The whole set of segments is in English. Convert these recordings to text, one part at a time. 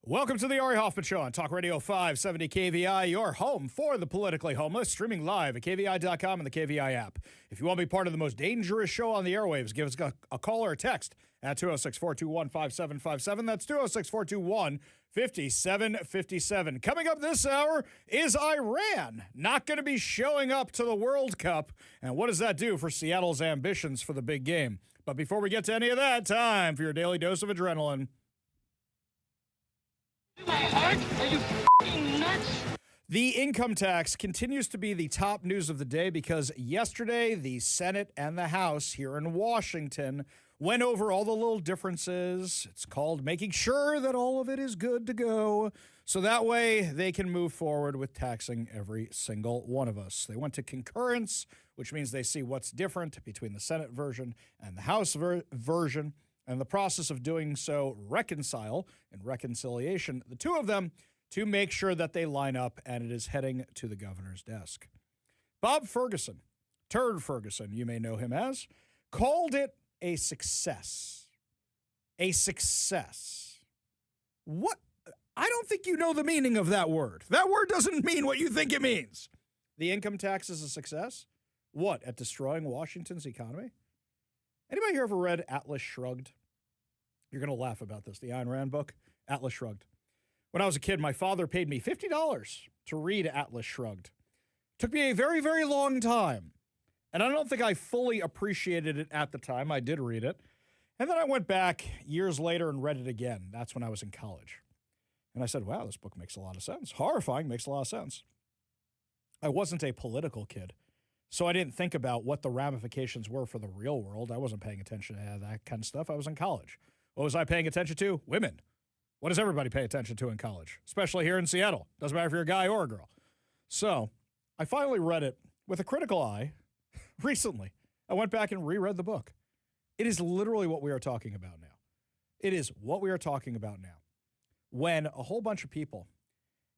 Welcome to the Ari Hoffman Show on Talk Radio 570 KVI, your home for the politically homeless, streaming live at KVI.com and the KVI app. If you want to be part of the most dangerous show on the airwaves, give us a call or a text at 206-421-5757. That's 206-421-5757. Coming up this hour is Iran not going to be showing up to the World Cup. And what does that do for Seattle's ambitions for the big game? But before we get to any of that, time for your daily dose of adrenaline. My heart? Are you f***ing nuts? The income tax continues to be the top news of the day because yesterday the Senate and the House here in Washington went over all the little differences. It's called making sure that all of it is good to go, so that way they can move forward with taxing every single one of us. They went to concurrence, which means they see what's different between the Senate version and the House version. And the process of doing so reconciliation, the two of them, to make sure that they line up, and it is heading to the governor's desk. Bob Ferguson, Turd Ferguson, you may know him as, called it a success. A success. What? I don't think you know the meaning of that word. That word doesn't mean what you think it means. The income tax is a success? What, at destroying Washington's economy? Anybody here ever read Atlas Shrugged? You're going to laugh about this. The Ayn Rand book, Atlas Shrugged. When I was a kid, my father paid me $50 to read Atlas Shrugged. Took me a very, very long time. And I don't think I fully appreciated it at the time. I did read it. And then I went back years later and read it again. That's when I was in college. And I said, wow, this book makes a lot of sense. Horrifying, makes a lot of sense. I wasn't a political kid. So I didn't think about what the ramifications were for the real world. I wasn't paying attention to that kind of stuff. I was in college. What was I paying attention to? Women. What does everybody pay attention to in college? Especially here in Seattle. Doesn't matter if you're a guy or a girl. So I finally read it with a critical eye recently. I went back and reread the book. It is literally what we are talking about now. It is what we are talking about now. When a whole bunch of people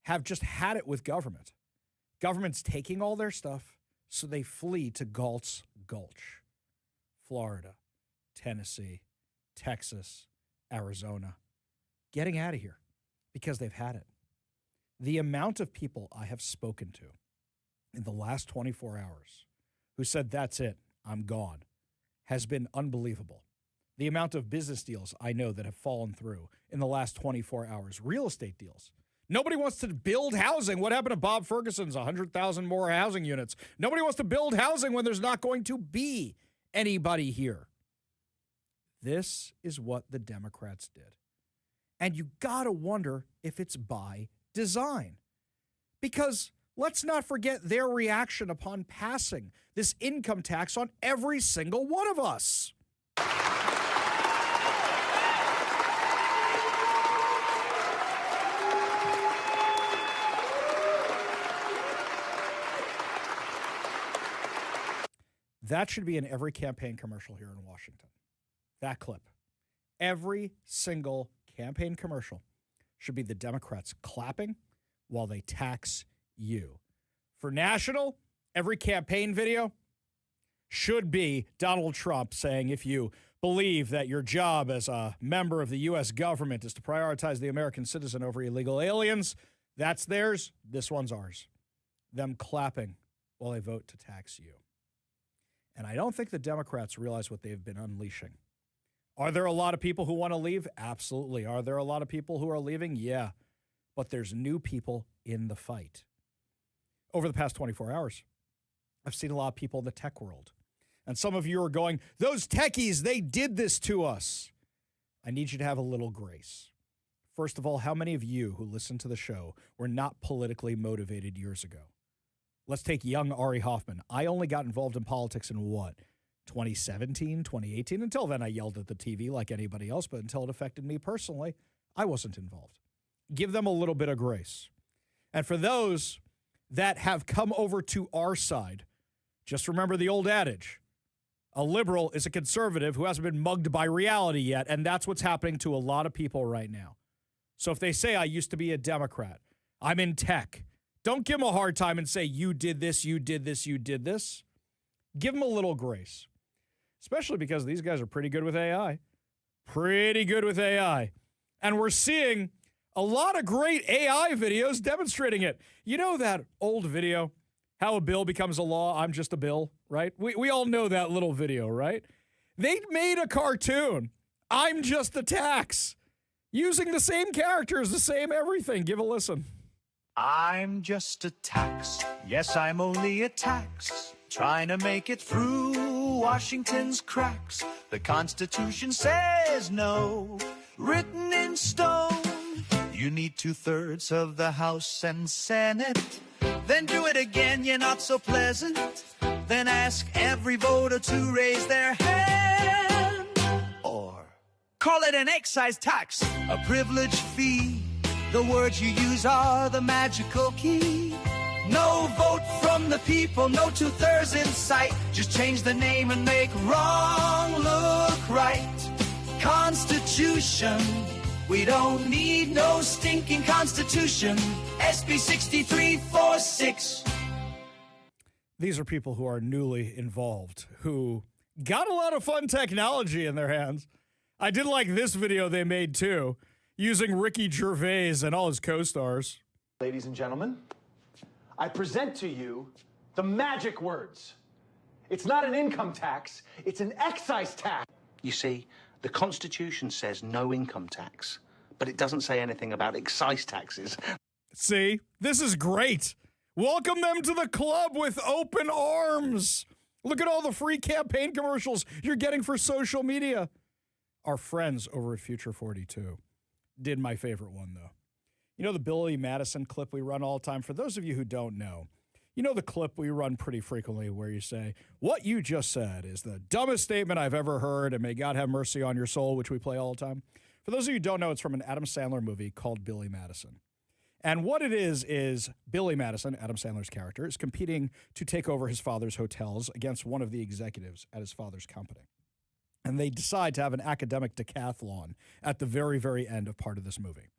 have just had it with government. Government's taking all their stuff, so they flee to Galt's Gulch, Florida, Tennessee, Texas, Arizona, getting out of here because they've had it. The amount of people I have spoken to in the last 24 hours who said, that's it, I'm gone, has been unbelievable. The amount of business deals I know that have fallen through in the last 24 hours, real estate deals. Nobody wants to build housing. What happened to Bob Ferguson's 100,000 more housing units? Nobody wants to build housing when there's not going to be anybody here. This is what the Democrats did. And you got to wonder if it's by design. Because let's not forget their reaction upon passing this income tax on every single one of us. That should be in every campaign commercial here in Washington. That clip. Every single campaign commercial should be the Democrats clapping while they tax you. For national, every campaign video should be Donald Trump saying, if you believe that your job as a member of the U.S. government is to prioritize the American citizen over illegal aliens, that's theirs, this one's ours. Them clapping while they vote to tax you. And I don't think the Democrats realize what they've been unleashing. Are there a lot of people who want to leave? Absolutely. Are there a lot of people who are leaving? Yeah. But there's new people in the fight. Over the past 24 hours, I've seen a lot of people in the tech world. And some of you are going, those techies, they did this to us. I need you to have a little grace. First of all, how many of you who listen to the show were not politically motivated years ago? Let's take young Ari Hoffman. I only got involved in politics in what? 2017, 2018. Until then, I yelled at the TV like anybody else, but until it affected me personally, I wasn't involved. Give them a little bit of grace. And for those that have come over to our side, just remember the old adage. A liberal is a conservative who hasn't been mugged by reality yet, and that's what's happening to a lot of people right now. So if they say, I used to be a Democrat, I'm in tech, don't give them a hard time and say, you did this, you did this, you did this. Give them a little grace, especially because these guys are pretty good with AI. Pretty good with AI. And we're seeing A lot of great AI videos demonstrating it. You know that old video, how a bill becomes a law, I'm just a bill, right? We all know that little video, right? They made a cartoon, I'm just a tax, using the same characters, the same everything. Give a listen. I'm just a tax. Yes, I'm only a tax. Trying to make it through Washington's cracks. The Constitution says no, written in stone. You need 2/3 of the House and Senate. Then do it again, you're not so pleasant. Then ask every voter to raise their hand. Or call it an excise tax, a privilege fee. The words you use are the magical key. No vote from the people, no 2/3 in sight. Just change the name and make wrong look right. Constitution, we don't need no stinking Constitution. SB 6346. These are people who are newly involved, who got a lot of fun technology in their hands. I did like this video they made too, using Ricky Gervais and all his co-stars. Ladies and gentlemen, I present to you the magic words. It's not an income tax, it's an excise tax. You see, the Constitution says no income tax, but it doesn't say anything about excise taxes. See, this is great. Welcome them to the club with open arms. Look at all the free campaign commercials you're getting for social media. Our friends over at Future 42 did my favorite one, though. You know the Billy Madison clip we run all the time? For those of you who don't know, you know the clip we run pretty frequently where you say, what you just said is the dumbest statement I've ever heard, and may God have mercy on your soul, which we play all the time. For those of you who don't know, it's from an Adam Sandler movie called Billy Madison. And what it is Billy Madison, Adam Sandler's character, is competing to take over his father's hotels against one of the executives at his father's company. And they decide to have an academic decathlon at the very, very end of part of this movie.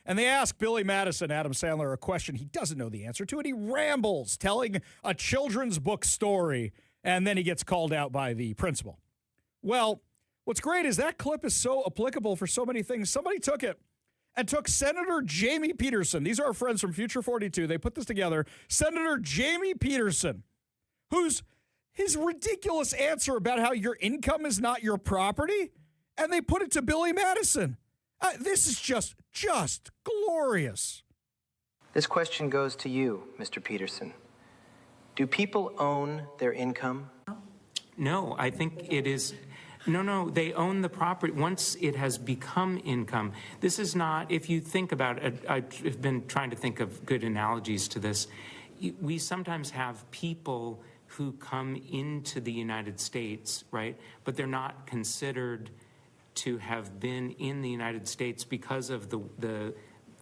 And they ask Billy Madison, Adam Sandler, a question he doesn't know the answer to, and he rambles, telling a children's book story, and then he gets called out by the principal. Well, what's great is that clip is so applicable for so many things. Somebody took it and took Senator Jamie Peterson. These are our friends from Future 42. They put this together. Senator Jamie Peterson, who's his ridiculous answer about how your income is not your property, and they put it to Billy Madison. This is just glorious. This question goes to you, Mr. Peterson. Do people own their income? No, I think it is. No, they own the property once it has become income. This is not, if you think about it, I've been trying to think of good analogies to this. We sometimes have people who come into the United States, right? But they're not considered to have been in the United States because of the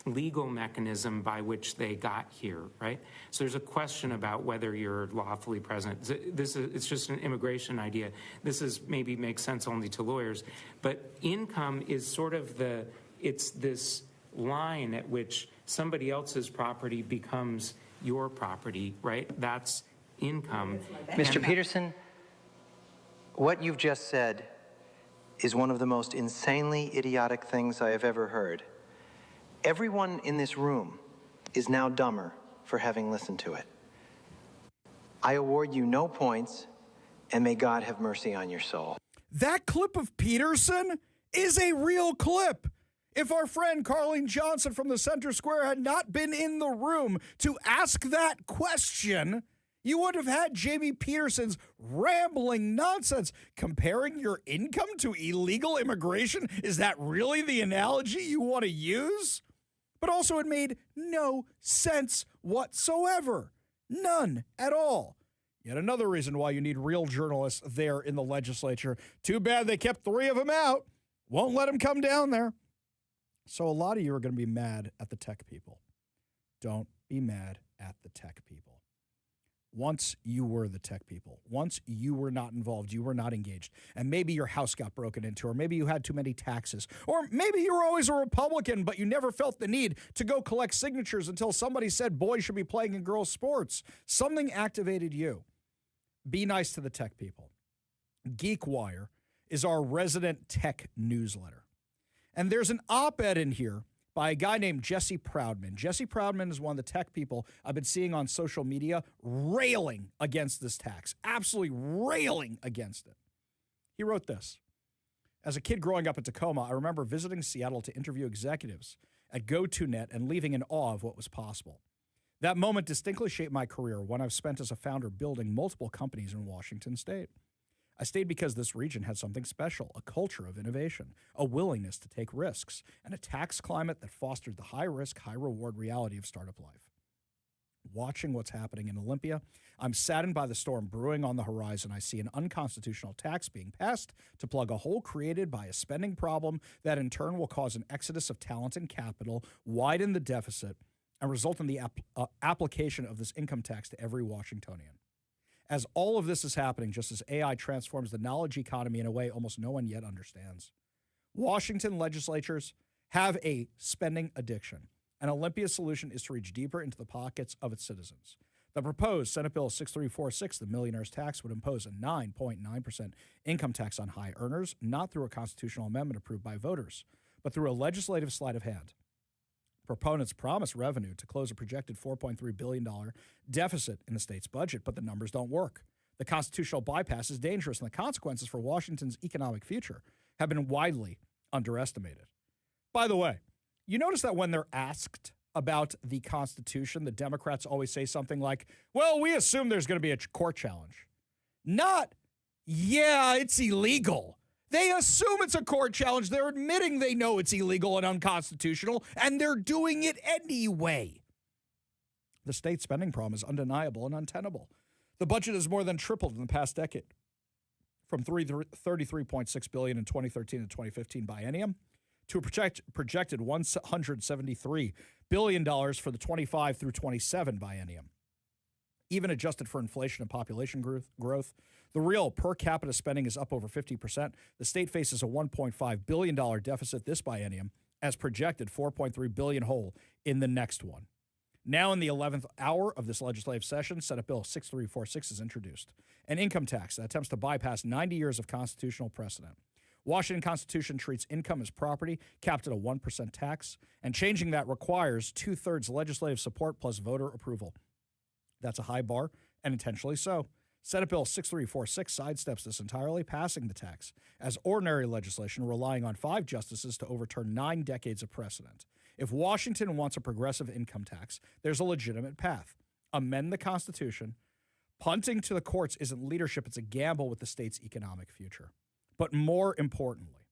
legal mechanism by which they got here, right? So there's a question about whether you're lawfully present. It's just an immigration idea. Maybe makes sense only to lawyers, but income is sort of it's this line at which somebody else's property becomes your property, right? That's income. Mr. Peterson, what you've just said is one of the most insanely idiotic things I have ever heard. Everyone in this room is now dumber for having listened to it. I award you no points, and may God have mercy on your soul. That clip of Peterson is a real clip. If our friend Carlene Johnson from the Center Square had not been in the room to ask that question, you would have had Jamie Peterson's rambling nonsense. Comparing your income to illegal immigration? Is that really the analogy you want to use? But also it made no sense whatsoever. None at all. Yet another reason why you need real journalists there in the legislature. Too bad they kept 3 of them out. Won't let them come down there. So a lot of you are going to be mad at the tech people. Don't be mad at the tech people. Once you were the tech people, once you were not involved, you were not engaged, and maybe your house got broken into, or maybe you had too many taxes, or maybe you were always a Republican, but you never felt the need to go collect signatures until somebody said boys should be playing in girls' sports. Something activated you. Be nice to the tech people. GeekWire is our resident tech newsletter. And there's an op-ed in here by a guy named Jesse Proudman. Jesse Proudman is one of the tech people I've been seeing on social media railing against this tax, absolutely railing against it. He wrote this. As a kid growing up in Tacoma, I remember visiting Seattle to interview executives at GoToNet and leaving in awe of what was possible. That moment distinctly shaped my career, one I've spent as a founder building multiple companies in Washington state. I stayed because this region had something special, a culture of innovation, a willingness to take risks, and a tax climate that fostered the high-risk, high-reward reality of startup life. Watching what's happening in Olympia, I'm saddened by the storm brewing on the horizon. I see an unconstitutional tax being passed to plug a hole created by a spending problem that in turn will cause an exodus of talent and capital, widen the deficit, and result in the application of this income tax to every Washingtonian. As all of this is happening, just as AI transforms the knowledge economy in a way almost no one yet understands, Washington legislatures have a spending addiction. An Olympia's solution is to reach deeper into the pockets of its citizens. The proposed Senate Bill 6346, the millionaire's tax, would impose a 9.9% income tax on high earners, not through a constitutional amendment approved by voters, but through a legislative sleight of hand. Proponents promise revenue to close a projected $4.3 billion deficit in the state's budget, but the numbers don't work. The constitutional bypass is dangerous, and the consequences for Washington's economic future have been widely underestimated. By the way, you notice that when they're asked about the Constitution, the Democrats always say something like, well, we assume there's going to be a court challenge. Not, yeah, it's illegal. They assume it's a court challenge. They're admitting they know it's illegal and unconstitutional, and they're doing it anyway. The state spending problem is undeniable and untenable. The budget has more than tripled in the past decade, from $33.6 billion in 2013 to 2015 biennium to a projected $173 billion for the 25 through 27 biennium. Even adjusted for inflation and population growth, the real per capita spending is up over 50%. The state faces a $1.5 billion deficit this biennium, as projected $4.3 billion hole in the next one. Now in the 11th hour of this legislative session, Senate Bill 6346 is introduced, an income tax that attempts to bypass 90 years of constitutional precedent. Washington Constitution treats income as property, capped at a 1% tax, and changing that requires 2/3 legislative support plus voter approval. That's a high bar, and intentionally so. Senate Bill 6346 sidesteps this entirely, passing the tax as ordinary legislation, relying on 5 justices to overturn 9 decades of precedent. If Washington wants a progressive income tax, there's a legitimate path. Amend the Constitution. Punting to the courts isn't leadership, it's a gamble with the state's economic future. But more importantly,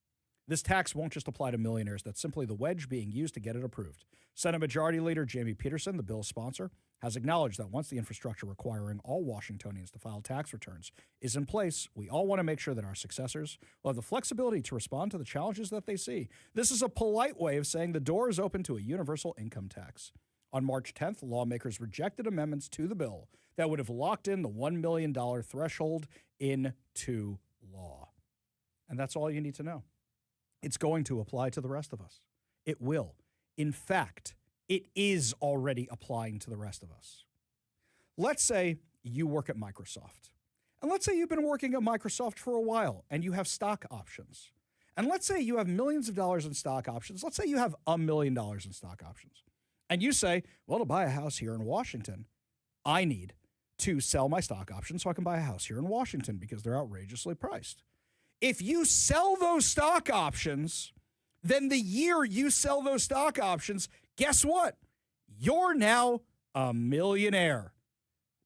this tax won't just apply to millionaires. That's simply the wedge being used to get it approved. Senate Majority Leader Jamie Peterson, the bill's sponsor, has acknowledged that once the infrastructure requiring all Washingtonians to file tax returns is in place, we all want to make sure that our successors will have the flexibility to respond to the challenges that they see. This is a polite way of saying the door is open to a universal income tax. On March 10th, lawmakers rejected amendments to the bill that would have locked in the $1 million threshold into law. And that's all you need to know. It's going to apply to the rest of us. It will. In fact, it is already applying to the rest of us. Let's say you work at Microsoft. And let's say you've been working at Microsoft for a while and you have stock options. And let's say you have millions of dollars in stock options. Let's say you have $1 million in stock options. And you say, well, to buy a house here in Washington, I need to sell my stock options so I can buy a house here in Washington because they're outrageously priced. If you sell those stock options, then the year you sell those stock options, guess what? You're now a millionaire,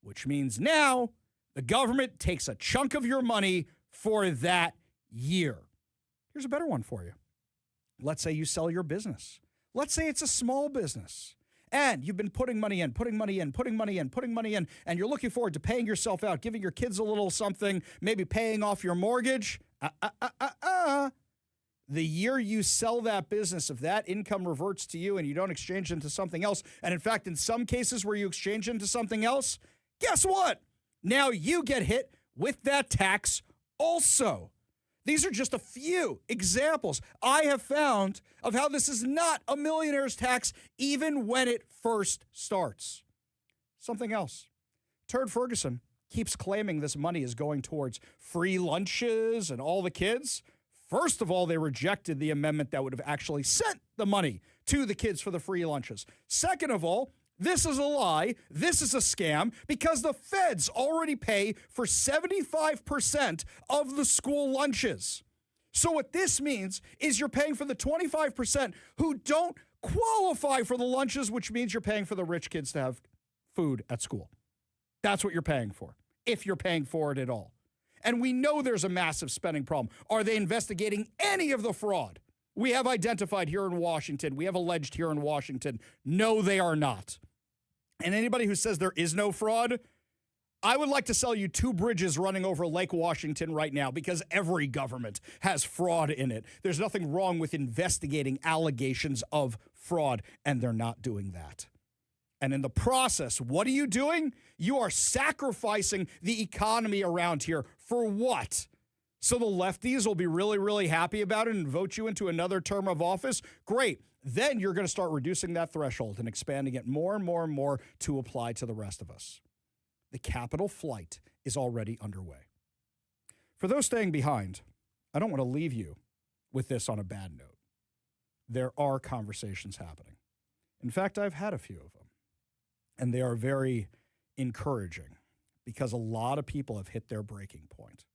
which means now the government takes a chunk of your money for that year. Here's a better one for you. Let's say you sell your business. Let's say it's a small business. And you've been putting money in, and you're looking forward to paying yourself out, giving your kids a little something, maybe paying off your mortgage. The year you sell that business, if that income reverts to you and you don't exchange into something else, and in fact, in some cases where you exchange into something else, guess what? Now you get hit with that tax also. These are just a few examples I have found of how this is not a millionaire's tax, even when it first starts. Something else. Turd Ferguson keeps claiming this money is going towards free lunches and all the kids. First of all, they rejected the amendment that would have actually sent the money to the kids for the free lunches. Second of all, this is a lie. This is a scam because the feds already pay for 75% of the school lunches. So what this means is you're paying for the 25% who don't qualify for the lunches, which means you're paying for the rich kids to have food at school. That's what you're paying for, if you're paying for it at all. And we know there's a massive spending problem. Are they investigating any of the fraud we have identified here in Washington? We have alleged here in Washington. No, they are not. And anybody who says there is no fraud, I would like to sell you 2 bridges running over Lake Washington right now because every government has fraud in it. There's nothing wrong with investigating allegations of fraud, and they're not doing that. And in the process, what are you doing? You are sacrificing the economy around here for what? So the lefties will be really, really happy about it and vote you into another term of office? Great. Then you're going to start reducing that threshold and expanding it more and more and more to apply to the rest of us. The capital flight is already underway. For those staying behind, I don't want to leave you with this on a bad note. There are conversations happening. In fact, I've had a few of them. And they are very encouraging because a lot of people have hit their breaking point.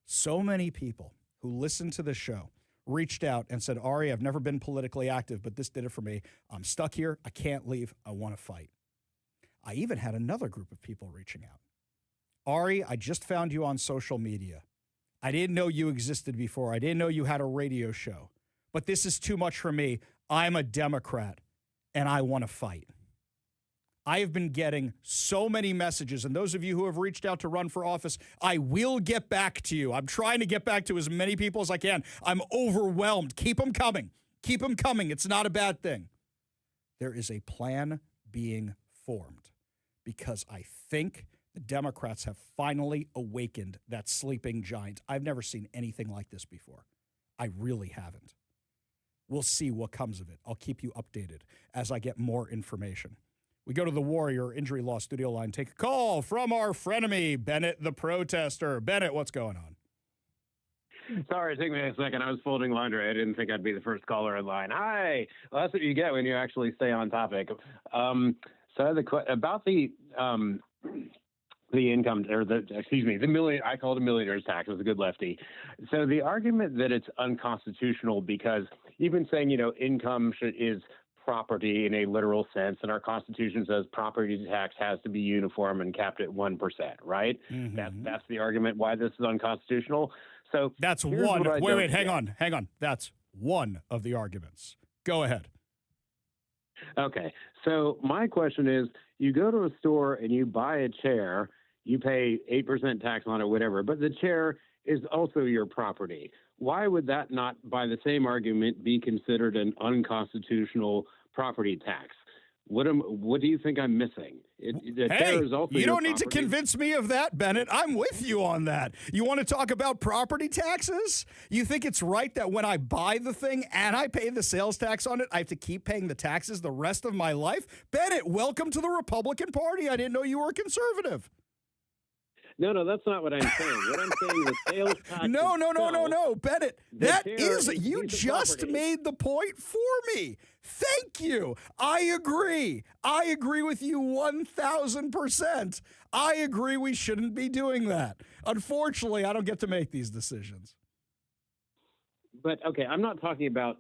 So many people who listened to the show reached out and said, Ari, I've never been politically active, but this did it for me. I'm stuck here. I can't leave. I want to fight. I even had another group of people reaching out. Ari, I just found you on social media. I didn't know you existed before. I didn't know you had a radio show. But this is too much for me. I'm a Democrat, and I want to fight. I have been getting so many messages, and those of you who have reached out to run for office, I will get back to you. I'm trying to get back to as many people as I can. I'm overwhelmed. Keep them coming. Keep them coming. It's not a bad thing. There is a plan being formed because I think the Democrats have finally awakened that sleeping giant. I've never seen anything like this before. I really haven't. We'll see what comes of it. I'll keep you updated as I get more information. We go to the Warrior Injury Law studio line. Take a call from our frenemy, Bennett the Protester. Bennett, what's going on? Sorry, take me a second. I was folding laundry. I didn't think I'd be the first caller in line. Hi. Well, that's what you get when you actually stay on topic. So about the income, or the million, I call it a millionaire's tax. It was a good lefty. So the argument that it's unconstitutional because you've been saying, income is property in a literal sense, and our Constitution says property tax has to be uniform and capped at 1%, right? Mm-hmm. That's the argument why this is unconstitutional. So that's one. Wait, hang on. That's one of the arguments. Go ahead. Okay. So my question is, you go to a store and you buy a chair, you pay 8% tax on it, whatever, but the chair is also your property. Why would that not, by the same argument, be considered an unconstitutional property tax? What do you think I'm missing? Hey, you don't need to convince me of that, Bennett. I'm with you on that. You want to talk about property taxes? You think it's right that when I buy the thing and I pay the sales tax on it, I have to keep paying the taxes the rest of my life? Bennett, welcome to the Republican Party. I didn't know you were a conservative. No, that's not what I'm saying. What I'm saying is sales tax. No, Bennett. You just made the point for me. Thank you. I agree. I agree with you 1,000%. I agree we shouldn't be doing that. Unfortunately, I don't get to make these decisions. But, okay, I'm not talking about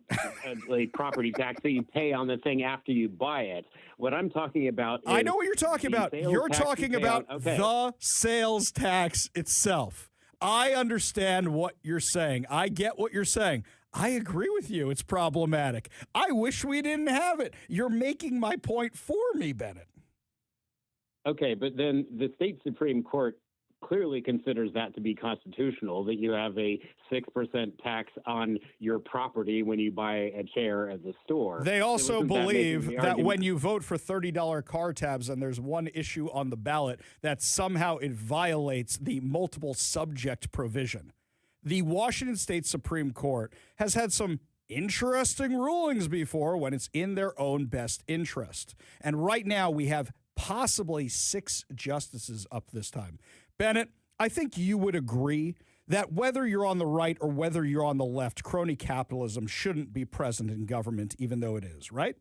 like property tax that you pay on the thing after you buy it. What I'm talking about is... I know what you're talking about. You're talking about the sales tax itself. I understand what you're saying. I get what you're saying. I agree with you. It's problematic. I wish we didn't have it. You're making my point for me, Bennett. Okay, but then the state Supreme Court clearly considers that to be constitutional, that you have a 6% tax on your property when you buy a chair at the store. They also believe that when you vote for $30 car tabs and there's one issue on the ballot, that somehow it violates the multiple subject provision. The Washington State Supreme Court has had some interesting rulings before when it's in their own best interest. And right now we have possibly 6 justices up this time. Bennett, I think you would agree that whether you're on the right or whether you're on the left, crony capitalism shouldn't be present in government, even though it is, right?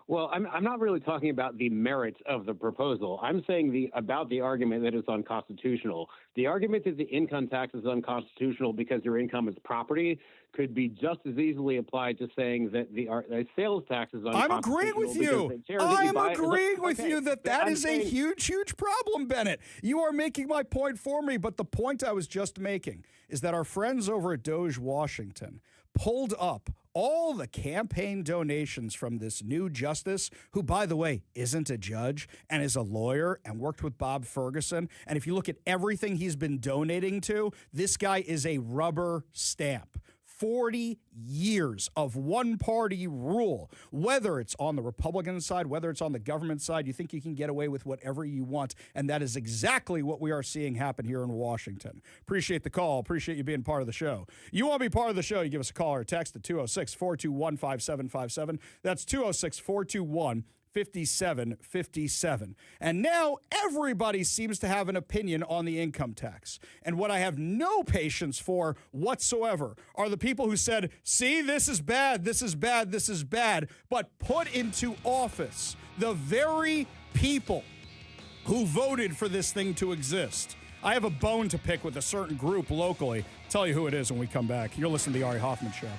Well, I'm not really talking about the merits of the proposal. I'm saying about the argument that it's unconstitutional. The argument that the income tax is unconstitutional because your income is property could be just as easily applied to saying that the sales tax is unconstitutional. I'm agreeing with you. I'm agreeing with you that is a huge, huge problem, Bennett. You are making my point for me, but the point I was just making is that our friends over at Doge Washington pulled up all the campaign donations from this new justice, who, by the way, isn't a judge and is a lawyer and worked with Bob Ferguson. And if you look at everything he's been donating to, this guy is a rubber stamp. 40 years of one-party rule, whether it's on the Republican side, whether it's on the government side, you think you can get away with whatever you want, and that is exactly what we are seeing happen here in Washington. Appreciate the call. Appreciate you being part of the show. You want to be part of the show, you give us a call or a text at 206-421-5757. That's 206-421-5757. And now everybody seems to have an opinion on the income tax. And what I have no patience for whatsoever are the people who said, see, this is bad, this is bad, this is bad, but put into office the very people who voted for this thing to exist. I have a bone to pick with a certain group locally. Tell you who it is when we come back. You're listening to the Ari Hoffman Show.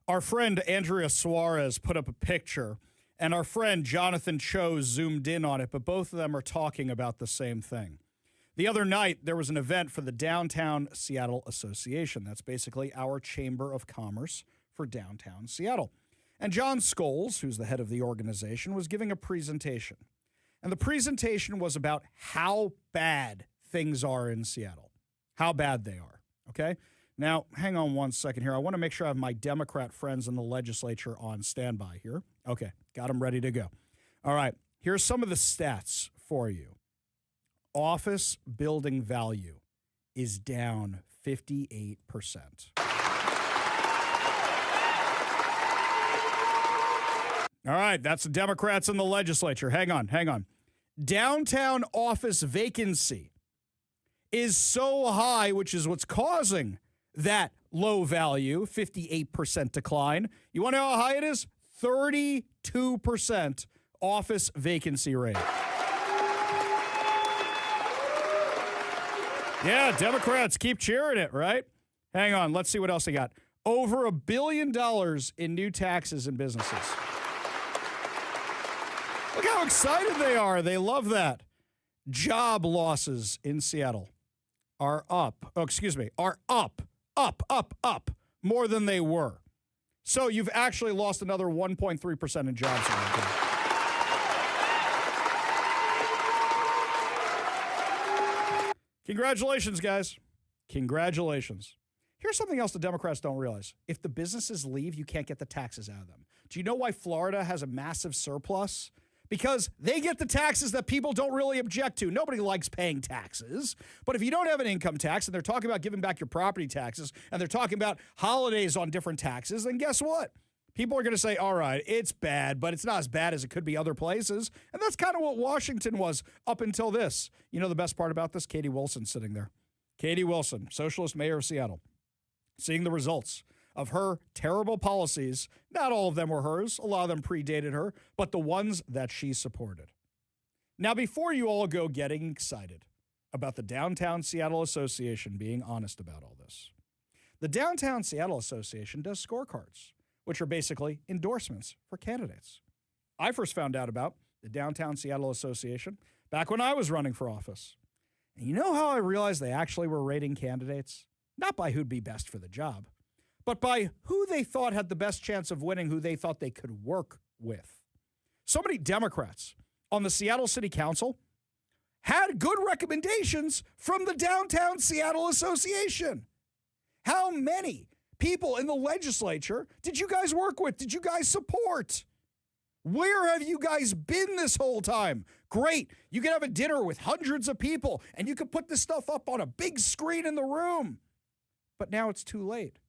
Our friend Andrea Suarez put up a picture, and our friend Jonathan Cho zoomed in on it, but both of them are talking about the same thing. The other night, there was an event for the Downtown Seattle Association. That's basically our chamber of commerce for downtown Seattle. And John Scholes, who's the head of the organization, was giving a presentation. And the presentation was about how bad things are in Seattle, how bad they are, okay? Now, hang on one second here. I want to make sure I have my Democrat friends in the legislature on standby here. Okay, got them ready to go. All right, here's some of the stats for you. Office building value is down 58%. All right, that's the Democrats in the legislature. Hang on. Downtown office vacancy is so high, which is what's causing that low value, 58% decline. You want to know how high it is? 32% office vacancy rate. Yeah, Democrats keep cheering it, right? Hang on, let's see what else they got. Over $1 billion in new taxes and businesses. Look how excited they are. They love that. Job losses in Seattle are up. Are up more than they were. So you've actually lost another 1.3% in jobs. Congratulations, guys. Congratulations. Here's something else the Democrats don't realize. If the businesses leave, you can't get the taxes out of them. Do you know why Florida has a massive surplus? Because they get the taxes that people don't really object to. Nobody likes paying taxes. But if you don't have an income tax and they're talking about giving back your property taxes and they're talking about holidays on different taxes, then guess what? People are going to say, all right, it's bad, but it's not as bad as it could be other places. And that's kind of what Washington was up until this. You know the best part about this? Katie Wilson sitting there. Katie Wilson, socialist mayor of Seattle, seeing the results of her terrible policies. Not all of them were hers. A lot of them predated her, but the ones that she supported. Now, before you all go getting excited about the Downtown Seattle Association being honest about all this, the Downtown Seattle Association does scorecards, which are basically endorsements for candidates. I first found out about the Downtown Seattle Association back when I was running for office. And you know how I realized they actually were rating candidates? Not by who'd be best for the job, but by who they thought had the best chance of winning, who they thought they could work with. So many Democrats on the Seattle City Council had good recommendations from the Downtown Seattle Association. How many people in the legislature did you guys work with? Did you guys support? Where have you guys been this whole time? Great. You can have a dinner with hundreds of people and you can put this stuff up on a big screen in the room. But now it's too late.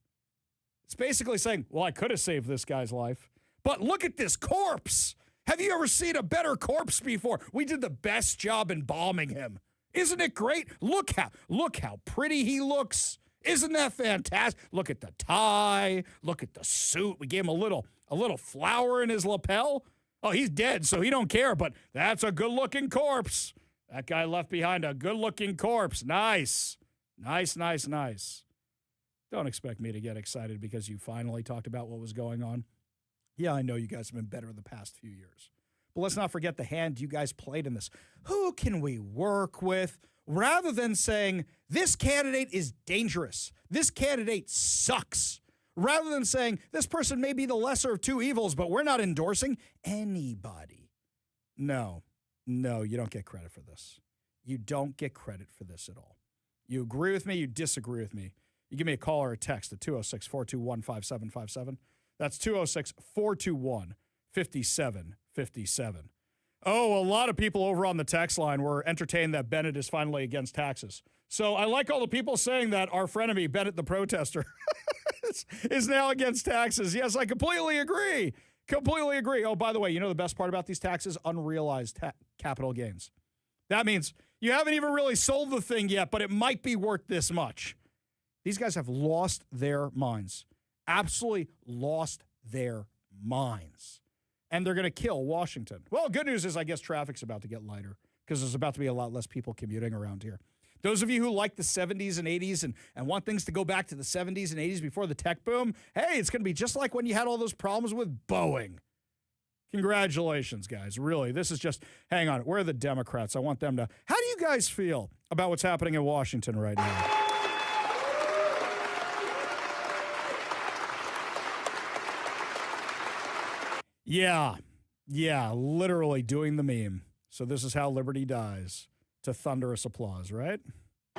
It's basically saying, well, I could have saved this guy's life, but look at this corpse. Have you ever seen a better corpse before? We did the best job embalming him. Isn't it great? Look how pretty he looks. Isn't that fantastic? Look at the tie. Look at the suit. We gave him a little flower in his lapel. Oh, he's dead, so he don't care, but that's a good-looking corpse. That guy left behind a good-looking corpse. Nice. Nice. Don't expect me to get excited because you finally talked about what was going on. Yeah, I know you guys have been better the past few years. But let's not forget the hand you guys played in this. Who can we work with? Rather than saying, this candidate is dangerous. This candidate sucks. Rather than saying, this person may be the lesser of two evils, but we're not endorsing anybody. No, you don't get credit for this. You don't get credit for this at all. You agree with me, you disagree with me. You give me a call or a text at 206-421-5757. That's 206-421-5757. Oh, a lot of people over on the text line were entertained that Bennett is finally against taxes. So I like all the people saying that our frenemy, Bennett the protester, is now against taxes. Yes, I completely agree. Oh, by the way, you know the best part about these taxes? Unrealized capital gains. That means you haven't even really sold the thing yet, but it might be worth this much. These guys have lost their minds. Absolutely lost their minds. And they're going to kill Washington. Well, good news is I guess traffic's about to get lighter because there's about to be a lot less people commuting around here. Those of you who like the 70s and 80s and want things to go back to the 70s and 80s before the tech boom, hey, it's going to be just like when you had all those problems with Boeing. Congratulations, guys. Really, this is just, hang on, where are the Democrats? I want them to, how do you guys feel about what's happening in Washington right now? Yeah, literally doing the meme. So this is how liberty dies, to thunderous applause, right?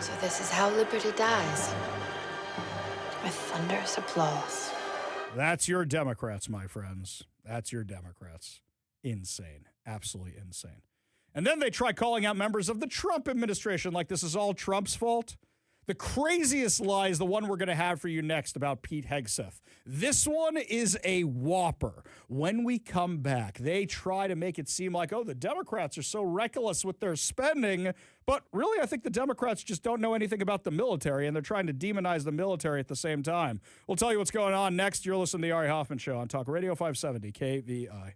So this is how liberty dies, with thunderous applause. That's your Democrats, my friends. That's your Democrats. Insane. Absolutely insane. And then they try calling out members of the Trump administration like this is all Trump's fault. The craziest lie is the one we're going to have for you next about Pete Hegseth. This one is a whopper. When we come back, they try to make it seem like, oh, the Democrats are so reckless with their spending. But really, I think the Democrats just don't know anything about the military, and they're trying to demonize the military at the same time. We'll tell you what's going on next. You're listening to the Ari Hoffman Show on Talk Radio 570 KVI.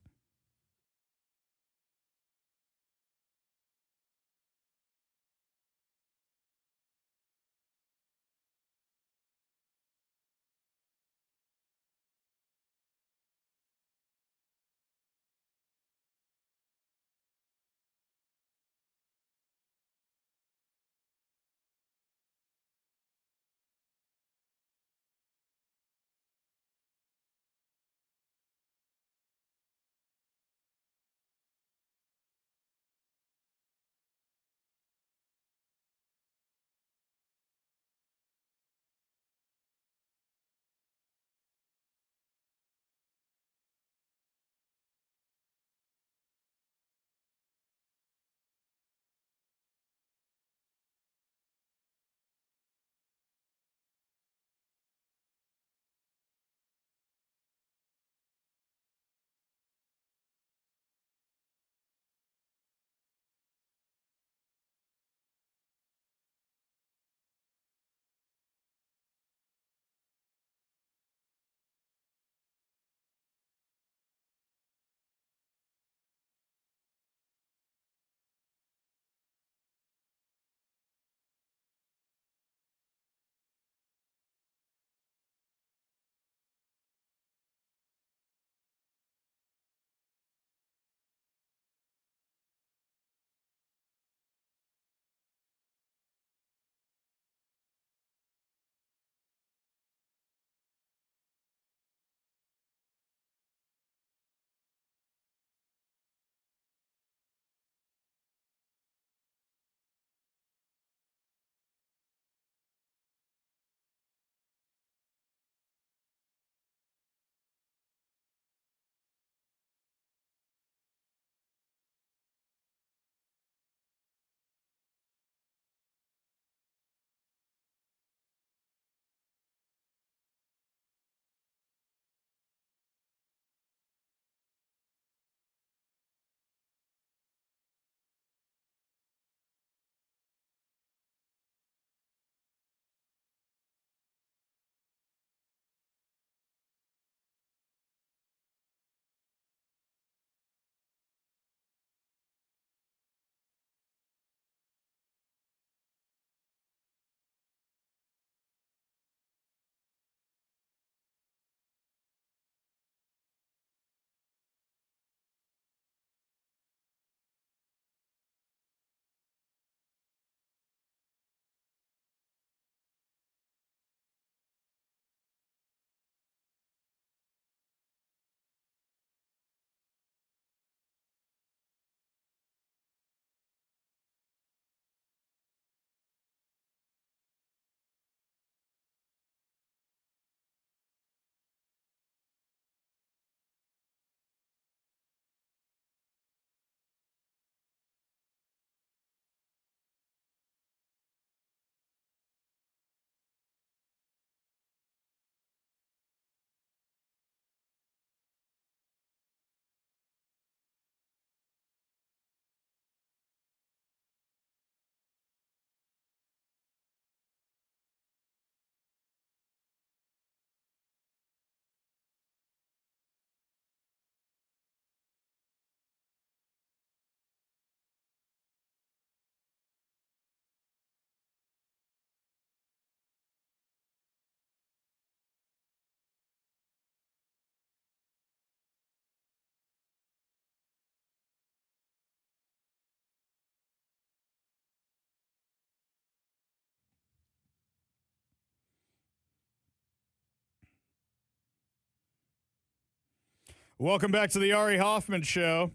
Welcome back to the Ari Hoffman Show.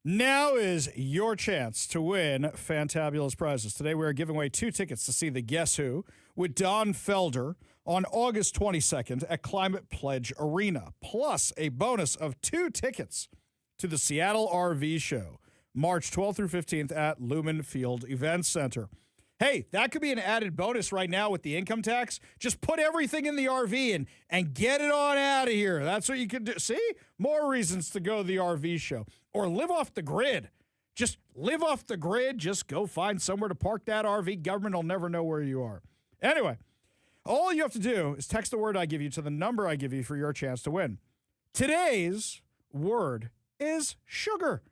Now is your chance to win fantabulous prizes. Today we are giving away 2 tickets to see the Guess Who with Don Felder on August 22nd at Climate Pledge Arena, plus a bonus of 2 tickets to the Seattle RV Show, March 12th through 15th at Lumen Field Events Center. Hey, that could be an added bonus right now with the income tax. Just put everything in the RV and get it on out of here. That's what you could do. See? More reasons to go to the RV show. Or live off the grid. Just live off the grid. Just go find somewhere to park that RV. Government will never know where you are. Anyway, all you have to do is text the word I give you to the number I give you for your chance to win. Today's word is sugar.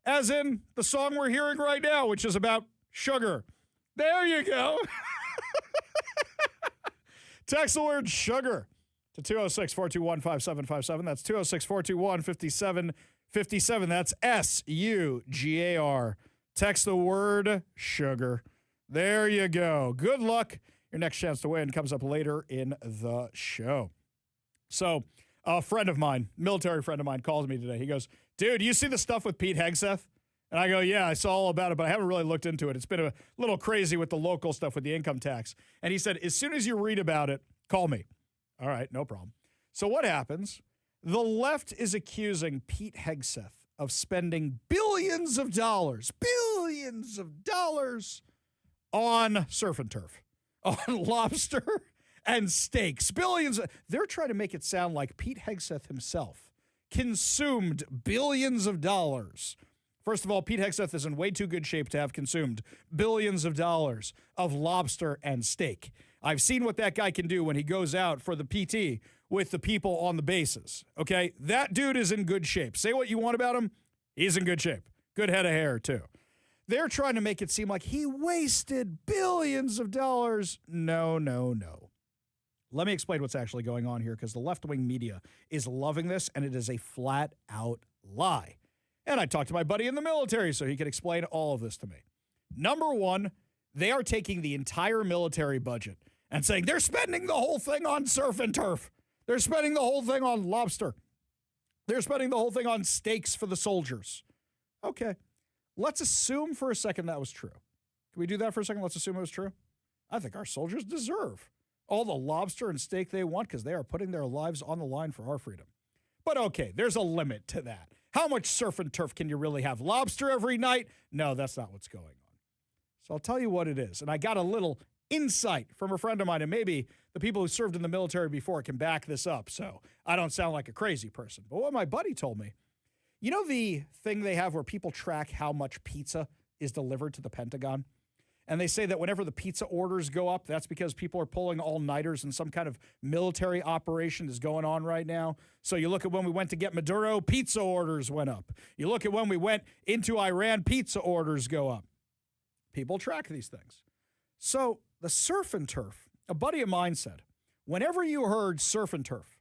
As in the song we're hearing right now, which is about sugar. There you go. Text the word sugar to 206-421-5757. That's 206-421-5757. That's SUGAR. Text the word sugar. There you go. Good luck. Your next chance to win comes up later in the show. So a friend of mine, military friend of mine, calls me today. He goes, dude, you see the stuff with Pete Hegseth? And I go, yeah, I saw all about it, but I haven't really looked into it. It's been a little crazy with the local stuff with the income tax. And he said, as soon as you read about it, call me. All right, no problem. So what happens? The left is accusing Pete Hegseth of spending billions of dollars on surf and turf, on lobster and steaks. Billions. They're trying to make it sound like Pete Hegseth himself consumed billions of dollars. First of all, Pete Hegseth is in way too good shape to have consumed billions of dollars of lobster and steak. I've seen what that guy can do when he goes out for the PT with the people on the bases, okay? That dude is in good shape. Say what you want about him, he's in good shape. Good head of hair, too. They're trying to make it seem like he wasted billions of dollars. No. Let me explain what's actually going on here, because the left-wing media is loving this, and it is a flat-out lie. And I talked to my buddy in the military so he could explain all of this to me. Number one, they are taking the entire military budget and saying they're spending the whole thing on surf and turf. They're spending the whole thing on lobster. They're spending the whole thing on steaks for the soldiers. Okay, let's assume for a second that was true. Can we do that for a second? Let's assume it was true. I think our soldiers deserve all the lobster and steak they want because they are putting their lives on the line for our freedom. But okay, there's a limit to that. How much surf and turf can you really have? Lobster every night? No, that's not what's going on. So I'll tell you what it is. And I got a little insight from a friend of mine, and maybe the people who served in the military before can back this up so I don't sound like a crazy person. But what my buddy told me, you know the thing they have where people track how much pizza is delivered to the Pentagon? And they say that whenever the pizza orders go up, that's because people are pulling all-nighters and some kind of military operation is going on right now. So you look at when we went to get Maduro, pizza orders went up. You look at when we went into Iran, pizza orders go up. People track these things. So the surf and turf, a buddy of mine said, whenever you heard surf and turf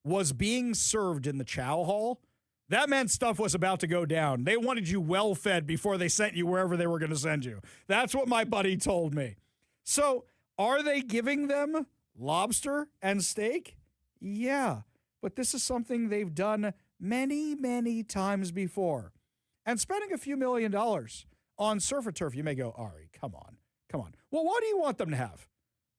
was being served in the chow hall, that meant stuff was about to go down. They wanted you well-fed before they sent you wherever they were going to send you. That's what my buddy told me. So are they giving them lobster and steak? Yeah, but this is something they've done many, many times before. And spending a few $1 million on surf and turf, you may go, Ari, come on. Well, what do you want them to have?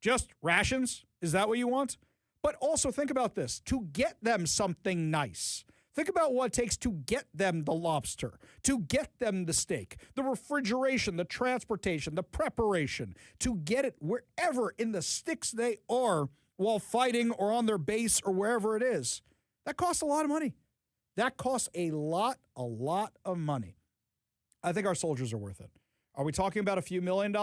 Just rations? Is that what you want? But also think about this. To get them something nice, think about what it takes to get them the lobster, to get them the steak, the refrigeration, the transportation, the preparation, to get it wherever in the sticks they are while fighting or on their base or wherever it is. That costs a lot of money. That costs a lot of money. I think our soldiers are worth it. Are we talking about a few $1 million?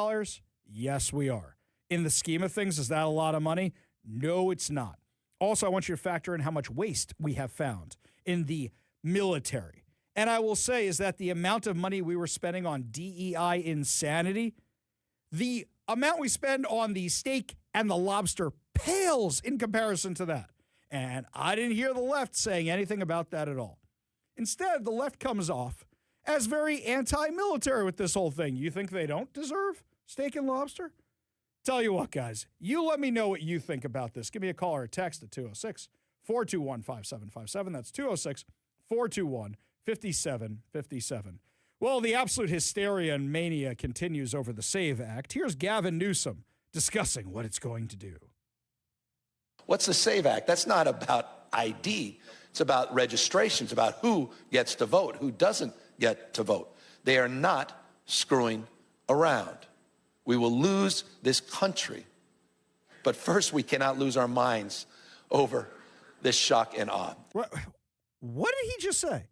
Yes, we are. In the scheme of things, is that a lot of money? No, it's not. Also, I want you to factor in how much waste we have found in the military. And I will say is that the amount of money we were spending on DEI insanity, the amount we spend on the steak and the lobster pales in comparison to that. And I didn't hear the left saying anything about that at all. Instead, the left comes off as very anti-military with this whole thing. You think they don't deserve steak and lobster? Tell you what, guys, you let me know what you think about this. Give me a call or a text at 206-421-5757. That's 421 5757. Well, the absolute hysteria and mania continues over the SAVE Act. Here's Gavin Newsom discussing what it's going to do. What's the SAVE Act? That's not about ID. It's about registration. It's about who gets to vote, who doesn't get to vote. They are not screwing around. We will lose this country. But first, we cannot lose our minds over this shock and awe. What did he just say?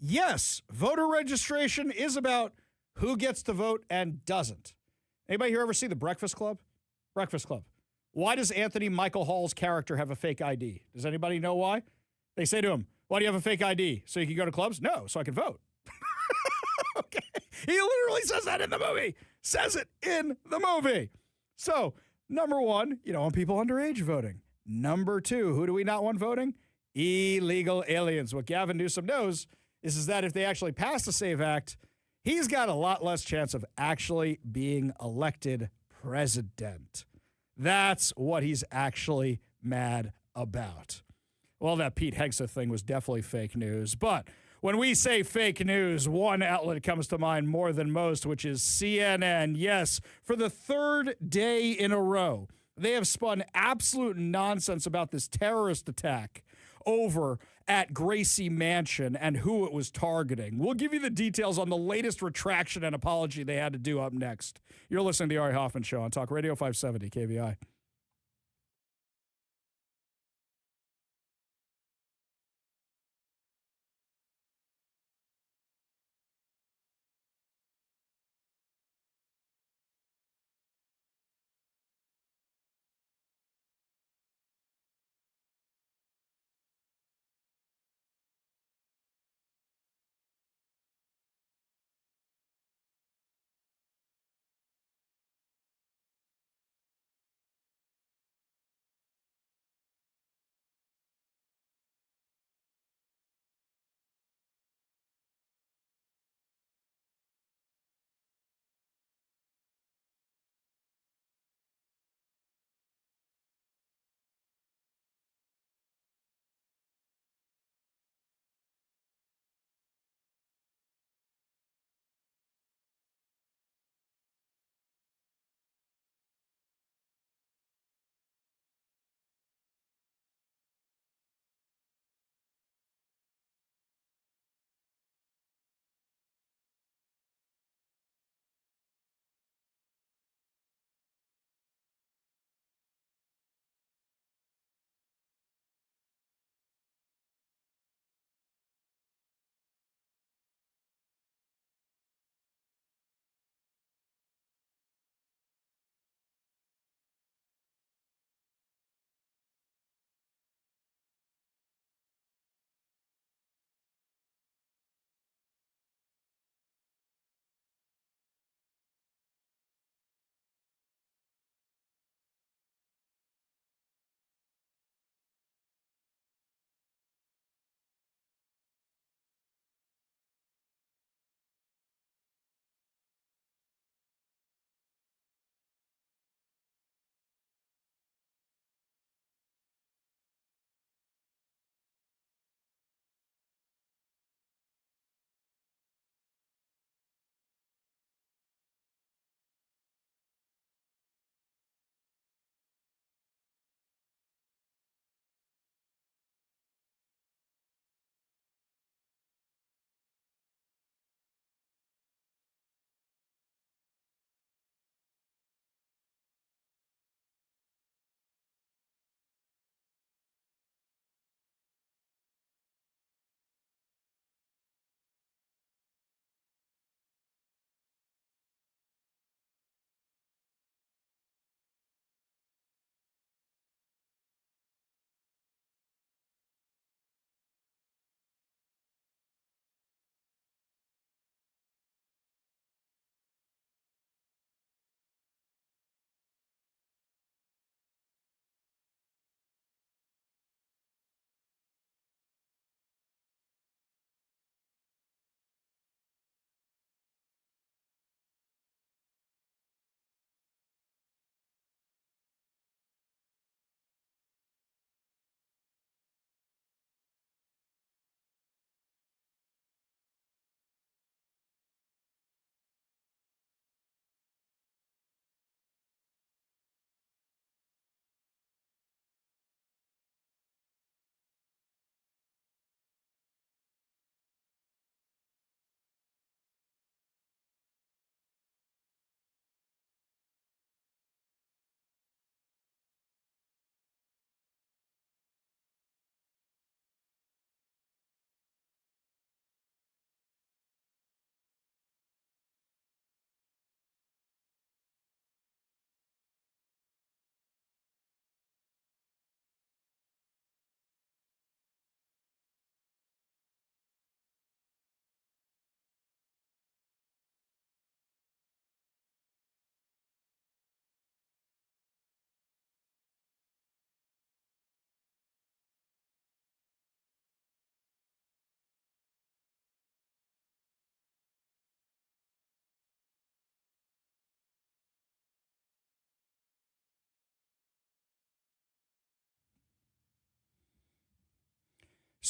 Yes, voter registration is about who gets to vote and doesn't. Anybody here ever see The Breakfast Club? Breakfast Club. Why does Anthony Michael Hall's character have a fake ID? Does anybody know why? They say to him, why do you have a fake ID? So you can go to clubs? No, so I can vote. Okay. He literally says that in the movie. Says it in the movie. So, number one, you don't want people underage voting. Number two, who do we not want voting? Illegal aliens. What Gavin Newsom knows is that if they actually pass the SAVE Act, he's got a lot less chance of actually being elected president. That's what he's actually mad about. Well, that Pete Hegseth thing was definitely fake news. But when we say fake news, one outlet comes to mind more than most, which is CNN. Yes, for the third day in a row, they have spun absolute nonsense about this terrorist attack over at Gracie Mansion and who it was targeting. We'll give you the details on the latest retraction and apology they had to do up next. You're listening to the Ari Hoffman Show on Talk Radio 570 KVI.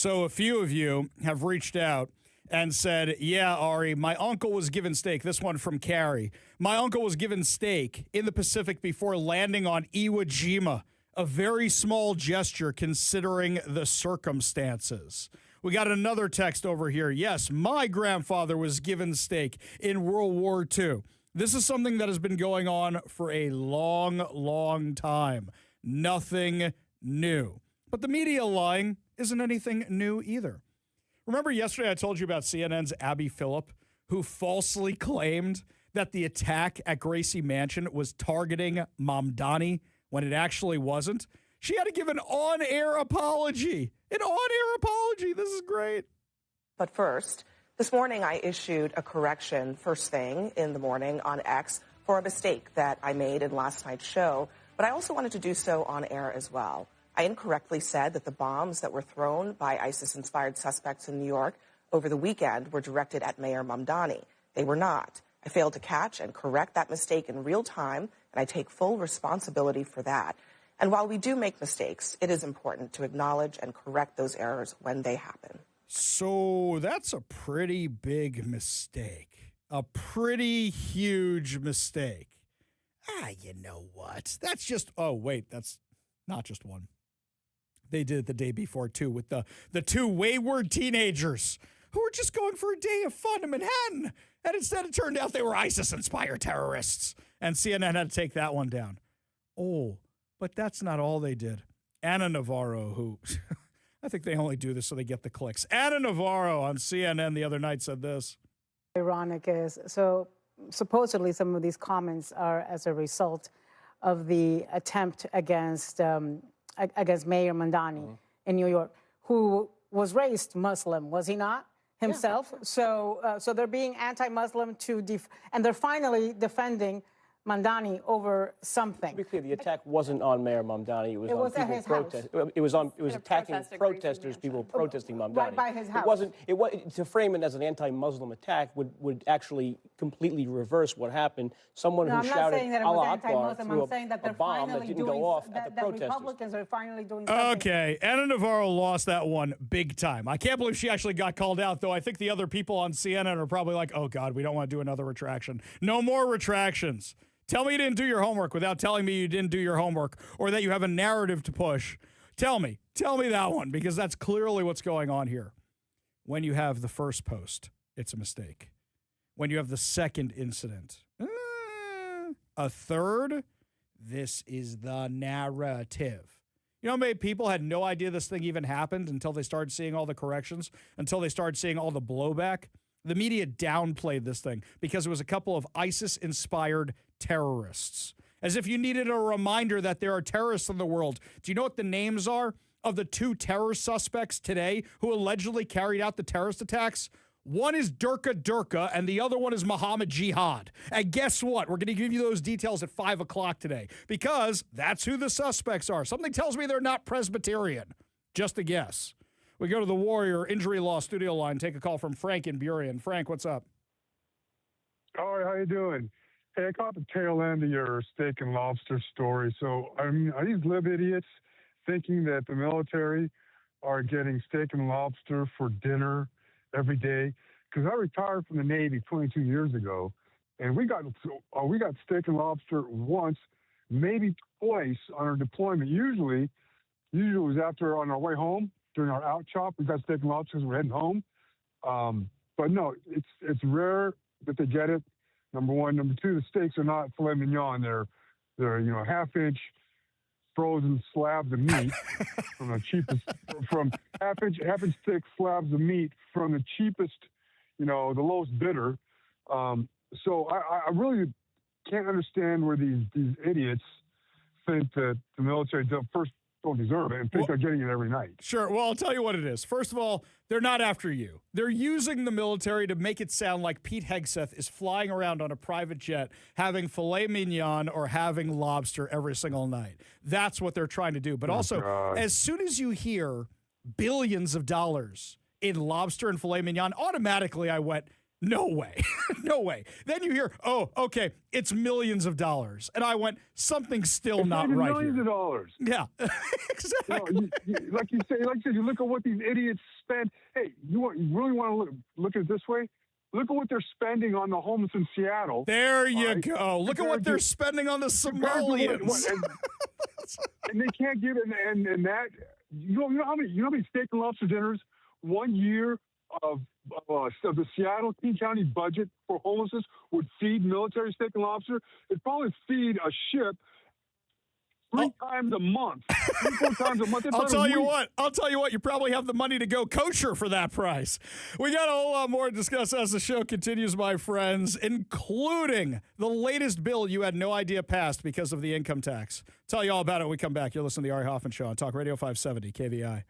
So a few of you have reached out and said, yeah, Ari, my uncle was given steak. This one from Carrie. My uncle was given steak in the Pacific before landing on Iwo Jima. A very small gesture considering the circumstances. We got another text over here. Yes, my grandfather was given steak in World War II. This is something that has been going on for a long, long time. Nothing new. But the media lying isn't anything new either. Remember yesterday I told you about CNN's Abby Phillip, who falsely claimed that the attack at Gracie Mansion was targeting Mamdani when it actually wasn't? She had to give an on-air apology. An on-air apology. This is great. But first, this morning I issued a correction first thing in the morning on X for a mistake that I made in last night's show, but I also wanted to do so on air as well. I incorrectly said that the bombs that were thrown by ISIS-inspired suspects in New York over the weekend were directed at Mayor Mamdani. They were not. I failed to catch and correct that mistake in real time, and I take full responsibility for that. And while we do make mistakes, it is important to acknowledge and correct those errors when they happen. So that's a pretty big mistake. A pretty huge mistake. You know what? That's just, oh, wait, that's not just one. They did it the day before, too, with the two wayward teenagers who were just going for a day of fun in Manhattan. And instead it turned out they were ISIS-inspired terrorists. And CNN had to take that one down. Oh, but that's not all they did. Anna Navarro, who I think they only do this so they get the clicks. Anna Navarro on CNN the other night said this. Ironic is, so supposedly some of these comments are as a result of the attempt against Mayor Mamdani in New York, who was raised Muslim, was he not? Himself. Yeah. So they're being anti-Muslim and they're finally defending Mamdani over something. To be clear, the attack wasn't on Mayor Mamdani. It was on people protesting. It was attacking protesters, people protesting Mamdani. Right by his house. It wasn't to frame it as an anti-Muslim attack would actually completely reverse what happened. Someone who shouted Allah Akbar through a bomb that didn't go off at the protesters. Republicans are finally doing something. Okay, Anna Navarro lost that one big time. I can't believe she actually got called out, though. I think the other people on CNN are probably like, oh, God, we don't want to do another retraction. No more retractions. Tell me you didn't do your homework without telling me you didn't do your homework or that you have a narrative to push. Tell me that one, because that's clearly what's going on here. When you have the first post, it's a mistake. When you have the second incident, a third, this is the narrative. You know how many people had no idea this thing even happened until they started seeing all the corrections, until they started seeing all the blowback? The media downplayed this thing because it was a couple of ISIS-inspired terrorists. As if you needed a reminder that there are terrorists in the world. Do you know what the names are of the two terror suspects today who allegedly carried out the terrorist attacks? One is Durka, and the other one is Muhammad Jihad. And guess what? We're going to give you those details at 5 o'clock today because that's who the suspects are. Something tells me they're not Presbyterian. Just a guess. We go to the Warrior Injury Law studio line, take a call from Frank in Burien. Frank, what's up? All right, how you doing? Hey, I caught the tail end of your steak and lobster story. So, I mean, are these lib idiots thinking that the military are getting steak and lobster for dinner every day? Because I retired from the Navy 22 years ago, and we got steak and lobster once, maybe twice on our deployment. Usually it was after on our way home. During our out chop, we got steak and lobster because we're heading home. But no, it's rare that they get it. Number one. Number two, the steaks are not filet mignon. They're half-inch frozen slabs of meat from the cheapest, from half-inch thick slabs of meat from the cheapest, the lowest bidder. So I really can't understand where these idiots think that the military first don't deserve it and think they're getting it every night. Sure. Well, I'll tell you what it is. First of all, they're not after you. They're using the military to make it sound like Pete Hegseth is flying around on a private jet having filet mignon or having lobster every single night. That's what they're trying to do. But as soon as you hear billions of dollars in lobster and filet mignon, automatically I went, No way. No way. Then you hear, oh, okay, it's millions of dollars. And I went, something's still it's not right millions here. of dollars. Yeah, exactly. Like you say, you look at what these idiots spend. Hey, you really want to look at it this way? Look at what they're spending on the homeless in Seattle. There you go. Look at what they're spending on the Somalians. And they can't give it. And that, you know how many steak and lobster dinners 1 year of the Seattle King County budget for homelessness would feed military steak and lobster? It'd probably feed a ship 3 times a month, 3-4 times a month. I'll tell you what. You probably have the money to go kosher for that price. We got a whole lot more to discuss as the show continues, my friends, including the latest bill you had no idea passed because of the income tax. Tell you all about it when we come back. You're listening to the Ari Hoffman Show on Talk Radio 570 KVI.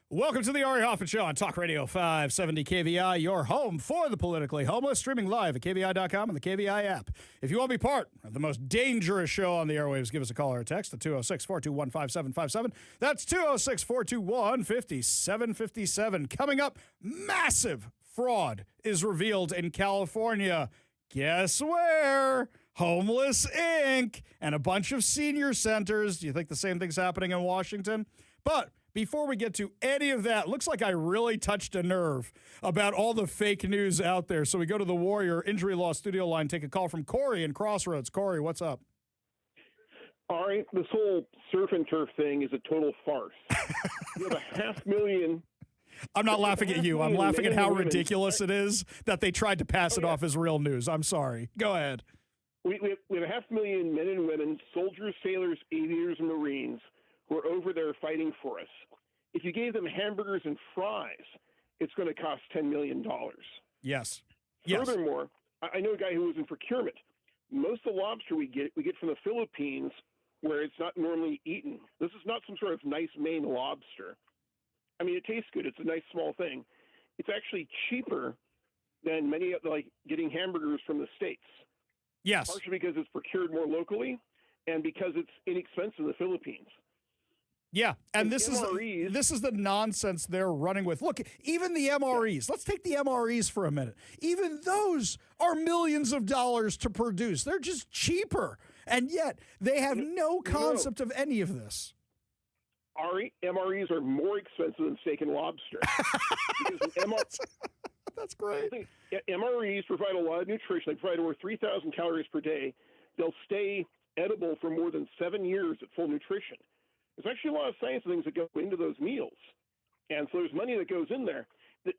Welcome to the Ari Hoffman Show on Talk Radio 570 KVI, your home for the politically homeless, streaming live at KVI.com and the KVI app. If you want to be part of the most dangerous show on the airwaves, give us a call or a text at 206-421-5757. That's 206-421-5757. Coming up, massive fraud is revealed in California. Guess where? Homeless Inc. and a bunch of senior centers. Do you think the same thing's happening in Washington? But before we get to any of that, looks like I really touched a nerve about all the fake news out there. So we go to the Warrior Injury Law studio line, take a call from Corey in Crossroads. Corey, what's up? Ari, this whole surf and turf thing is a total farce. You have 500,000... I'm not laughing at you. I'm laughing at how ridiculous it is that they tried to pass it off as real news. I'm sorry. Go ahead. We have 500,000 men and women, soldiers, sailors, aviators, and Marines who are over there fighting for us. If you gave them hamburgers and fries, it's going to cost $10 million. Yes. Furthermore, I know a guy who was in procurement. Most of the lobster we get from the Philippines, where it's not normally eaten. This is not some sort of nice Maine lobster. I mean, it tastes good. It's a nice small thing. It's actually cheaper than many of like getting hamburgers from the States. Yes. Partially because it's procured more locally and because it's inexpensive in the Philippines. Yeah, and this is the nonsense they're running with. Look, even the MREs. Let's take the MREs for a minute. Even those are millions of dollars to produce. They're just cheaper, and yet they have no concept of any of this. Ari, MREs are more expensive than steak and lobster. That's great. MREs provide a lot of nutrition. They provide over 3,000 calories per day. They'll stay edible for more than 7 years at full nutrition. There's actually a lot of science things that go into those meals. And so there's money that goes in there. And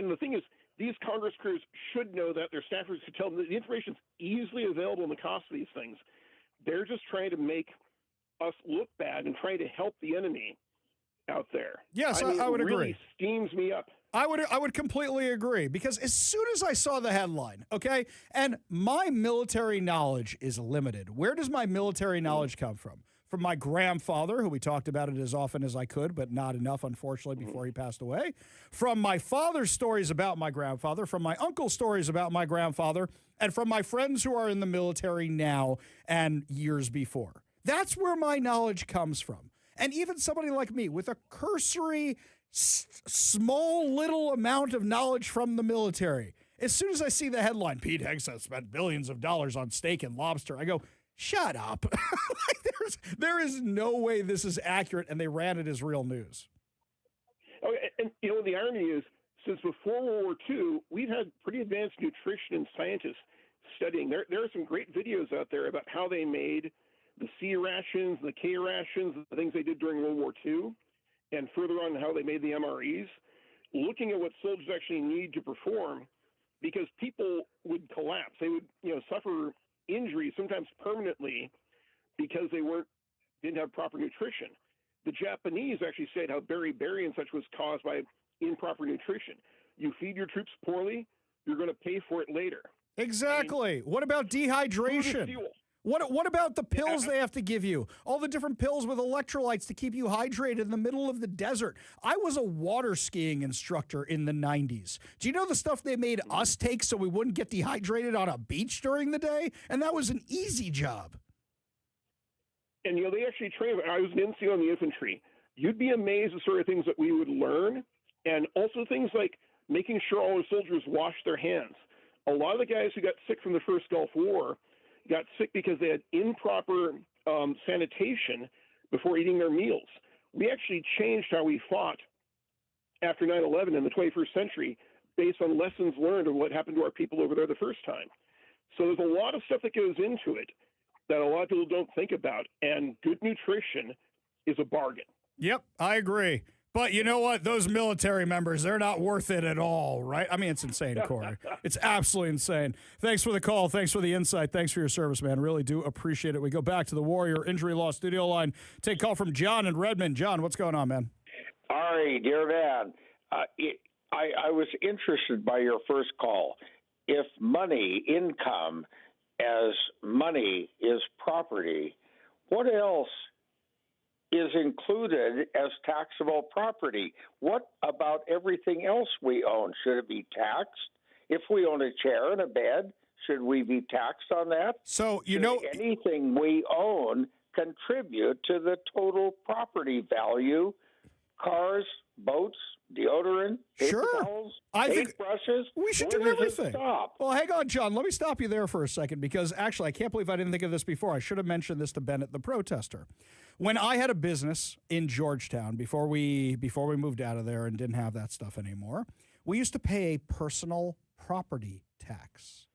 the thing is, these Congress crews should know that. Their staffers should tell them that the information's easily available in the cost of these things. They're just trying to make us look bad and trying to help the enemy out there. Yes, I would agree. It really steams me up. I would completely agree, because as soon as I saw the headline, okay, and my military knowledge is limited. Where does my military knowledge come from? From my grandfather, who we talked about it as often as I could, but not enough, unfortunately, before he passed away. From my father's stories about my grandfather, from my uncle's stories about my grandfather, and from my friends who are in the military now and years before. That's where my knowledge comes from. And even somebody like me with a cursory, small little amount of knowledge from the military, as soon as I see the headline, Pete Hegseth spent billions of dollars on steak and lobster, I go, shut up. There is no way this is accurate, and they ran it as real news. Oh, and the irony is, since before World War II, we've had pretty advanced nutrition and scientists studying. There are some great videos out there about how they made the C rations, the K rations, the things they did during World War II, and further on how they made the MREs, looking at what soldiers actually need to perform, because people would collapse. They would, suffer injuries, sometimes permanently, because they didn't have proper nutrition. The Japanese actually said how beriberi and such was caused by improper nutrition. You feed your troops poorly, you're going to pay for it later. Exactly. I mean, what about dehydration? What about the pills they have to give you? All the different pills with electrolytes to keep you hydrated in the middle of the desert. I was a water skiing instructor in the 90s. Do you know the stuff they made us take so we wouldn't get dehydrated on a beach during the day? And that was an easy job. And, they actually trained. I was an NCO in the infantry. You'd be amazed at the sort of things that we would learn, and also things like making sure all the soldiers wash their hands. A lot of the guys who got sick from the first Gulf War got sick because they had improper sanitation before eating their meals. We actually changed how we fought after 9/11 in the 21st century based on lessons learned of what happened to our people over there the first time. So there's a lot of stuff that goes into it that a lot of people don't think about, and good nutrition is a bargain. Yep, I agree. But you know what? Those military members, they're not worth it at all, right? I mean, it's insane, Corey. It's absolutely insane. Thanks for the call. Thanks for the insight. Thanks for your service, man. Really do appreciate it. We go back to the Warrior Injury Law studio line. Take a call from John in Redmond. John, what's going on, man? Ari, dear man, I was interested by your first call. If money, income, as money is property, what else is included as taxable property. What about everything else we own? Should it be taxed? If we own a chair and a bed, should we be taxed on that? So, should anything we own contribute to the total property value? Cars, boats, deodorant, paper towels, paintbrushes. We should do everything. Well, hang on, John. Let me stop you there for a second because actually I can't believe I didn't think of this before. I should have mentioned this to Bennett, the protester. When I had a business in Georgetown before we moved out of there and didn't have that stuff anymore, we used to pay a personal property tax.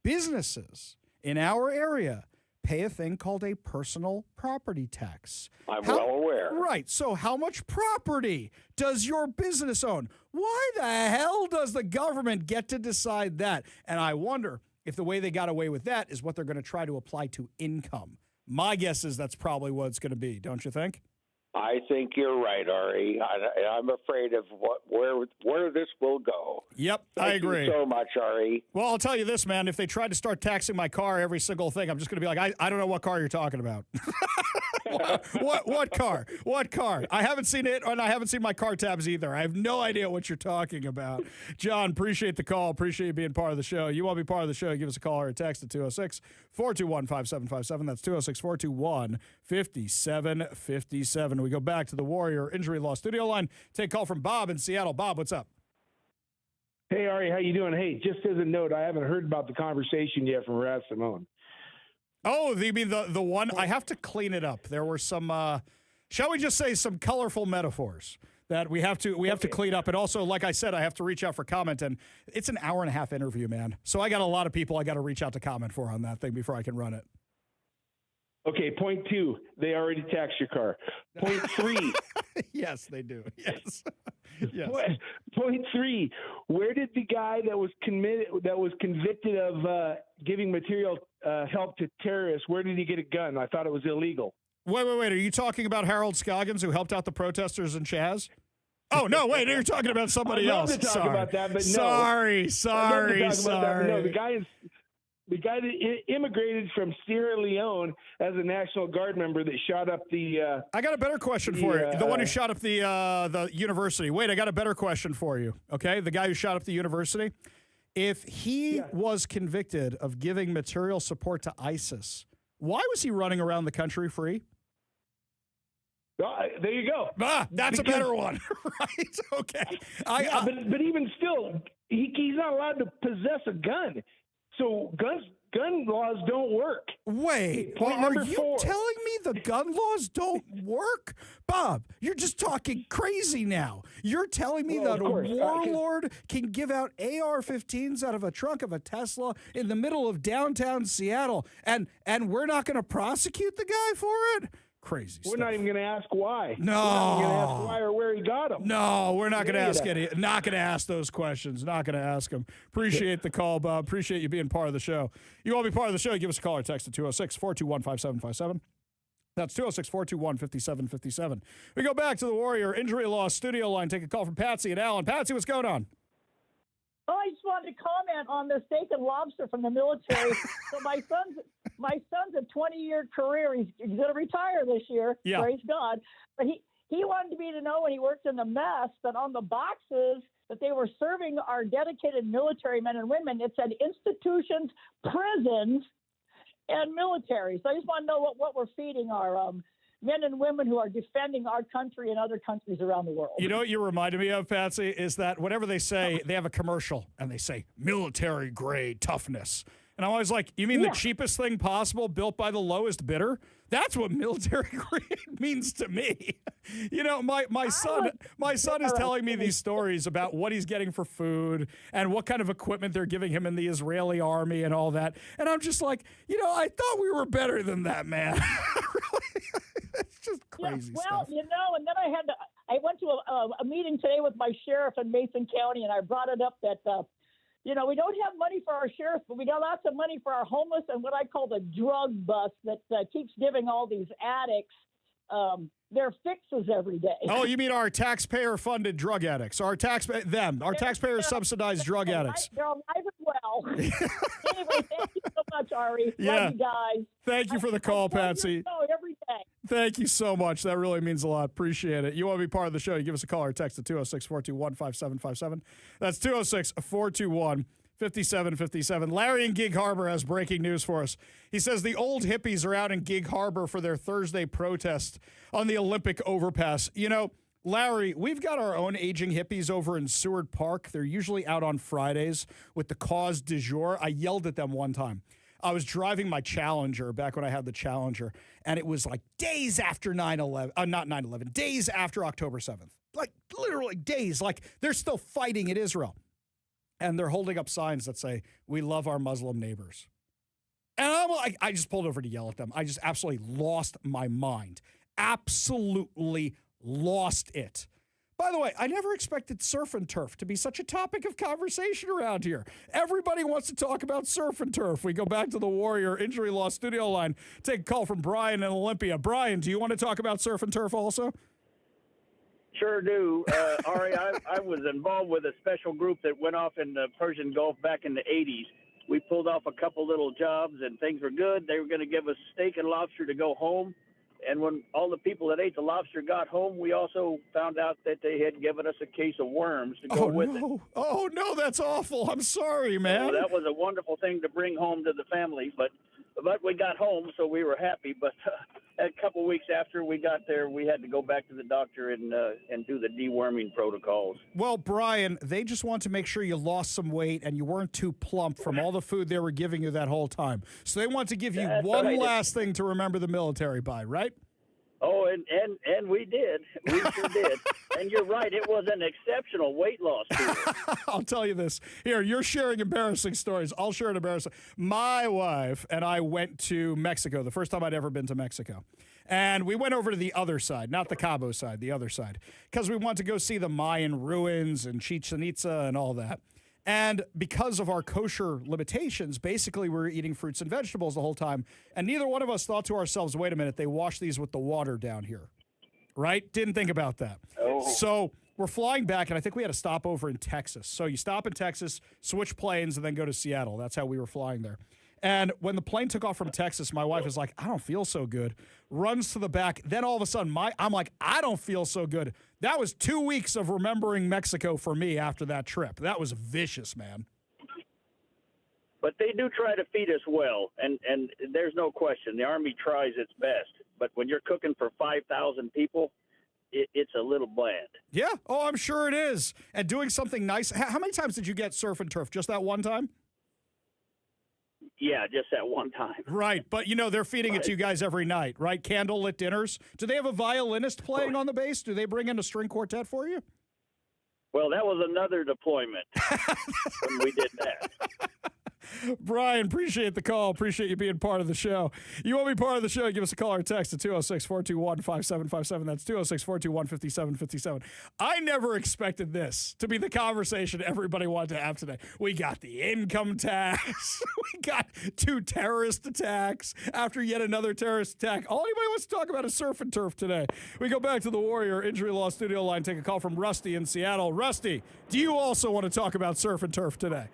Businesses in our area pay a thing called a personal property tax. I'm well aware. Right. So how much property does your business own? Why the hell does the government get to decide that? And I wonder if the way they got away with that is what they're going to try to apply to income. My guess is that's probably what it's going to be, don't you think? I think you're right, Ari. I'm afraid of where this will go. Yep, Thank I agree. you so much, Ari. Well, I'll tell you this, man. If they tried to start taxing my car every single thing, I'm just going to be like, I don't know what car you're talking about. What car? What car? I haven't seen it, and I haven't seen my car tabs either. I have no idea what you're talking about. John, appreciate the call. Appreciate you being part of the show. You want to be part of the show, give us a call or a text at 206-421-5757. That's 206-421-5757. We go back to the Warrior Injury Law studio line. Take a call from Bob in Seattle. Bob, what's up? Hey, Ari, how you doing? Hey, just as a note, I haven't heard about the conversation yet from Raz Simone. Oh, you mean the one? I have to clean it up. There were some, shall we just say, some colorful metaphors that we have to clean up. And also, like I said, I have to reach out for comment. And it's an hour-and-a-half interview, man. So I got a lot of people I got to reach out to comment for on that thing before I can run it. Okay, point 2, they already taxed your car. Point 3. Yes, they do. Yes. Yes. Point 3, where did the guy that was convicted of giving material help to terrorists, where did he get a gun? I thought it was illegal. Wait. Are you talking about Harold Scoggins, who helped out the protesters in Chaz? Oh, no, wait, you're talking about somebody else. I'd love to talk about that, but no. Sorry. No, the guy that immigrated from Sierra Leone as a National Guard member that shot up the... I got a better question for you. The one who shot up the university. Wait, I got a better question for you, okay? The guy who shot up the university. If he was convicted of giving material support to ISIS, why was he running around the country free? There you go. That's a better one, right? Okay. But even still, he's not allowed to possess a gun. So gun laws don't work. Wait, are you telling me the gun laws don't work? Bob, you're just talking crazy now. You're telling me that a warlord can give out AR-15s out of a trunk of a Tesla in the middle of downtown Seattle, and we're not going to prosecute the guy for it? Crazy We're stuff. not even going to ask why. No. We're not going to ask why or where he got them. No, we're not going to ask any. Not going to ask those questions. Not going to ask them. Appreciate the call, Bob. Appreciate you being part of the show. You want to be part of the show, give us a call or text at 206-421-5757. That's 206-421-5757. We go back to the Warrior Injury Law studio line. Take a call from Patsy and Alan. Patsy, what's going on? Oh, I just wanted to comment on the steak and lobster from the military. So my son's a 20-year career. He's going to retire this year. Yeah. Praise God. But he wanted me to know when he worked in the mess that on the boxes that they were serving our dedicated military men and women, it said institutions, prisons, and military. So I just want to know what we're feeding our men and women who are defending our country and other countries around the world. You know what you reminded me of, Patsy, is that whenever they say, they have a commercial and they say military grade toughness. And I'm always like, you mean the cheapest thing possible built by the lowest bidder? That's what military grade means to me. You know, my son is telling me these stories about what he's getting for food and what kind of equipment they're giving him in the Israeli army and all that. And I'm just like, I thought we were better than that, man. It's just crazy stuff. Well, and then I went to a meeting today with my sheriff in Mason County, and I brought it up that, we don't have money for our sheriff, but we got lots of money for our homeless and what I call the drug bust that keeps giving all these addicts their fixes every day. Oh, you mean our taxpayer-funded drug addicts? Our taxpayer-subsidized drug addicts. They're alive and well. Anyway, thank you so much, Ari. Love you guys. Thank you for the call, Patsy. Every day. Thank you so much. That really means a lot. Appreciate it. You want to be part of the show, you give us a call or text at 206-421-5757. That's 206-421-5757. Larry in Gig Harbor has breaking news for us. He says the old hippies are out in Gig Harbor for their Thursday protest on the Olympic overpass. You know, Larry, we've got our own aging hippies over in Seward Park. They're usually out on Fridays with the cause du jour. I yelled at them one time. I was driving my Challenger back when I had the Challenger, and it was like days after 9/11, not 9/11, days after October 7th. Like literally days, like they're still fighting in Israel. And they're holding up signs that say, "We love our Muslim neighbors." And I'm like, I just pulled over to yell at them. I just absolutely lost my mind. Absolutely lost it. By the way, I never expected surf and turf to be such a topic of conversation around here. Everybody wants to talk about surf and turf. We go back to the Warrior Injury Law studio line. Take a call from Brian in Olympia. Brian, do you want to talk about surf and turf also? Sure do. Ari, I was involved with a special group that went off in the Persian Gulf back in the 80s. We pulled off a couple little jobs, and things were good. They were going to give us steak and lobster to go home. And when all the people that ate the lobster got home, we also found out that they had given us a case of worms to go with it. Oh, no, that's awful. I'm sorry, man. So that was a wonderful thing to bring home to the family, but we got home, so we were happy. But a couple weeks after we got there, we had to go back to the doctor and do the deworming protocols. Well, Brian, they just want to make sure you lost some weight and you weren't too plump from all the food they were giving you that whole time. So they want to give you one last thing to remember the military by, right? Oh, and we did. We sure did. And you're right. It was an exceptional weight loss period. I'll tell you this. Here, you're sharing embarrassing stories. I'll share an embarrassing. My wife and I went to Mexico, the first time I'd ever been to Mexico. And we went over to the other side, not the Cabo side, the other side, because we wanted to go see the Mayan ruins and Chichen Itza and all that. And because of our kosher limitations, basically we were eating fruits and vegetables the whole time. And neither one of us thought to ourselves, wait a minute, they wash these with the water down here, right? Didn't think about that. Oh. So we're flying back, and I think we had to stop over in Texas. So you stop in Texas, switch planes, and then go to Seattle. That's how we were flying there. And when the plane took off from Texas, my wife was like, I don't feel so good. Runs to the back. Then all of a sudden, I'm like, I don't feel so good. That was 2 weeks of remembering Mexico for me after that trip. That was vicious, man. But they do try to feed us well, and there's no question. The Army tries its best. But when you're cooking for 5,000 people, it's a little bland. Yeah. Oh, I'm sure it is. And doing something nice. How many times did you get surf and turf? Just that one time? Yeah, just that one time. Right, but you know, they're feeding it to you guys every night, right? Candlelit dinners. Do they have a violinist playing on the base? Do they bring in a string quartet for you? Well, that was another deployment when we did that. Brian, appreciate the call. Appreciate you being part of the show. You want to be part of the show, give us a call or text at 206-421-5757. That's 206-421-5757. I never expected this to be the conversation everybody wanted to have today. We got the income tax. We got 2 terrorist attacks after yet another terrorist attack. All anybody wants to talk about is surf and turf today. We go back to the Warrior Injury Law studio line, take a call from Rusty in Seattle. Rusty, do you also want to talk about surf and turf today?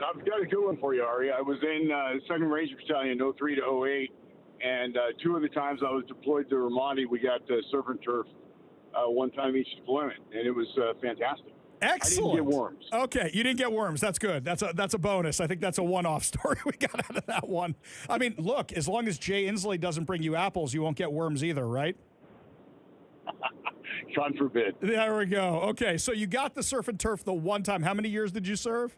I've got a good one for you, Ari. I was in 2nd Ranger Battalion 03 to 08, and 2 of the times I was deployed to Ramadi, we got surf and turf one time each deployment, and it was fantastic. Excellent. I didn't get worms. Okay, you didn't get worms. That's good. That's a bonus. I think that's a one-off story we got out of that one. I mean, look, as long as Jay Inslee doesn't bring you apples, you won't get worms either, right? God forbid. There we go. Okay, so you got the surf and turf the one time. How many years did you serve?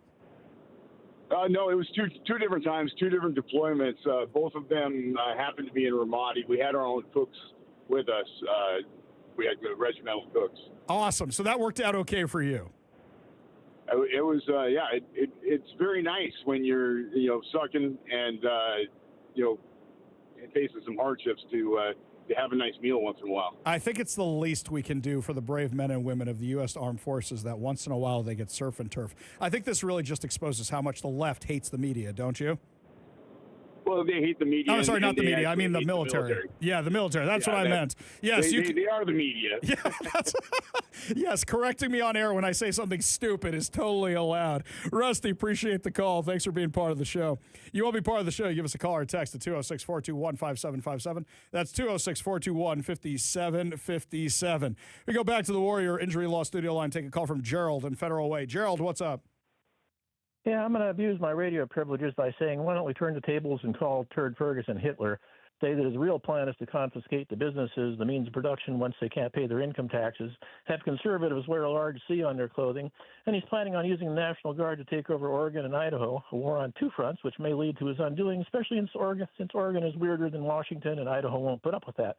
No, it was two different times, 2 different deployments. Both of them happened to be in Ramadi. We had our own cooks with us. We had regimental cooks. Awesome. So that worked out okay for you. It was, it's very nice when you're, sucking and, facing some hardships to have a nice meal once in a while. I think it's the least we can do for the brave men and women of the U.S. Armed Forces that once in a while they get surf and turf. I think this really just exposes how much the left hates the media, don't you? Well, Well, they hate the media. Oh, sorry, not the media. I mean the hate military. Yeah, the military. That's what I meant. Yes, they are the media. Yeah, yes, correcting me on air when I say something stupid is totally allowed. Rusty, appreciate the call. Thanks for being part of the show. You want to be part of the show, give us a call or text at 206-421-5757. That's 206-421-5757. We go back to the Warrior Injury Law studio line, take a call from Gerald in Federal Way. Gerald, what's up? Yeah, I'm going to abuse my radio privileges by saying, why don't we turn the tables and call Turd Ferguson Hitler, say that his real plan is to confiscate the businesses, the means of production once they can't pay their income taxes, have conservatives wear a large C on their clothing, and he's planning on using the National Guard to take over Oregon and Idaho, a war on two fronts, which may lead to his undoing, especially since Oregon is weirder than Washington and Idaho won't put up with that.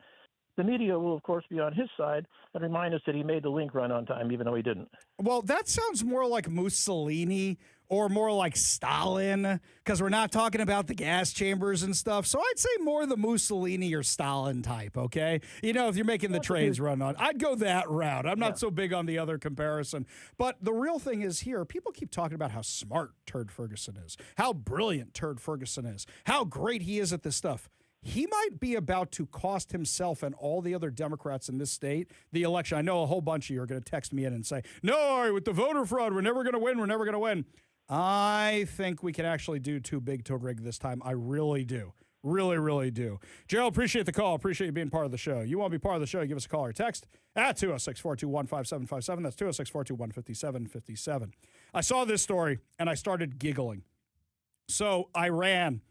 The media will, of course, be on his side and remind us that he made the link run on time, even though he didn't. Well, that sounds more like Mussolini or more like Stalin, because we're not talking about the gas chambers and stuff. So I'd say more the Mussolini or Stalin type, okay? You know, if you're making the trains run on, I'd go that route. I'm not so big on the other comparison. But the real thing is here, people keep talking about how smart Turd Ferguson is, how brilliant Turd Ferguson is, how great he is at this stuff. He might be about to cost himself and all the other Democrats in this state the election. I know a whole bunch of you are going to text me in and say, no, with the voter fraud, we're never going to win. We're never going to win. I think we can actually do too big to rig this time. I really do. Really, really do. Gerald, appreciate the call. Appreciate you being part of the show. You want to be part of the show, give us a call or text at 206-421-5757. That's 206-421-5757. I saw this story, and I started giggling. So Iran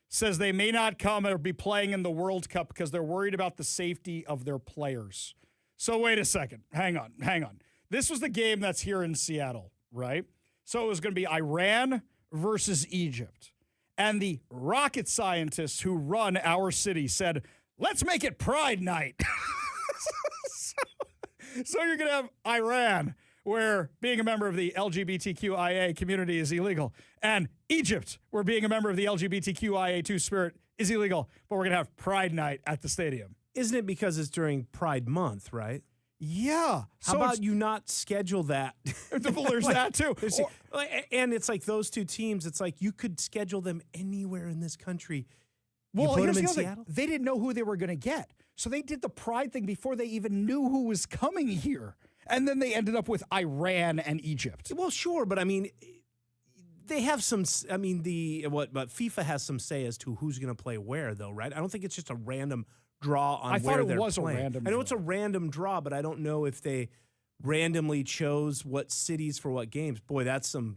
says they may not come or be playing in the World Cup because they're worried about the safety of their players. So wait a second. Hang on. This was the game that's here in Seattle, right? So it was going to be Iran versus Egypt. And the rocket scientists who run our city said, let's make it Pride Night. So you're going to have Iran, where being a member of the LGBTQIA community is illegal, and Egypt, where being a member of the LGBTQIA2 spirit is illegal, but we're going to have Pride Night at the stadium. Isn't it because it's during Pride Month, right? Yeah. How about you not schedule that? Well, there's that too. And it's like those two teams, it's like you could schedule them anywhere in this country. Well, here's the in other Seattle? thing. They didn't know who they were going to get. So they did the Pride thing before they even knew who was coming here. And then they ended up with Iran and Egypt. Well, sure, but I mean, they have some. I mean, but FIFA has some say as to who's going to play where, though, right? I don't think it's just a random draw on I where thought it they're was playing. a random I know draw. it's a random draw, but I don't know if they randomly chose what cities for what games. Boy, that's some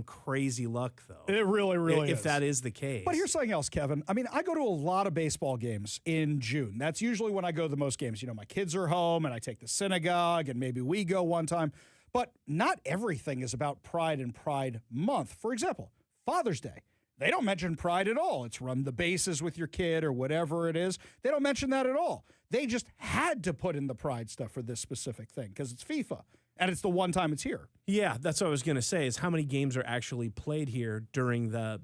crazy luck, though. It really, really if is. that is the case. But here's something else, Kevin. I mean, I go to a lot of baseball games in June. That's usually when I go to the most games. You know, my kids are home, and I take the synagogue, and maybe we go one time. But not everything is about Pride and Pride Month. For example, Father's Day. They don't mention Pride at all. It's run the bases with your kid or whatever it is. They don't mention that at all. They just had to put in the Pride stuff for this specific thing because it's FIFA, and it's the one time it's here. Yeah, that's what I was going to say, is how many games are actually played here during the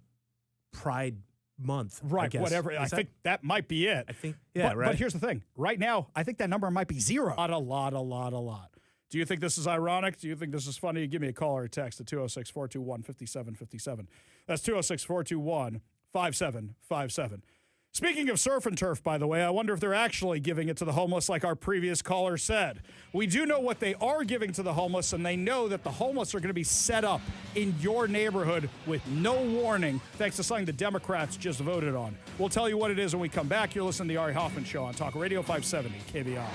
Pride Month. Right, whatever. I think that might be it. I think, yeah, right. But here's the thing. Right now, I think that number might be zero. A lot. Do you think this is ironic? Do you think this is funny? Give me a call or a text at 206-421-5757. That's 206-421-5757. Speaking of surf and turf, by the way, I wonder if they're actually giving it to the homeless like our previous caller said. We do know what they are giving to the homeless, and they know that the homeless are going to be set up in your neighborhood with no warning, thanks to something the Democrats just voted on. We'll tell you what it is when we come back. You're listening to the Ari Hoffman Show on Talk Radio 570 KBR.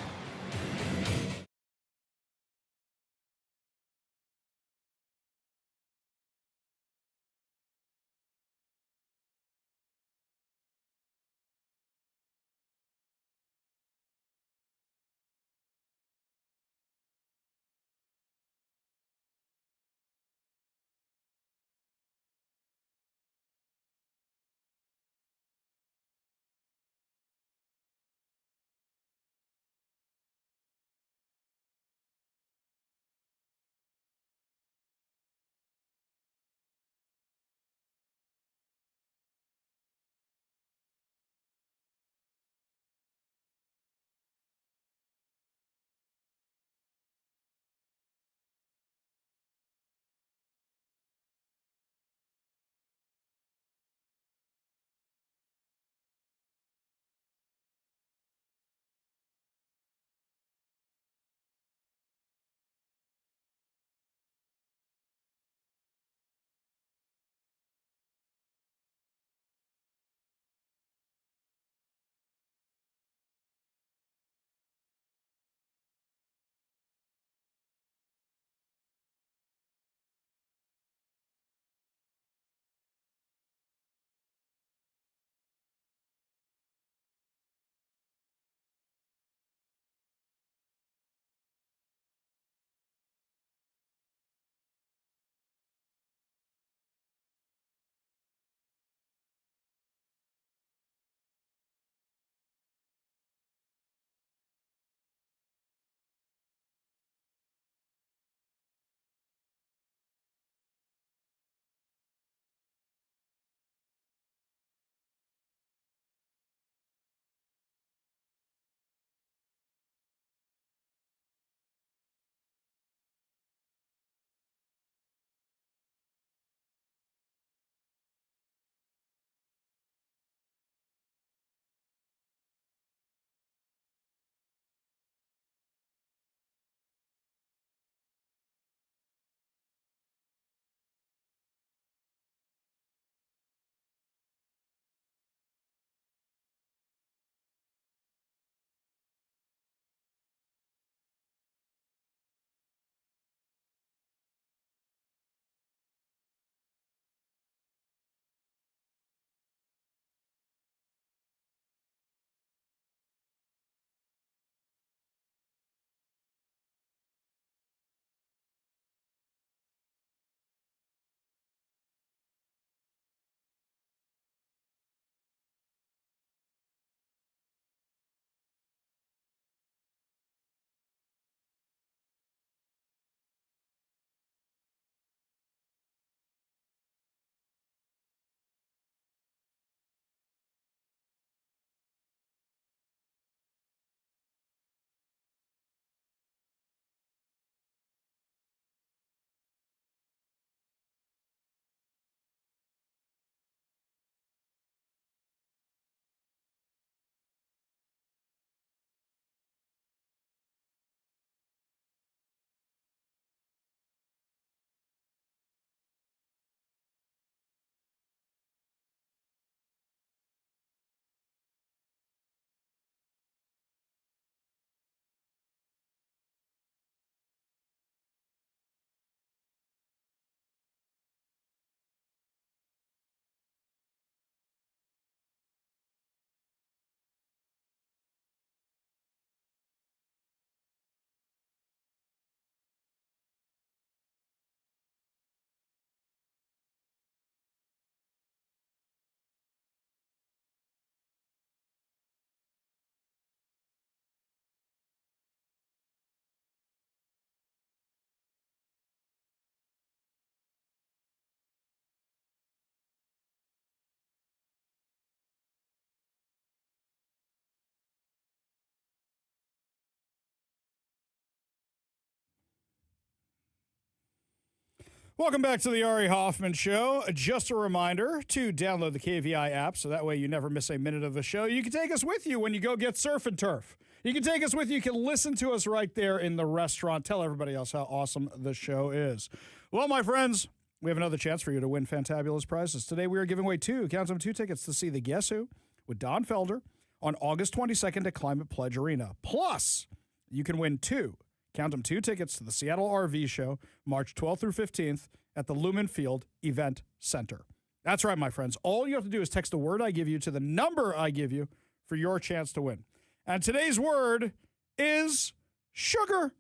Welcome back to the Ari Hoffman Show. Just a reminder to download the KVI app so that way you never miss a minute of the show. You can take us with you when you go get surf and turf. You can take us with you. You can listen to us right there in the restaurant. Tell everybody else how awesome the show is. Well, my friends, we have another chance for you to win fantabulous prizes. Today we are giving away two tickets to see the Guess Who with Don Felder on August 22nd at Climate Pledge Arena. Plus, you can win two tickets to the Seattle RV Show, March 12th through 15th at the Lumen Field Event Center. That's right, my friends. All you have to do is text the word I give you to the number I give you for your chance to win. And today's word is sugar,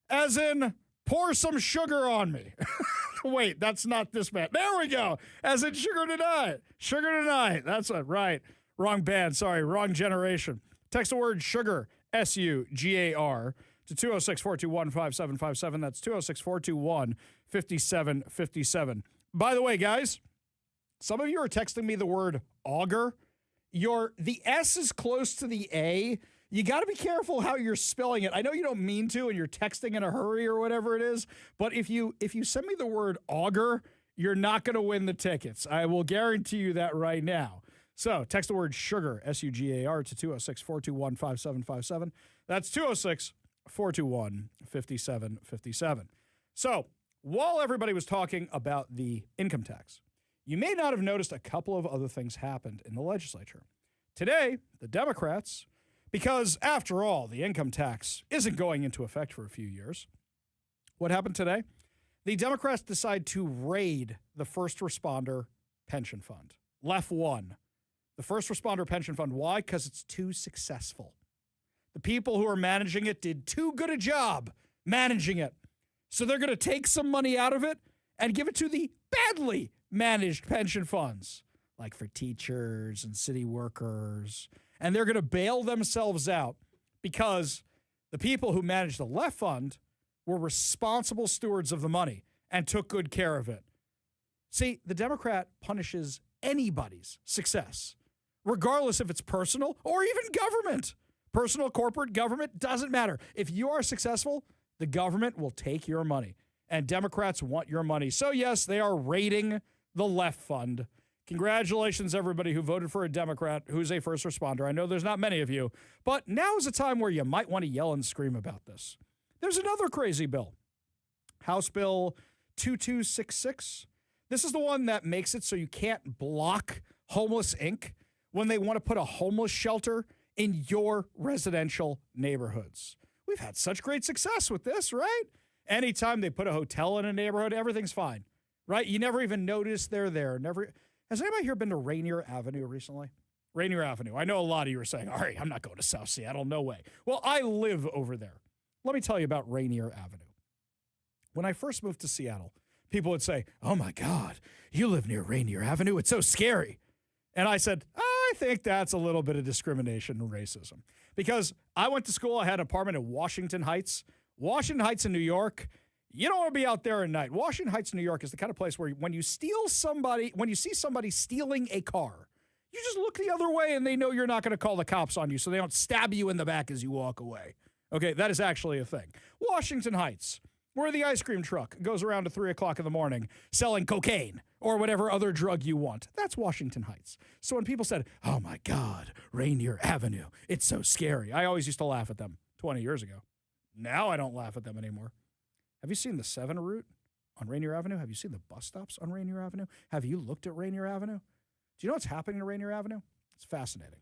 as in pour some sugar on me. Wait, that's not this band. There we go. As in sugar tonight. Sugar tonight. That's it. Right. Wrong band. Sorry. Wrong generation. Text the word sugar, S-U-G-A-R, to 206-421-5757. That's 206-421-5757. By the way, guys, some of you are texting me the word auger. The S is close to the A. You got to be careful how you're spelling it. I know you don't mean to and you're texting in a hurry or whatever it is, but if you send me the word auger, you're not going to win the tickets. I will guarantee you that right now. So text the word sugar, S-U-G-A-R, to 206-421-5757. That's 206-421-5757. So while everybody was talking about the income tax, you may not have noticed a couple of other things happened in the legislature. Today, the Democrats, because after all, the income tax isn't going into effect for a few years. What happened today? The Democrats decide to raid the first responder pension fund. Left one. The first responder pension fund. Why? Because it's too successful. The people who are managing it did too good a job managing it. So they're going to take some money out of it and give it to the badly managed pension funds, like for teachers and city workers. And they're going to bail themselves out because the people who managed the left fund were responsible stewards of the money and took good care of it. See, the Democrat punishes anybody's success, regardless if it's personal or even government. Personal, corporate, government, doesn't matter. If you are successful, the government will take your money. And Democrats want your money. So, yes, they are raiding the left fund. Congratulations, everybody who voted for a Democrat who's a first responder. I know there's not many of you, but now is a time where you might want to yell and scream about this. There's another crazy bill, House Bill 2266. This is the one that makes it so you can't block Homeless Inc. when they want to put a homeless shelter in your residential neighborhoods. We've had such great success with this, right? Anytime they put a hotel in a neighborhood, everything's fine, right? You never even notice they're there. Has anybody here been to Rainier Avenue recently? Rainier Avenue. I know a lot of you are saying, all right, I'm not going to South Seattle. No way. Well, I live over there. Let me tell you about Rainier Avenue. When I first moved to Seattle, people would say, oh my God, you live near Rainier Avenue. It's so scary. And I said, I think that's a little bit of discrimination and racism. Because I went to school, I had an apartment in Washington Heights. Washington Heights in New York, you don't want to be out there at night. Washington Heights, New York is the kind of place where when you see somebody stealing a car, you just look the other way and they know you're not going to call the cops on you so they don't stab you in the back as you walk away. Okay, that is actually a thing. Washington Heights, where the ice cream truck goes around to 3 o'clock in the morning selling cocaine or whatever other drug you want. That's Washington Heights. So when people said, oh my God, Rainier Avenue, it's so scary, I always used to laugh at them 20 years ago. Now I don't laugh at them anymore. Have you seen the 7 route on Rainier Avenue? Have you seen the bus stops on Rainier Avenue? Have you looked at Rainier Avenue? Do you know what's happening to Rainier Avenue? It's fascinating.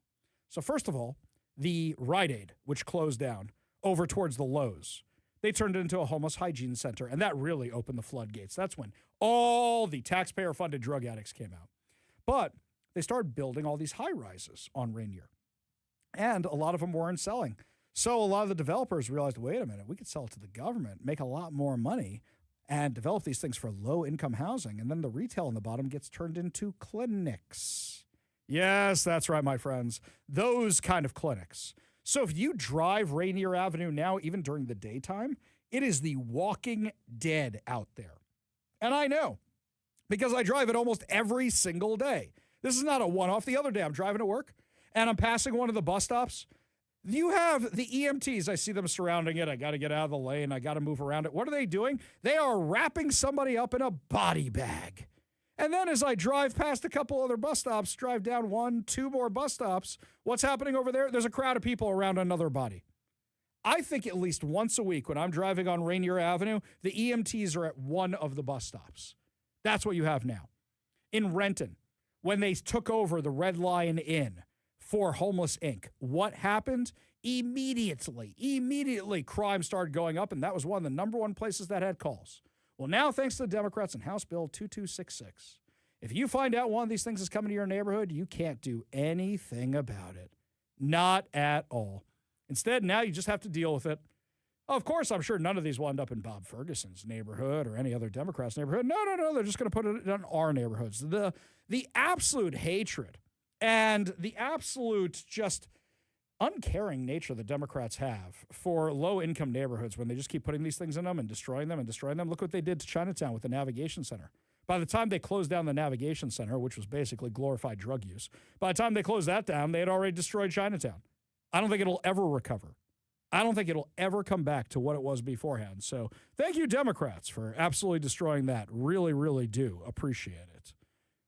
So first of all, the Rite Aid, which closed down over towards the Lowe's, they turned it into a homeless hygiene center, and that really opened the floodgates. That's when all the taxpayer-funded drug addicts came out. But they started building all these high-rises on Rainier, and a lot of them weren't selling. So a lot of the developers realized, wait a minute, we could sell it to the government, make a lot more money, and develop these things for low-income housing. And then the retail on the bottom gets turned into clinics. Yes, that's right, my friends. Those kind of clinics. So if you drive Rainier Avenue now, even during the daytime, it is the walking dead out there. And I know, because I drive it almost every single day. This is not a one-off. The other day, I'm driving to work, and I'm passing one of the bus stops. You have the EMTs. I see them surrounding it. I got to get out of the lane. I got to move around it. What are they doing? They are wrapping somebody up in a body bag. And then as I drive past a couple other bus stops, drive down 1, 2 more bus stops, what's happening over there? There's a crowd of people around another body. I think at least once a week when I'm driving on Rainier Avenue, the EMTs are at one of the bus stops. That's what you have now. In Renton, when they took over the Red Lion Inn for Homeless Inc., what happened? Immediately, crime started going up, and that was one of the number one places that had calls. Well, now, thanks to the Democrats and House Bill 2266, if you find out one of these things is coming to your neighborhood, you can't do anything about it. Not at all. Instead, now you just have to deal with it. Of course, I'm sure none of these will end up in Bob Ferguson's neighborhood or any other Democrat's neighborhood. No. They're just going to put it in our neighborhoods. The absolute hatred and the absolute just uncaring nature the Democrats have for low-income neighborhoods when they just keep putting these things in them and destroying them. Look what they did to Chinatown with the Navigation Center. By the time they closed down the Navigation Center, which was basically glorified drug use, by the time they closed that down, they had already destroyed Chinatown. I don't think it'll ever recover. I don't think it'll ever come back to what it was beforehand. So thank you, Democrats, for absolutely destroying that. Really, really do appreciate it.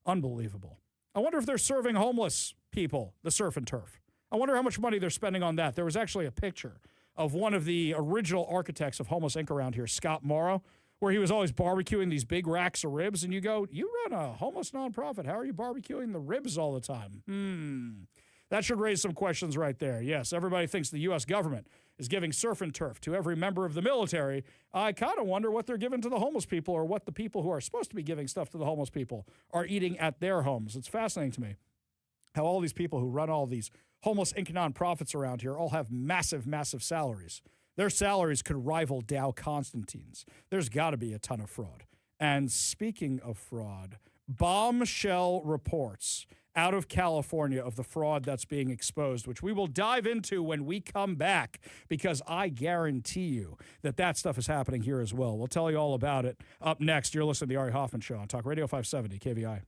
Unbelievable. I wonder if they're serving homeless people the surf and turf. I wonder how much money they're spending on that. There was actually a picture of one of the original architects of Homeless Inc. around here, Scott Morrow, where he was always barbecuing these big racks of ribs. And you go, you run a homeless nonprofit. How are you barbecuing the ribs all the time? That should raise some questions right there. Yes, everybody thinks the U.S. government is giving surf and turf to every member of the military. I kind of wonder what they're giving to the homeless people or what the people who are supposed to be giving stuff to the homeless people are eating at their homes. It's fascinating to me how all these people who run all these Homeless Inc. nonprofits around here all have massive, massive salaries. Their salaries could rival Dow Constantine's. There's got to be a ton of fraud. And speaking of fraud, bombshell reports out of California of the fraud that's being exposed, which we will dive into when we come back, because I guarantee you that that stuff is happening here as well. We'll tell you all about it up next. You're listening to the Ari Hoffman Show on Talk Radio 570 KVI.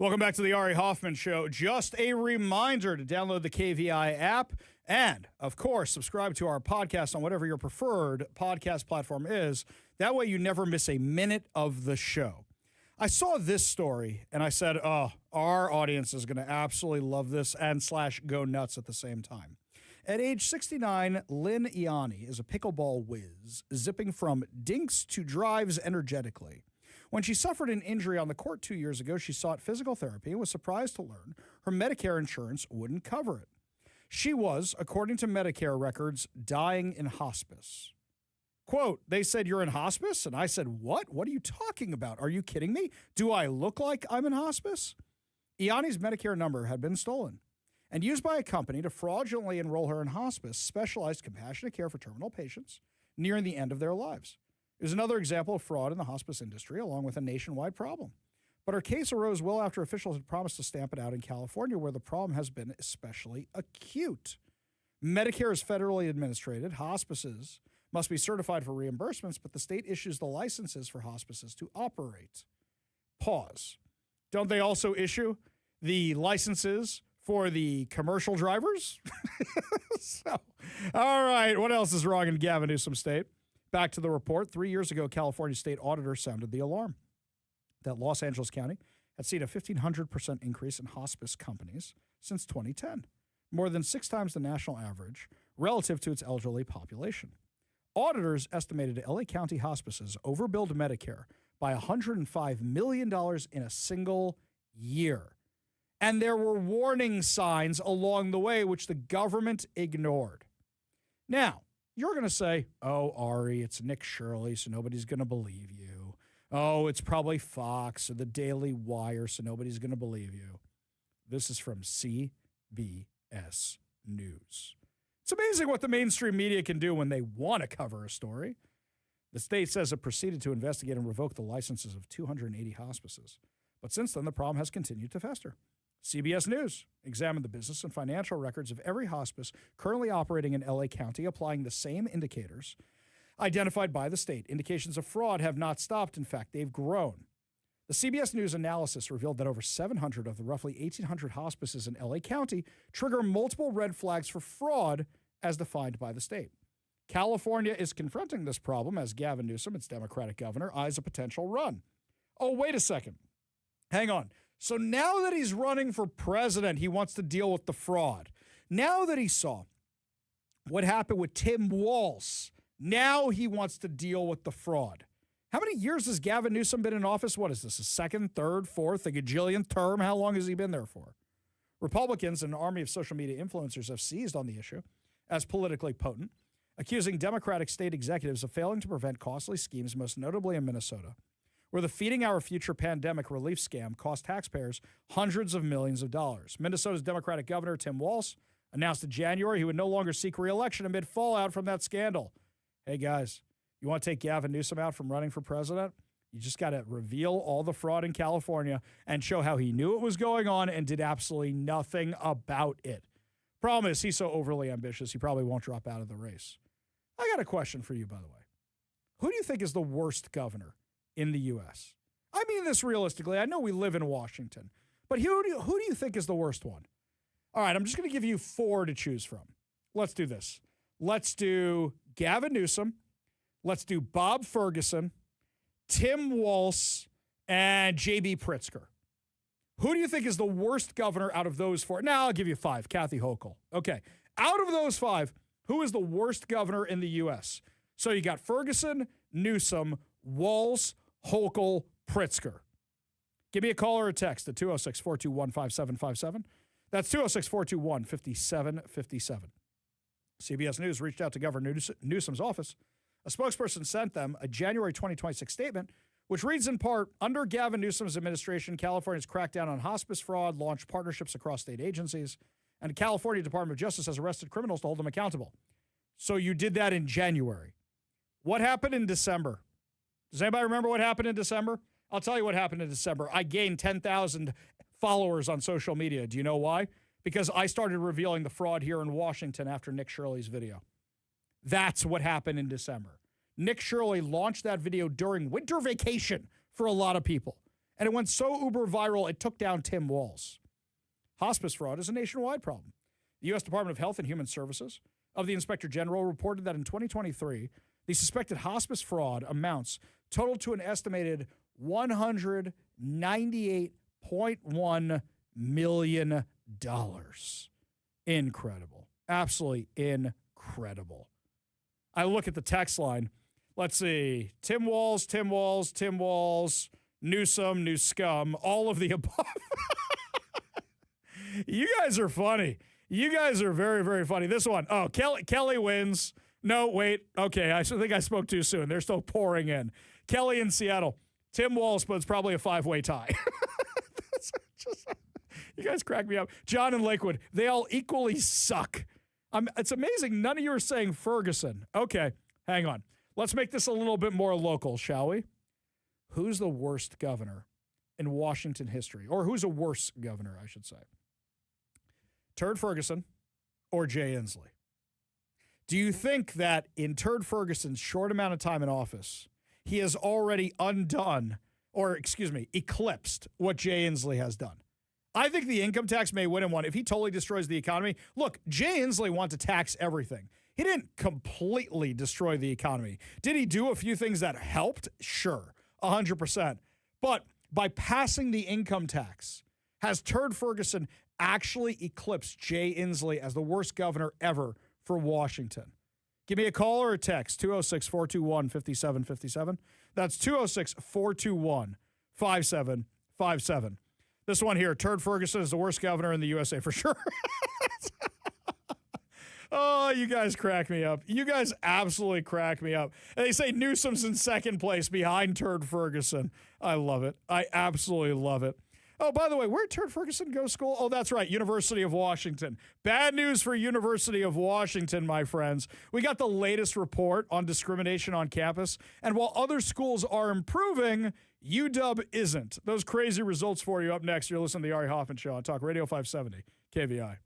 Welcome back to the Ari Hoffman Show. Just a reminder to download the KVI app and, of course, subscribe to our podcast on whatever your preferred podcast platform is. That way you never miss a minute of the show. I saw this story, and I said, oh, our audience is going to absolutely love this and / go nuts at the same time. At age 69, Lynn Ianni is a pickleball whiz, zipping from dinks to drives energetically. When she suffered an injury on the court 2 years ago, she sought physical therapy and was surprised to learn her Medicare insurance wouldn't cover it. She was, according to Medicare records, dying in hospice. Quote, they said, you're in hospice? And I said, what? What are you talking about? Are you kidding me? Do I look like I'm in hospice? Ianni's Medicare number had been stolen and used by a company to fraudulently enroll her in hospice, specialized compassionate care for terminal patients nearing the end of their lives. It was another example of fraud in the hospice industry, along with a nationwide problem. But her case arose well after officials had promised to stamp it out in California, where the problem has been especially acute. Medicare is federally administrated. Hospices must be certified for reimbursements, but the state issues the licenses for hospices to operate. Pause. Don't they also issue the licenses for the commercial drivers? So, all right, what else is wrong in Gavin Newsom state? Back to the report. 3 years ago, California state auditor sounded the alarm that Los Angeles County had seen a 1,500% increase in hospice companies since 2010, more than 6 times the national average relative to its elderly population. Auditors estimated LA County hospices overbilled Medicare by $105 million in a single year. And there were warning signs along the way, which the government ignored. Now, you're going to say, oh, Ari, it's Nick Shirley, so nobody's going to believe you. Oh, it's probably Fox or the Daily Wire, so nobody's going to believe you. This is from CBS News. It's amazing what the mainstream media can do when they want to cover a story. The state says it proceeded to investigate and revoke the licenses of 280 hospices. But since then, the problem has continued to fester. CBS News examined the business and financial records of every hospice currently operating in LA County, applying the same indicators identified by the state. Indications of fraud have not stopped. In fact, they've grown. The CBS News analysis revealed that over 700 of the roughly 1,800 hospices in LA County trigger multiple red flags for fraud as defined by the state. California is confronting this problem as Gavin Newsom, its Democratic governor, eyes a potential run. Oh, wait a second. Hang on. So now that he's running for president, he wants to deal with the fraud. Now that he saw what happened with Tim Walz, now he wants to deal with the fraud. How many years has Gavin Newsom been in office? What is this, a second, third, fourth, a gajillionth term? How long has he been there for? Republicans and an army of social media influencers have seized on the issue as politically potent, accusing Democratic state executives of failing to prevent costly schemes, most notably in Minnesota, where the Feeding Our Future pandemic relief scam cost taxpayers hundreds of millions of dollars. Minnesota's Democratic Governor Tim Walz announced in January he would no longer seek re-election amid fallout from that scandal. Hey, guys, you want to take Gavin Newsom out from running for president? You just got to reveal all the fraud in California and show how he knew it was going on and did absolutely nothing about it. Problem is, he's so overly ambitious, he probably won't drop out of the race. I got a question for you, by the way. Who do you think is the worst governor in the U.S.? I mean this realistically. I know we live in Washington, but who do you think is the worst one? All right, I'm just going to give you 4 to choose from. Let's do this. Let's do Gavin Newsom. Let's do Bob Ferguson, Tim Walz, and J.B. Pritzker. Who do you think is the worst governor out of those 4? Now I'll give you 5. Kathy Hochul. Okay. Out of those 5, who is the worst governor in the U.S.? So you got Ferguson, Newsom, Walz, Hochul, Pritzker. Give me a call or a text at 206-421-5757. That's 206-421-5757. CBS News reached out to Governor Newsom's office. A spokesperson sent them a January 2026 statement, which reads in part, under Gavin Newsom's administration, California's crackdown on hospice fraud, launched partnerships across state agencies, and the California Department of Justice has arrested criminals to hold them accountable. So you did that in January. What happened in December? Does anybody remember what happened in December? I'll tell you what happened in December. I gained 10,000 followers on social media. Do you know why? Because I started revealing the fraud here in Washington after Nick Shirley's video. That's what happened in December. Nick Shirley launched that video during winter vacation for a lot of people. And it went so uber viral, it took down Tim Walz. Hospice fraud is a nationwide problem. The U.S. Department of Health and Human Services of the Inspector General reported that in 2023, the suspected hospice fraud amounts totaled to an estimated $198.1 million. Incredible. Absolutely incredible. I look at the text line. Let's see. Tim Walz, Newsom, New Scum, all of the above. You guys are funny. You guys are very, very funny. This one. Oh, Kelly wins. No, wait. Okay, I think I spoke too soon. They're still pouring in. Kelly in Seattle. Tim Walz, but it's probably a 5-way tie. You guys crack me up. John in Lakewood. They all equally suck. It's amazing. None of you are saying Ferguson. Okay, hang on. Let's make this a little bit more local, shall we? Who's the worst governor in Washington history? Or who's a worse governor, I should say? Turd Ferguson or Jay Inslee? Do you think that in Turd Ferguson's short amount of time in office, he has already eclipsed what Jay Inslee has done? I think the income tax may win him one if he totally destroys the economy. Look, Jay Inslee wants to tax everything. He didn't completely destroy the economy. Did he do a few things that helped? Sure, 100%. But by passing the income tax, has Turd Ferguson actually eclipsed Jay Inslee as the worst governor ever for Washington? Give me a call or a text, 206-421-5757. That's 206-421-5757. This one here, Turd Ferguson is the worst governor in the USA for sure. Oh, you guys crack me up. You guys absolutely crack me up. And they say Newsom's in second place behind Turd Ferguson. I love it. I absolutely love it. Oh, by the way, where did Turd Ferguson go to school? Oh, that's right, University of Washington. Bad news for University of Washington, my friends. We got the latest report on discrimination on campus, and while other schools are improving, UW isn't. Those crazy results for you up next. You're listening to the Ari Hoffman Show on Talk Radio 570, KVI.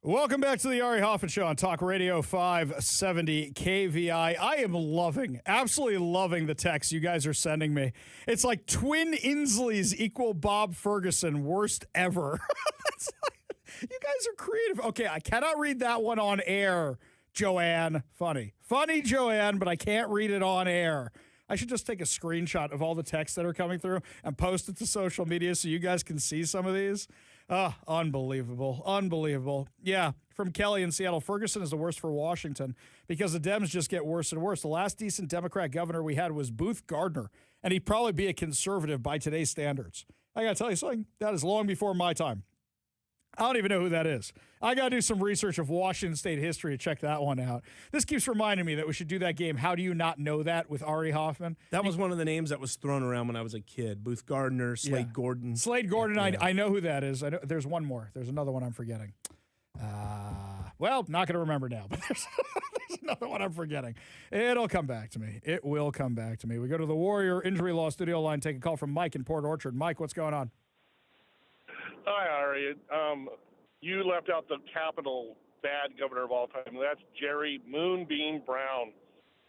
Welcome back to the Ari Hoffman Show on Talk Radio 570 KVI. I am absolutely loving the texts you guys are sending me. It's like twin Insleys equal Bob Ferguson, worst ever. You guys are creative. Okay, I cannot read that one on air, Joanne. Funny, Joanne, but I can't read it on air. I should just take a screenshot of all the texts that are coming through and post it to social media so you guys can see some of these. Unbelievable. Yeah, from Kelly in Seattle, Ferguson is the worst for Washington because the Dems just get worse and worse. The last decent Democrat governor we had was Booth Gardner, and he'd probably be a conservative by today's standards. I got to tell you something, that is long before my time. I don't even know who that is. I got to do some research of Washington State history to check that one out. This keeps reminding me that we should do that game, How Do You Not Know That, with Ari Hoffman. That was one of the names that was thrown around when I was a kid. Booth Gardner, Slade Gordon. Slade Gordon, yeah. I know who that is. I know, there's one more. There's another one I'm forgetting. Well, not going to remember now, but there's another one I'm forgetting. It'll come back to me. It will come back to me. We go to the Warrior Injury Law Studio line, take a call from Mike in Port Orchard. Mike, what's going on? Hi, Ari. You left out the capital bad governor of all time. That's Jerry Moonbeam Brown.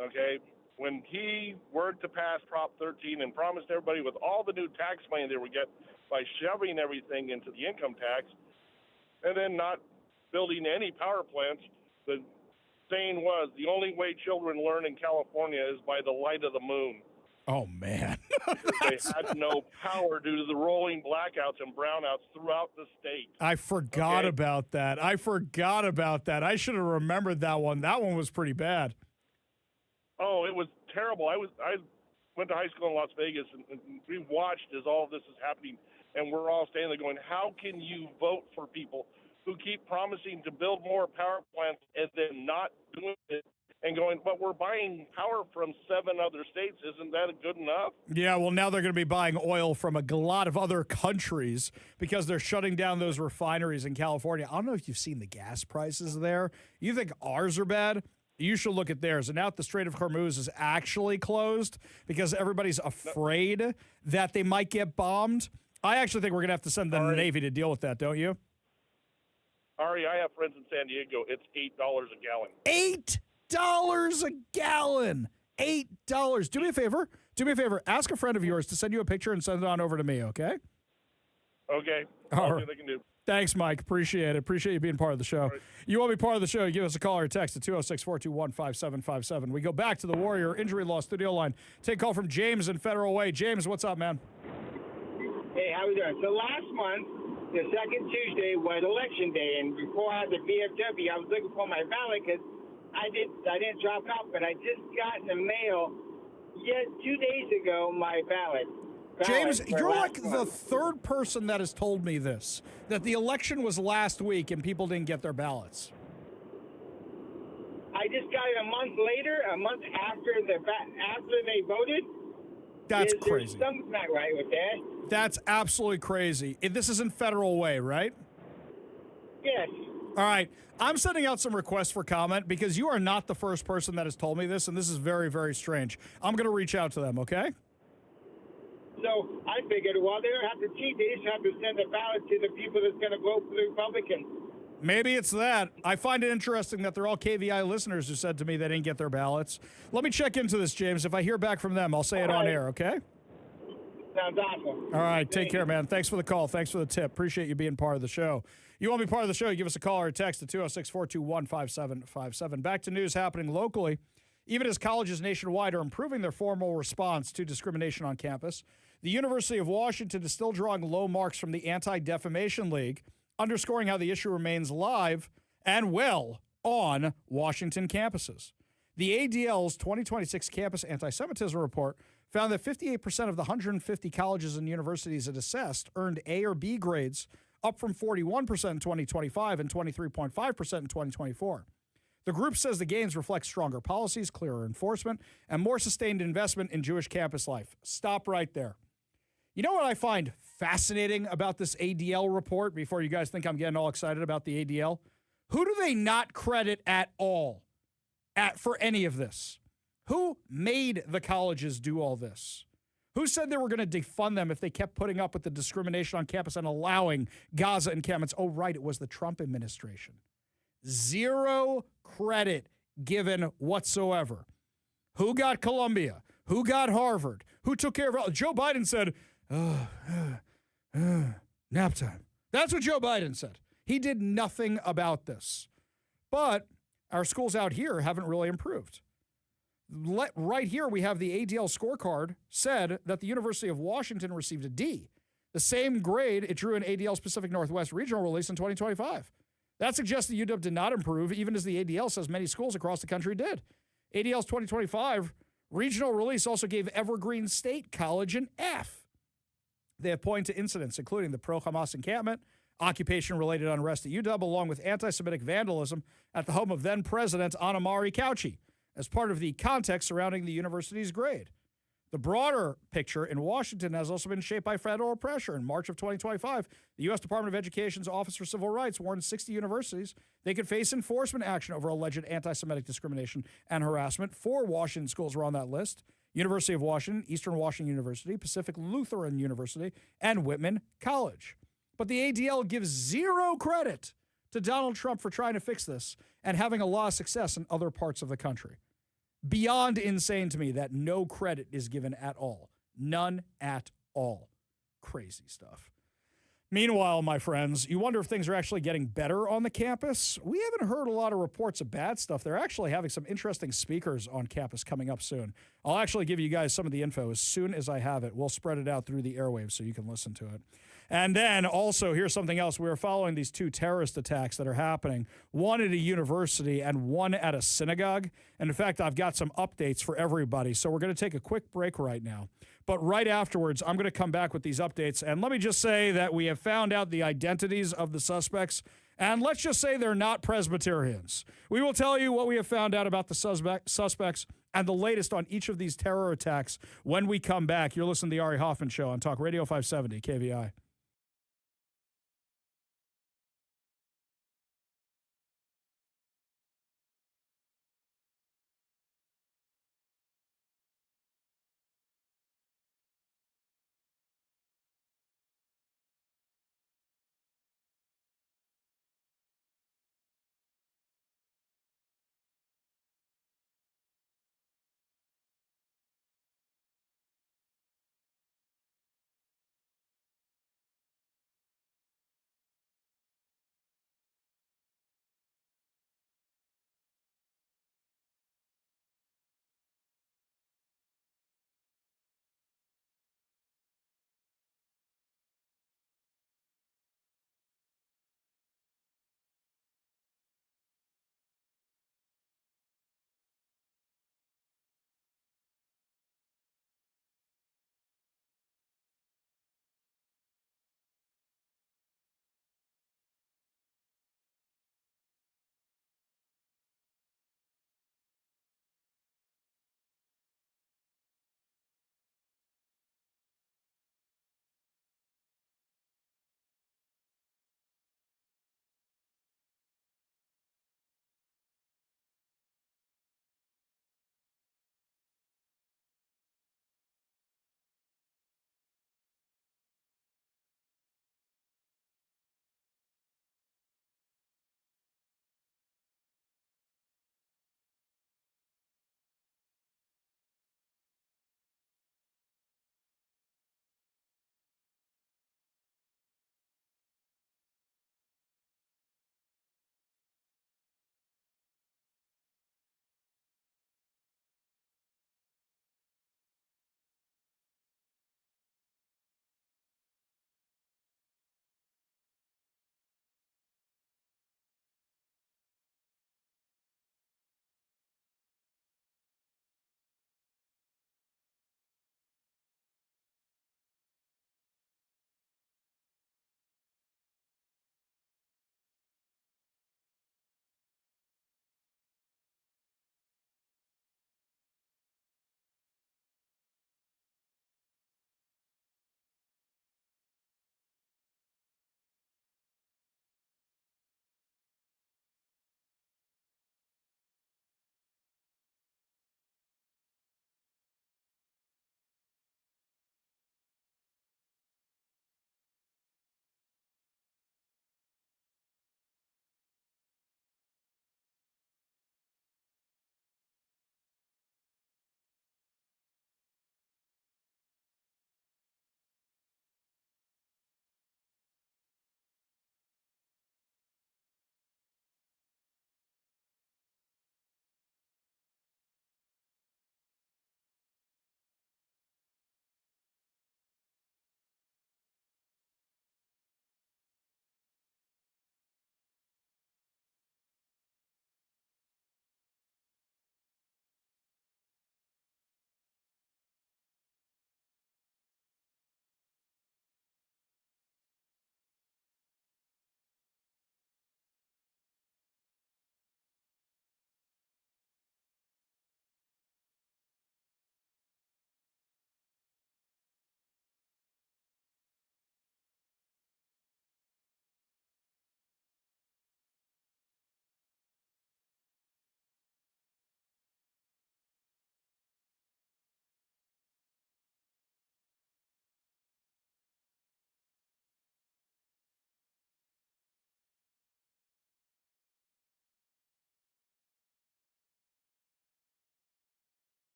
Okay? When he worked to pass Prop 13 and promised everybody with all the new tax money they would get by shoving everything into the income tax and then not building any power plants, the saying was the only way children learn in California is by the light of the moon. Oh, man. They had no power due to the rolling blackouts and brownouts throughout the state. I forgot about that. I should have remembered that one. That one was pretty bad. Oh, it was terrible. I went to high school in Las Vegas, and we watched as all of this is happening, and we're all standing there going, how can you vote for people who keep promising to build more power plants and then not doing it? And going, but we're buying power from 7 other states. Isn't that good enough? Yeah, well, now they're going to be buying oil from a lot of other countries because they're shutting down those refineries in California. I don't know if you've seen the gas prices there. You think ours are bad? You should look at theirs. And now the Strait of Hormuz is actually closed because everybody's afraid that they might get bombed. I actually think we're going to have to send the Navy to deal with that, don't you? Ari, I have friends in San Diego. It's $8 a gallon. $8 a gallon. $8. Do me a favor. Ask a friend of yours to send you a picture and send it on over to me, okay? Okay. All I'll see right. what they can do. Thanks, Mike. Appreciate it. Appreciate you being part of the show. Right. You want to be part of the show, give us a call or a text at 206-421-5757. We go back to the Warrior Injury Law Studio line. Take a call from James in Federal Way. James, what's up, man? Hey, how we doing? So last month, the second Tuesday was election day, and before I had the VFW, I was looking for my ballot because I didn't drop out, but I just got in the mail 2 days ago my ballot. James, you're like the third person that has told me this, that the election was last week and people didn't get their ballots. I just got it a month later, a month after they voted. That's crazy. There's something not right with that. That's absolutely crazy. This is in Federal Way, right? Yes. All right. I'm sending out some requests for comment because you are not the first person that has told me this, and this is very, very strange. I'm going to reach out to them, okay? So I figured, well, they don't have to cheat. They just have to send a ballot to the people that's going to vote for the Republicans. Maybe it's that. I find it interesting that they're all KVI listeners who said to me they didn't get their ballots. Let me check into this, James. If I hear back from them, I'll say it on air, okay? Sounds awesome. All right. Take care, man. Thanks for the call. Thanks for the tip. Appreciate you being part of the show. You want to be part of the show, you give us a call or a text at 206-421-5757. Back to news happening locally. Even as colleges nationwide are improving their formal response to discrimination on campus, the University of Washington is still drawing low marks from the Anti-Defamation League, underscoring how the issue remains live and well on Washington campuses. The ADL's 2026 Campus Anti-Semitism Report found that 58% of the 150 colleges and universities it assessed earned A or B grades, up from 41% in 2025 and 23.5% in 2024. The group says the gains reflect stronger policies, clearer enforcement, and more sustained investment in Jewish campus life. Stop right there. You know what I find fascinating about this ADL report, before you guys think I'm getting all excited about the ADL? Who do they not credit at all for any of this? Who made the colleges do all this? Who said they were going to defund them if they kept putting up with the discrimination on campus and allowing Gaza encampments? Oh, right, it was the Trump administration. Zero credit given whatsoever. Who got Columbia? Who got Harvard? Who took care of it? Joe Biden said, nap time. That's what Joe Biden said. He did nothing about this. But our schools out here haven't really improved. Right here, we have the ADL scorecard said that the University of Washington received a D, the same grade it drew in ADL's Pacific Northwest regional release in 2025. That suggests that UW did not improve, even as the ADL says many schools across the country did. ADL's 2025 regional release also gave Evergreen State College an F. They have pointed to incidents, including the pro-Hamas encampment, occupation-related unrest at UW, along with anti-Semitic vandalism at the home of then-President Anamari Cauchi, as part of the context surrounding the university's grade. The broader picture in Washington has also been shaped by federal pressure. In March of 2025, the U.S. Department of Education's Office for Civil Rights warned 60 universities they could face enforcement action over alleged anti-Semitic discrimination and harassment. 4 Washington schools were on that list: University of Washington, Eastern Washington University, Pacific Lutheran University, and Whitman College. But the ADL gives zero credit to Donald Trump for trying to fix this and having a lot of success in other parts of the country. Beyond insane to me that no credit is given at all. None at all. Crazy stuff. Meanwhile, my friends, you wonder if things are actually getting better on the campus. We haven't heard a lot of reports of bad stuff. They're actually having some interesting speakers on campus coming up soon. I'll actually give you guys some of the info as soon as I have it. We'll spread it out through the airwaves so you can listen to it. And then also, here's something else. We are following these 2 terrorist attacks that are happening, one at a university and one at a synagogue. And in fact, I've got some updates for everybody. So we're going to take a quick break right now. But right afterwards, I'm going to come back with these updates. And let me just say that we have found out the identities of the suspects. And let's just say they're not Presbyterians. We will tell you what we have found out about the suspects and the latest on each of these terror attacks when we come back. You're listening to the Ari Hoffman Show on Talk Radio 570 KVI.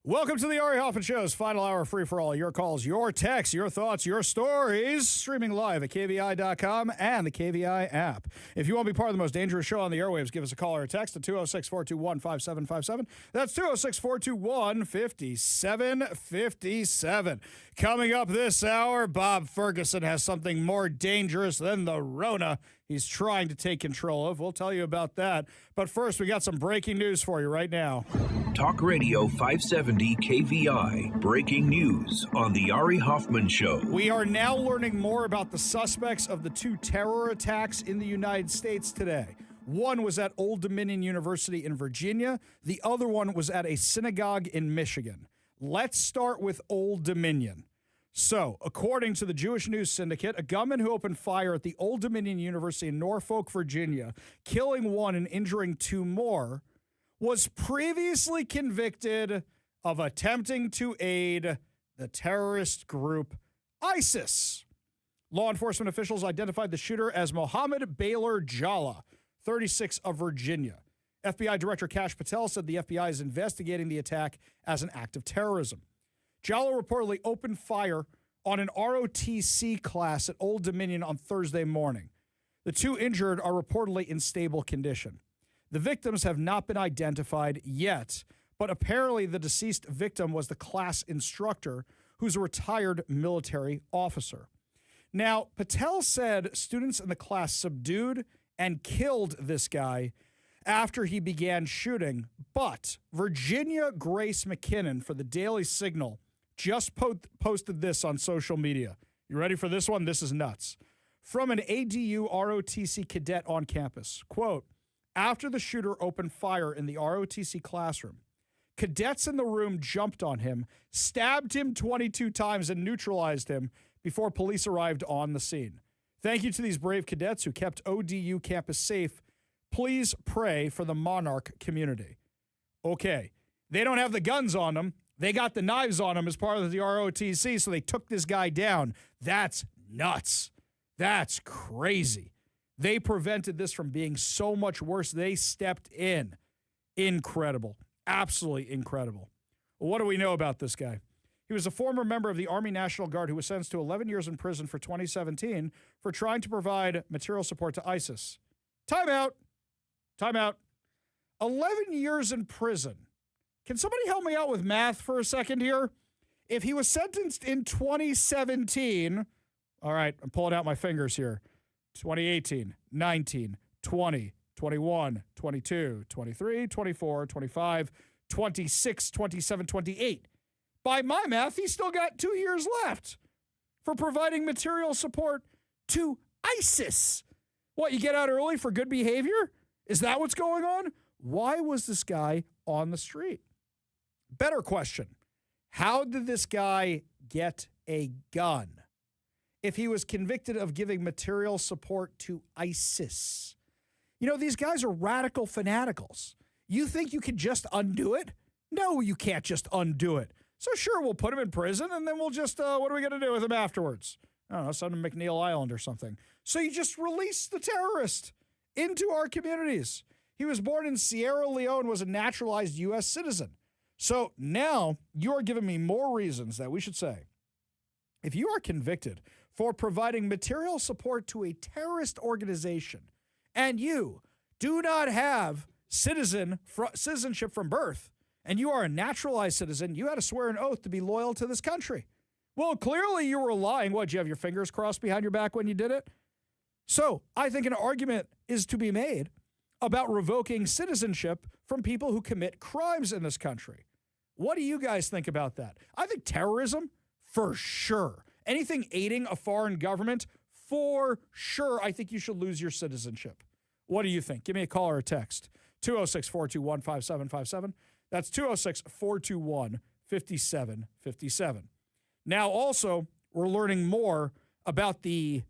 Welcome to the Ari Hoffman Show's final hour free for all. Your calls, your texts, your thoughts, your stories. Streaming live at KVI.com and the KVI app. If you want to be part of the most dangerous show on the airwaves, give us a call or a text at 206-421-5757. That's 206-421-5757. Coming up this hour, Bob Ferguson has something more dangerous than the Rona he's trying to take control of. We'll tell you about that. But first, we got some breaking news for you right now. Talk Radio 570 KVI. Breaking news on the Ari Hoffman Show. We are now learning more about the suspects of the two terror attacks in the United States today. One was at Old Dominion University in Virginia. The other one was at a synagogue in Michigan. Let's start with Old Dominion. So, according to the Jewish News Syndicate, a gunman who opened fire at the Old Dominion University in Norfolk, Virginia, killing one and injuring two more, was previously convicted of attempting to aid the terrorist group ISIS. Law enforcement officials identified the shooter as Mohammed Baylor Jalla, 36, of Virginia. FBI Director Kash Patel said the FBI is investigating the attack as an act of terrorism. Jalla reportedly opened fire on an ROTC class at Old Dominion on Thursday morning. The two injured are reportedly in stable condition. The victims have not been identified yet, but apparently the deceased victim was the class instructor, who's a retired military officer. Now, Patel said students in the class subdued and killed this guy after he began shooting, but Virginia Grace McKinnon for the Daily Signal just posted this on social media. You ready for this one? This is nuts. From an ADU ROTC cadet on campus, quote, after the shooter opened fire in the ROTC classroom, cadets in the room jumped on him, stabbed him 22 times, and neutralized him before police arrived on the scene. Thank you to these brave cadets who kept ODU campus safe. Please pray for the Monarch community. Okay, they don't have the guns on them. They got the knives on them as part of the ROTC, so they took this guy down. That's nuts. That's crazy. They prevented this from being so much worse. They stepped in. Incredible. Absolutely incredible. Well, what do we know about this guy? He was a former member of the Army National Guard who was sentenced to 11 years in prison for 2017 for trying to provide material support to ISIS. Time out. 11 years in prison. Can somebody help me out with math for a second here? If he was sentenced in 2017, all right, I'm pulling out my fingers here. 2018, 19, 20, 21, 22, 23, 24, 25, 26, 27, 28. By my math, he's still got 2 years left for providing material support to ISIS. What, you get out early for good behavior? Is that what's going on? Why was this guy on the street? Better question. How did this guy get a gun if he was convicted of giving material support to ISIS? You know, these guys are radical fanaticals. You think you can just undo it? No, you can't just undo it. So sure, we'll put him in prison, and then we'll just, what are we going to do with him afterwards? I don't know, send him to McNeil Island or something. So you just release the terrorist into our communities. He was born in Sierra Leone, was a naturalized U.S. citizen. So now you're giving me more reasons that we should say, if you are convicted for providing material support to a terrorist organization and you do not have citizenship from birth and you are a naturalized citizen, you had to swear an oath to be loyal to this country. Well, clearly you were lying. What, did you have your fingers crossed behind your back when you did it? So I think an argument is to be made about revoking citizenship from people who commit crimes in this country. What do you guys think about that? I think terrorism, for sure. Anything aiding a foreign government, for sure, I think you should lose your citizenship. What do you think? Give me a call or a text. 206-421-5757. That's 206-421-5757. Now, also, we're learning more about the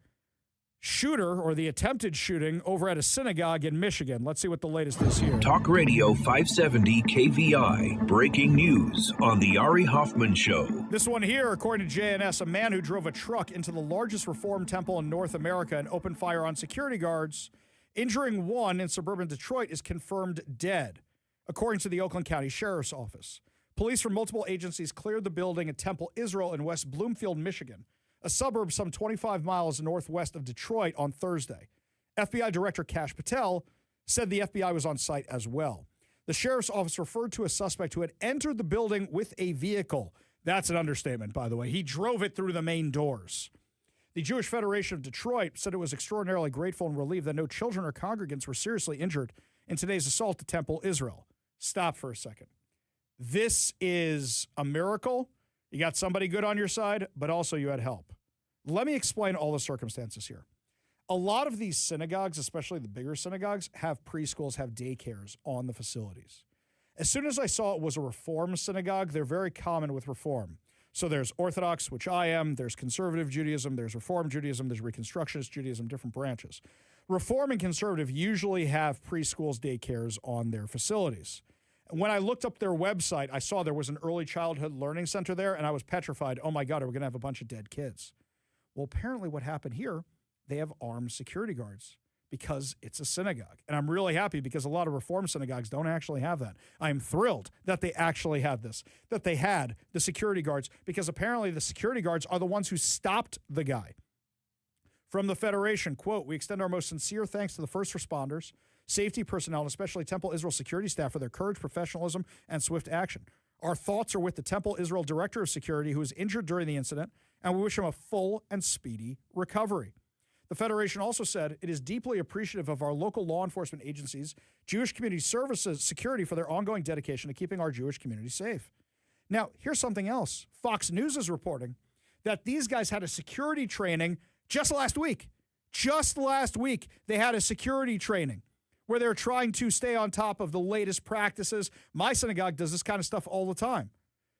shooter or the attempted shooting over at a synagogue in Michigan. Let's see what the latest is here. Talk Radio 570 KVI. Breaking news on the Ari Hoffman Show. This one here, according to JNS, a man who drove a truck into the largest Reform temple in North America and opened fire on security guards, injuring one in suburban Detroit, is confirmed dead, according to the Oakland County Sheriff's Office. Police from multiple agencies cleared the building at Temple Israel in West Bloomfield, Michigan, a suburb some 25 miles northwest of Detroit, on Thursday. FBI Director Kash Patel said the FBI was on site as well. The sheriff's office referred to a suspect who had entered the building with a vehicle. That's an understatement, by the way. He drove it through the main doors. The Jewish Federation of Detroit said it was extraordinarily grateful and relieved that no children or congregants were seriously injured in today's assault at Temple Israel. Stop for a second. This is a miracle. You got somebody good on your side, but also you had help. Let me explain all the circumstances here. A lot of these synagogues, especially the bigger synagogues, have preschools, have daycares on the facilities. As soon as I saw it was a Reform synagogue, they're very common with Reform. So there's Orthodox, which I am, there's Conservative Judaism, there's Reform Judaism, there's Reconstructionist Judaism, different branches. Reform and Conservative usually have preschools, daycares on their facilities. When I looked up their website, I saw there was an early childhood learning center there, and I was petrified. Oh my God, are we going to have a bunch of dead kids? Well, apparently what happened here, they have armed security guards because it's a synagogue. And I'm really happy because a lot of Reform synagogues don't actually have that. I'm thrilled that they actually have this, that they had the security guards, because apparently the security guards are the ones who stopped the guy. From the Federation, quote, "We extend our most sincere thanks to the first responders, safety personnel, and especially Temple Israel security staff for their courage, professionalism, and swift action. Our thoughts are with the Temple Israel Director of Security, who was injured during the incident, and we wish him a full and speedy recovery." The Federation also said it is deeply appreciative of our local law enforcement agencies, Jewish Community Services, security for their ongoing dedication to keeping our Jewish community safe. Now, here's something else. Fox News is reporting that these guys had a security training just last week. Just last week, they had a security training where they're trying to stay on top of the latest practices. My synagogue does this kind of stuff all the time.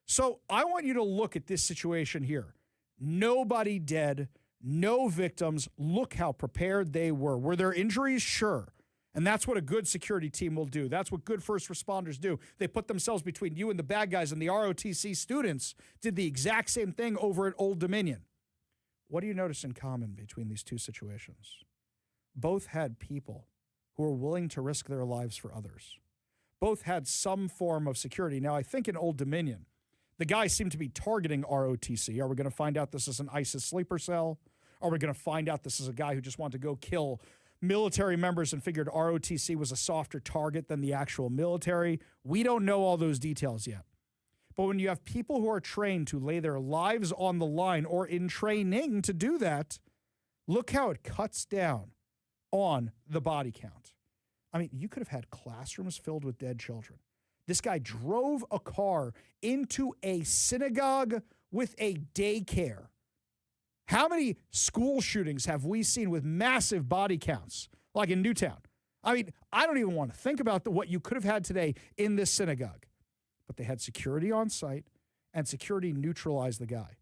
So I want you to look at this situation here. Nobody dead, no victims. Look how prepared they were. Were there injuries? Sure. And that's what a good security team will do. That's what good first responders do. They put themselves between you and the bad guys, and the ROTC students did the exact same thing over at Old Dominion. What do you notice in common between these two situations? Both had people who were willing to risk their lives for others. Both had some form of security. Now, I think in Old Dominion, the guy seemed to be targeting ROTC. Are we going to find out this is an ISIS sleeper cell? Are we going to find out this is a guy who just wanted to go kill military members and figured ROTC was a softer target than the actual military? We don't know all those details yet. But when you have people who are trained to lay their lives on the line or in training to do that, look how it cuts down on the body count. I mean, you could have had classrooms filled with dead children. This guy drove a car into a synagogue with a daycare. How many school shootings have we seen with massive body counts, like in Newtown? I mean, I don't even want to think about what you could have had today in this synagogue. But they had security on site, and security neutralized the guy.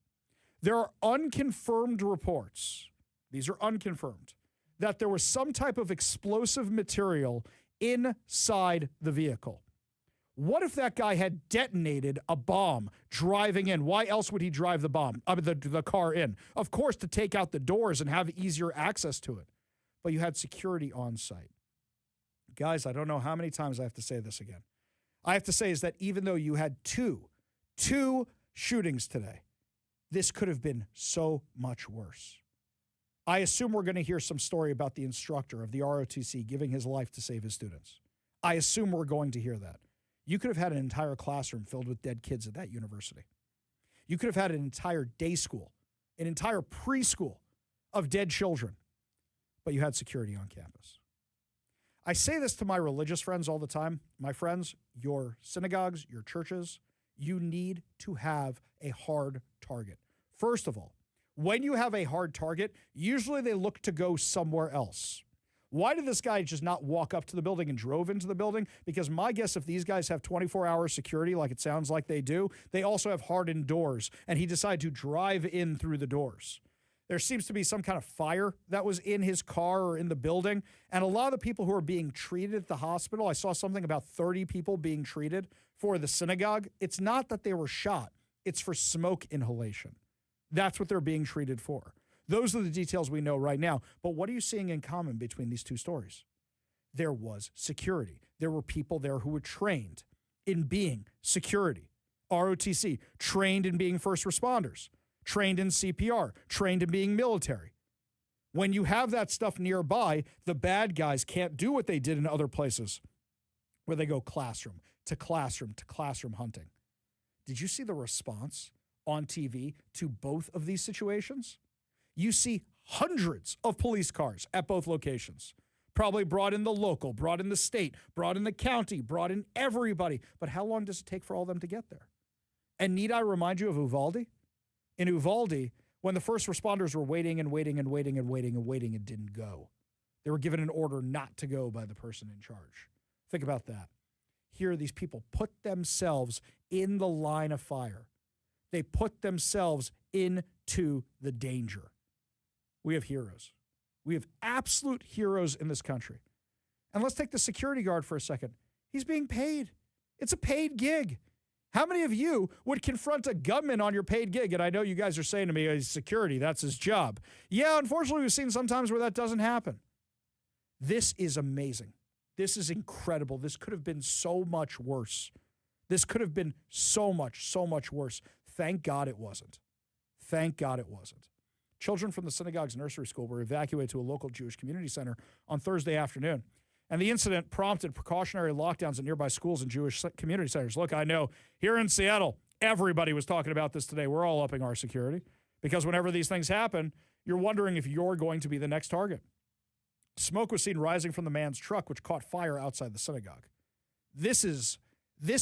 There are unconfirmed reports, these are unconfirmed, that there was some type of explosive material inside the vehicle. What if that guy had detonated a bomb driving in? Why else would he drive the car in? Of course, to take out the doors and have easier access to it. But you had security on site. Guys, I don't know how many times I have to say this again. I have to say is that even though you had two shootings today, this could have been so much worse. I assume we're going to hear some story about the instructor of the ROTC giving his life to save his students. I assume we're going to hear that. You could have had an entire classroom filled with dead kids at that university. You could have had an entire day school, an entire preschool of dead children, but you had security on campus. I say this to my religious friends all the time. My friends, your synagogues, your churches, you need to have a hard target. First of all, when you have a hard target, usually they look to go somewhere else. Why did this guy just not walk up to the building and drove into the building? Because my guess, if these guys have 24-hour security like it sounds like they do, they also have hardened doors, and he decided to drive in through the doors. There seems to be some kind of fire that was in his car or in the building. And a lot of the people who are being treated at the hospital, I saw something about 30 people being treated for the synagogue. It's not that they were shot. It's for smoke inhalation. That's what they're being treated for. Those are the details we know right now. But what are you seeing in common between these two stories? There was security. There were people there who were trained in being security. ROTC, trained in being first responders, trained in CPR, trained in being military. When you have that stuff nearby, the bad guys can't do what they did in other places where they go classroom to classroom to classroom hunting. Did you see the response on TV to both of these situations? You see hundreds of police cars at both locations. Probably brought in the local, brought in the state, brought in the county, brought in everybody. But how long does it take for all of them to get there? And need I remind you of Uvalde? In Uvalde, when the first responders were waiting and waiting and waiting and waiting and waiting and didn't go, they were given an order not to go by the person in charge. Think about that. Here, these people put themselves in the line of fire. They put themselves into the danger. We have heroes. We have absolute heroes in this country. And let's take the security guard for a second. He's being paid. It's a paid gig. How many of you would confront a gunman on your paid gig? And I know you guys are saying to me, he's security, that's his job. Yeah, unfortunately, we've seen sometimes where that doesn't happen. This is amazing. This is incredible. This could have been so much worse. This could have been so much worse. Thank God it wasn't. Thank God it wasn't. Children from the synagogue's nursery school were evacuated to a local Jewish community center on Thursday afternoon. And the incident prompted precautionary lockdowns at nearby schools and Jewish community centers. Look, I know here in Seattle, everybody was talking about this today. We're all upping our security because whenever these things happen, you're wondering if you're going to be the next target. Smoke was seen rising from the man's truck, which caught fire outside the synagogue. This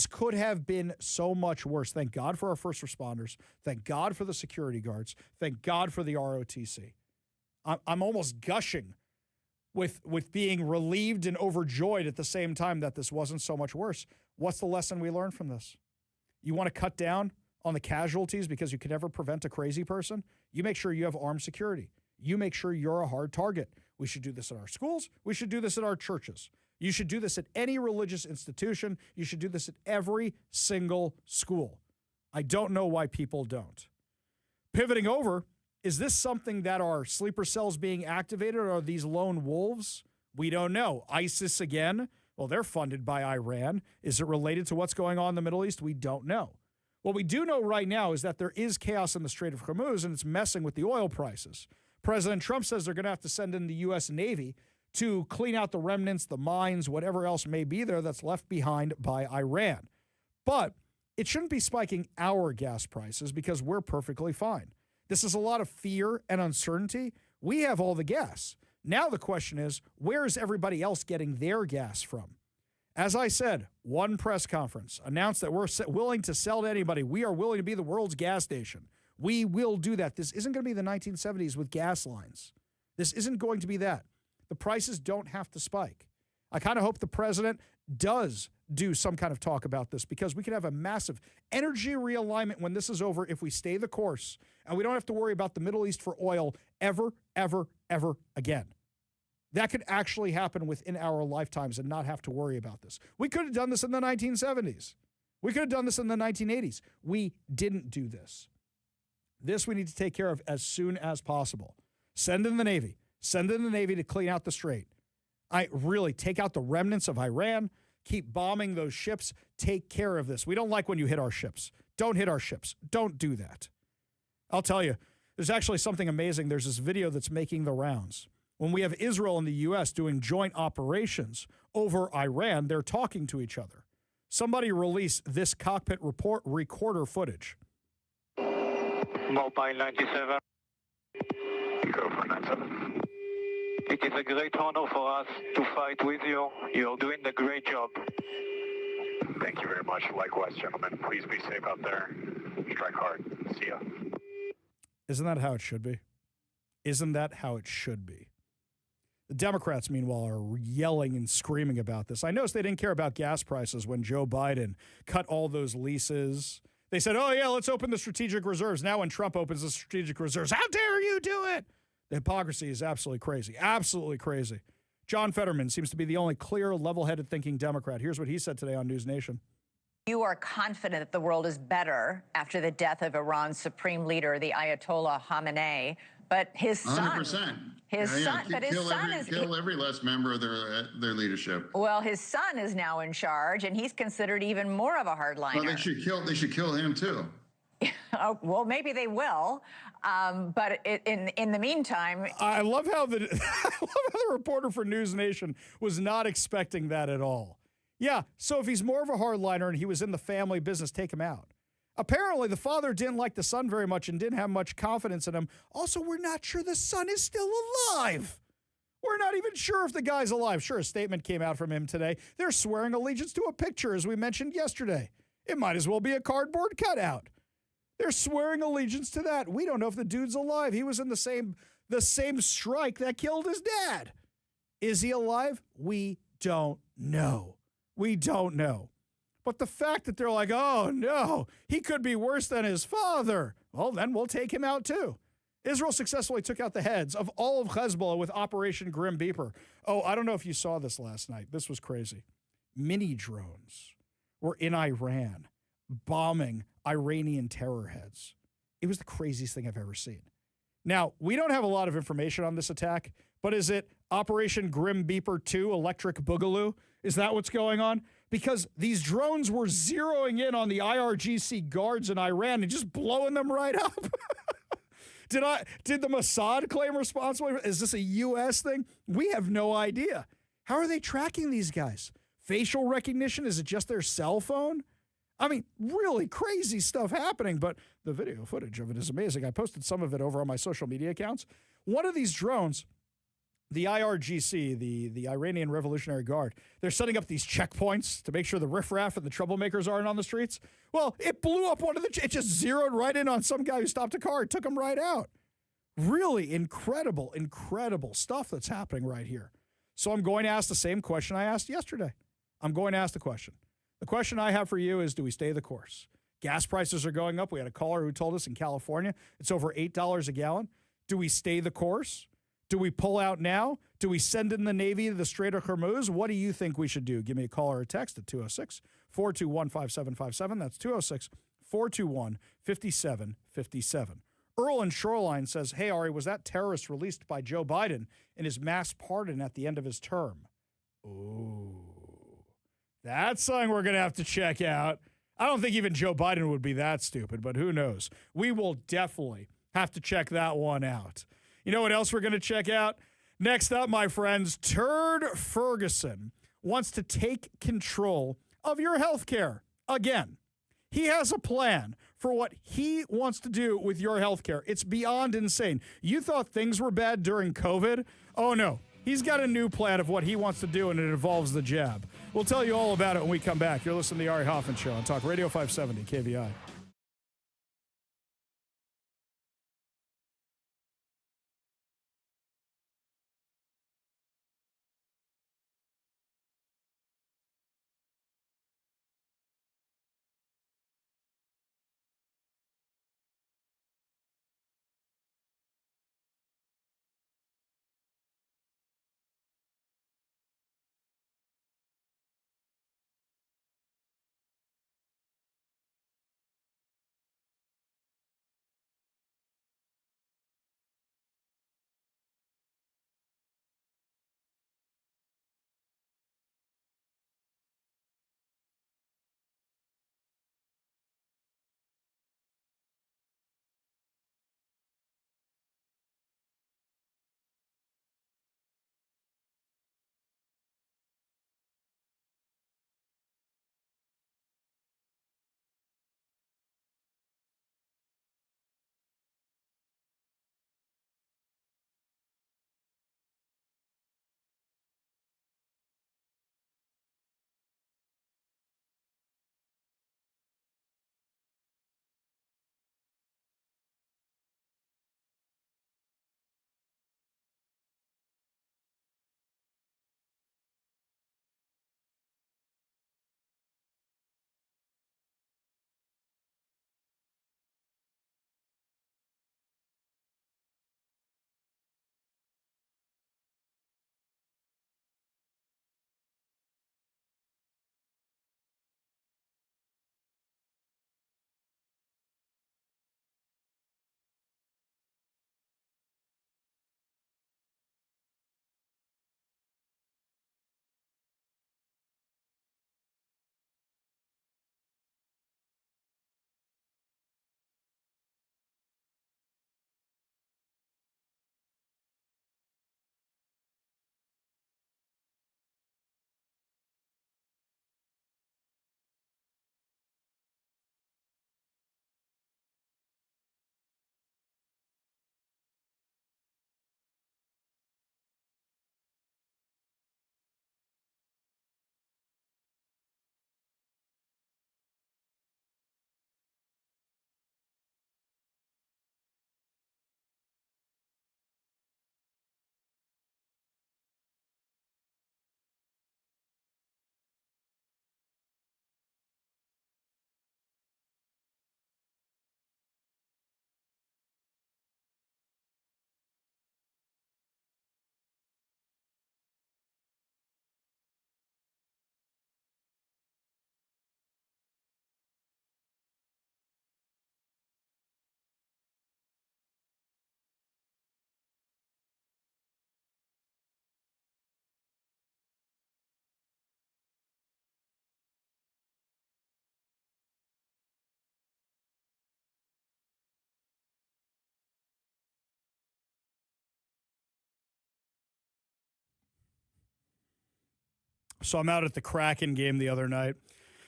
could have been so much worse. Thank God for our first responders. Thank God for the security guards. Thank God for the ROTC. I'm almost gushing with being relieved and overjoyed at the same time that this wasn't so much worse. What's the lesson we learned from this? You want to cut down on the casualties because you can never prevent a crazy person? You make sure you have armed security. You make sure you're a hard target. We should do this at our schools. We should do this at our churches. You should do this at any religious institution. You should do this at every single school. I don't know why people don't. Pivoting over, is this something that are sleeper cells being activated, or are these lone wolves? We don't know. ISIS again? Well, they're funded by Iran. Is it related to what's going on in the Middle East? We don't know. What we do know right now is that there is chaos in the Strait of Hormuz, and it's messing with the oil prices. President Trump says they're going to have to send in the U.S. Navy to clean out the remnants, the mines, whatever else may be there that's left behind by Iran. But it shouldn't be spiking our gas prices because we're perfectly fine. This is a lot of fear and uncertainty. We have all the gas. Now the question is, where is everybody else getting their gas from? As I said, one press conference announced that we're willing to sell to anybody. We are willing to be the world's gas station. We will do that. This isn't going to be the 1970s with gas lines. This isn't going to be that. The prices don't have to spike. I kind of hope the president does do some kind of talk about this because we could have a massive energy realignment when this is over if we stay the course and we don't have to worry about the Middle East for oil ever again. That could actually happen within our lifetimes and not have to worry about this. We could have done this in the 1970s. We could have done this in the 1980s. We didn't do this. This we need to take care of as soon as possible. Send in the Navy. Send in the Navy to clean out the strait. I really take out the remnants of Iran, keep bombing those ships, take care of this. We don't like when you hit our ships. Don't hit our ships. Don't do that. I'll tell you, there's actually something amazing. There's this video that's making the rounds. When we have Israel and the U.S. doing joint operations over Iran, they're talking to each other. Somebody release this cockpit report recorder footage. Mobile 97. Go for 97. It is a great honor for us to fight with you. You're doing a great job. Thank you very much. Likewise, gentlemen. Please be safe out there. Strike hard. See ya. Isn't that how it should be? Isn't that how it should be? The Democrats, meanwhile, are yelling and screaming about this. I noticed they didn't care about gas prices when Joe Biden cut all those leases. They said, oh, yeah, let's open the strategic reserves. Now when Trump opens the strategic reserves, how dare you do it? The hypocrisy is absolutely crazy. Absolutely crazy. John Fetterman seems to be the only clear, level-headed thinking Democrat. Here's what he said today on News Nation. You are confident that the world is better after the death of Iran's supreme leader, the Ayatollah Khamenei, but his son 100%. His son, but his son is kill every last member of their leadership. Well, his son is now in charge, and he's considered even more of a hardliner. Well, they should kill him too. Oh, well, maybe they will, but in the meantime, I love how the reporter for News Nation was not expecting that at all. Yeah, so if he's more of a hardliner and he was in the family business, take him out. Apparently, the father didn't like the son very much and didn't have much confidence in him. Also, we're not sure the son is still alive. We're not even sure if the guy's alive. Sure, a statement came out from him today. They're swearing allegiance to a picture, as we mentioned yesterday. It might as well be a cardboard cutout. They're swearing allegiance to that. We don't know if the dude's alive. He was in the same strike that killed his dad. Is he alive? We don't know. We don't know. But the fact that they're like, oh, no, he could be worse than his father. Well, then we'll take him out, too. Israel successfully took out the heads of all of Hezbollah with Operation Grim Beeper. Oh, I don't know if you saw this last night. This was crazy. Mini drones were in Iran bombing Iranian terror heads. It was the craziest thing I've ever seen. Now, we don't have a lot of information on this attack, but is it Operation Grim Beeper 2, Electric Boogaloo? Is that what's going on? Because these drones were zeroing in on the IRGC guards in Iran and just blowing them right up. Did the Mossad claim responsibility? Is this a U.S. thing? We have no idea. How are they tracking these guys? Facial recognition? Is it just their cell phone? I mean, really crazy stuff happening, but the video footage of it is amazing. I posted some of it over on my social media accounts. One of these drones, the IRGC, the Iranian Revolutionary Guard, they're setting up these checkpoints to make sure the riffraff and the troublemakers aren't on the streets. Well, it blew up it just zeroed right in on some guy who stopped a car and took him right out. Really incredible stuff that's happening right here. So I'm going to ask the same question I asked yesterday. I'm going to ask the question. The question I have for you is, do we stay the course? Gas prices are going up. We had a caller who told us in California it's over $8 a gallon. Do we stay the course? Do we pull out now? Do we send in the Navy to the Strait of Hormuz? What do you think we should do? Give me a call or a text at 206-421-5757. That's 206-421-5757. Earl in Shoreline says, hey, Ari, was that terrorist released by Joe Biden in his mass pardon at the end of his term? Ooh, that's something we're going to have to check out. I don't think even Joe Biden would be that stupid, but who knows? We will definitely have to check that one out. You know what else we're going to check out? Next up, my friends, Turd Ferguson wants to take control of your health care again. He has a plan for what he wants to do with your health care. It's beyond insane. You thought things were bad during COVID? Oh, no. He's got a new plan of what he wants to do, and it involves the jab. We'll tell you all about it when we come back. You're listening to the Ari Hoffman Show on Talk Radio 570 KVI. So I'm out at the Kraken game the other night.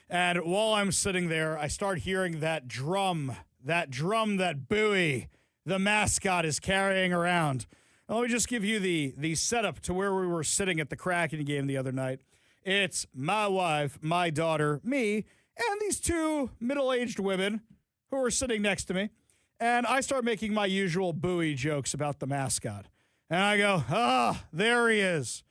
And while I'm sitting there, I start hearing that drum, that buoy the mascot is carrying around. And let me just give you the setup to where we were sitting at the Kraken game the other night. It's my wife, my daughter, me, and these two middle-aged women who are sitting next to me. And I start making my usual buoy jokes about the mascot. And I go, there he is.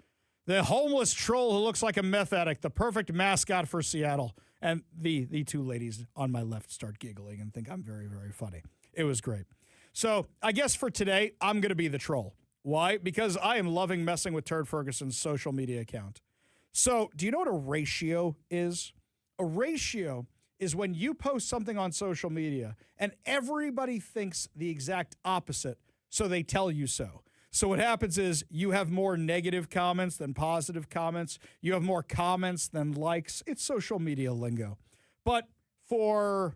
The homeless troll who looks like a meth addict, the perfect mascot for Seattle. And the two ladies on my left start giggling and think I'm very, very funny. It was great. So I guess for today, I'm going to be the troll. Why? Because I am loving messing with Turd Ferguson's social media account. So do you know what a ratio is? A ratio is when you post something on social media and everybody thinks the exact opposite, so they tell you so. So what happens is you have more negative comments than positive comments. You have more comments than likes. It's social media lingo. But for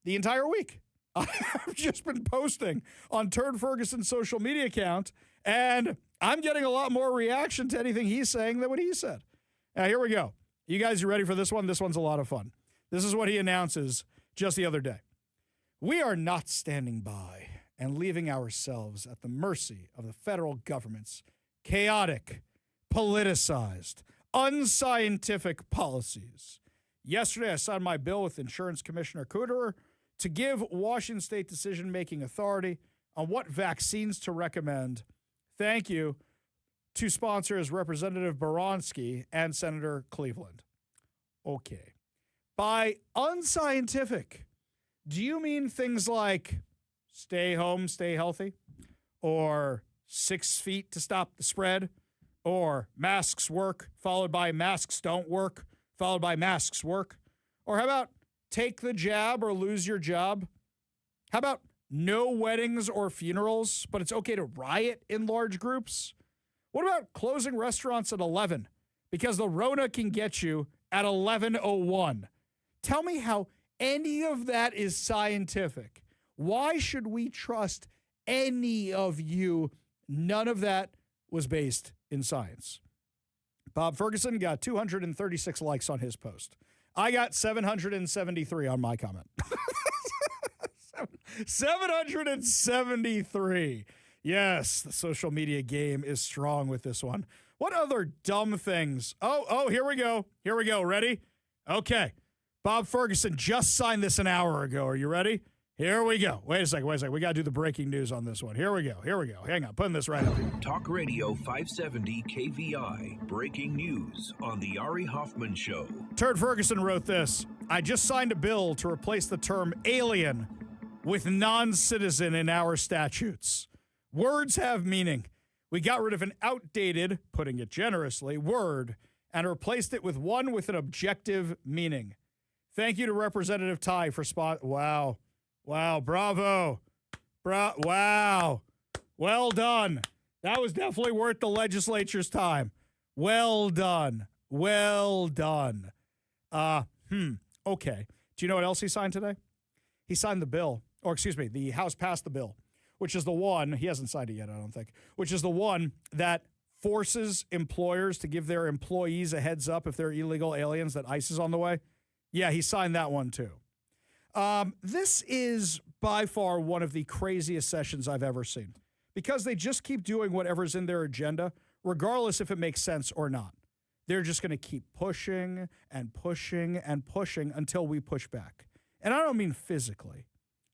the entire week, I've just been posting on Turd Ferguson's social media account, and I'm getting a lot more reaction to anything he's saying than what he said. Now, here we go. You guys are ready for this one? This one's a lot of fun. This is what he announces just the other day. We are not standing by and leaving ourselves at the mercy of the federal government's chaotic, politicized, unscientific policies. Yesterday, I signed my bill with Insurance Commissioner Cooterer to give Washington State decision-making authority on what vaccines to recommend. Thank you to sponsors Representative Baronsky and Senator Cleveland. Okay. By unscientific, do you mean things like stay home, stay healthy, or 6 feet to stop the spread, or masks work, followed by masks don't work, followed by masks work? Or how about take the jab or lose your job? How about no weddings or funerals, but it's okay to riot in large groups? What about closing restaurants at 11 because the Rona can get you at 11:01? Tell me how any of that is scientific. Why should we trust any of you? None of that was based in science. Bob Ferguson got 236 likes on his post. I got 773 on my comment. 773. Yes, the social media game is strong with this one. What other dumb things? Oh, here we go. Here we go. Ready? Okay. Bob Ferguson just signed this an hour ago. Are you ready? Here we go. Wait a second. We got to do the breaking news on this one. Here we go. Hang on. Putting this right up here. Talk Radio 570 KVI. Breaking news on the Ari Hoffman Show. Turd Ferguson wrote this. I just signed a bill to replace the term alien with non-citizen in our statutes. Words have meaning. We got rid of an outdated, putting it generously, word and replaced it with one with an objective meaning. Thank you to Representative Ty for spot. Wow, bravo. Wow. Well done. That was definitely worth the legislature's time. Well done. Okay. Do you know what else he signed today? He signed the bill, the House passed the bill, which is the one, he hasn't signed it yet, I don't think, which is the one that forces employers to give their employees a heads up if they're illegal aliens that ICE is on the way. Yeah, he signed that one too. This is by far one of the craziest sessions I've ever seen because they just keep doing whatever's in their agenda, regardless if it makes sense or not. They're just going to keep pushing and pushing and pushing until we push back. And I don't mean physically.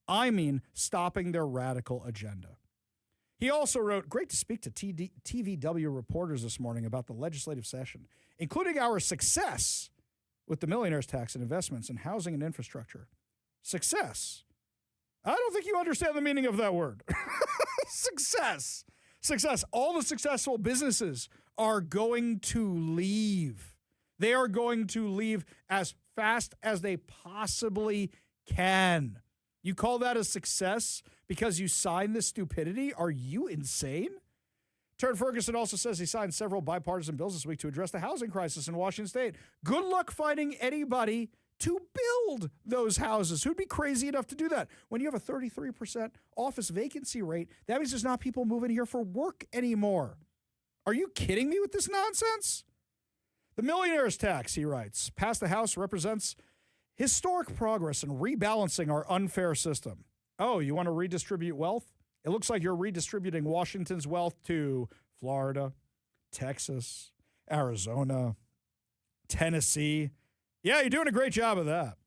I mean stopping their radical agenda. He also wrote, great to speak to TVW reporters this morning about the legislative session, including our success with the millionaire's tax and investments in housing and infrastructure. Success. I don't think you understand the meaning of that word. Success. All the successful businesses are going to leave. They are going to leave as fast as they possibly can. You call that a success because you signed this stupidity? Are you insane? Turd Ferguson also says he signed several bipartisan bills this week to address the housing crisis in Washington State. Good luck finding anybody to build those houses. Who'd be crazy enough to do that? When you have a 33% office vacancy rate, that means there's not people moving here for work anymore. Are you kidding me with this nonsense? The millionaire's tax, he writes, passed the House represents historic progress in rebalancing our unfair system. Oh, you want to redistribute wealth? It looks like you're redistributing Washington's wealth to Florida, Texas, Arizona, Tennessee. Yeah, you're doing a great job of that.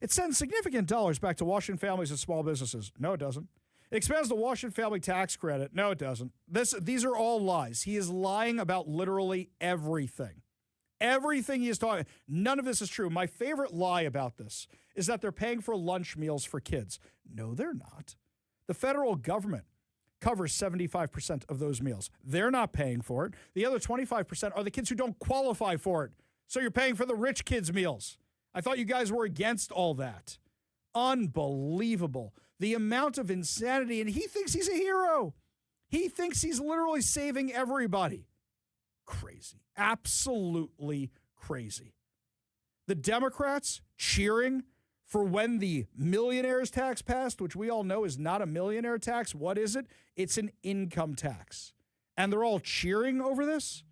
It sends significant dollars back to Washington families and small businesses. No, it doesn't. It expands the Washington family tax credit. No, it doesn't. These are all lies. He is lying about literally everything. Everything he is talking, none of this is true. My favorite lie about this is that they're paying for lunch meals for kids. No, they're not. The federal government covers 75% of those meals. They're not paying for it. The other 25% are the kids who don't qualify for it. So you're paying for the rich kids' meals. I thought you guys were against all that. Unbelievable. The amount of insanity, and he thinks he's a hero. He thinks he's literally saving everybody. Crazy. Absolutely crazy. The Democrats cheering for when the millionaire's tax passed, which we all know is not a millionaire tax. What is it? It's an income tax. And they're all cheering over this?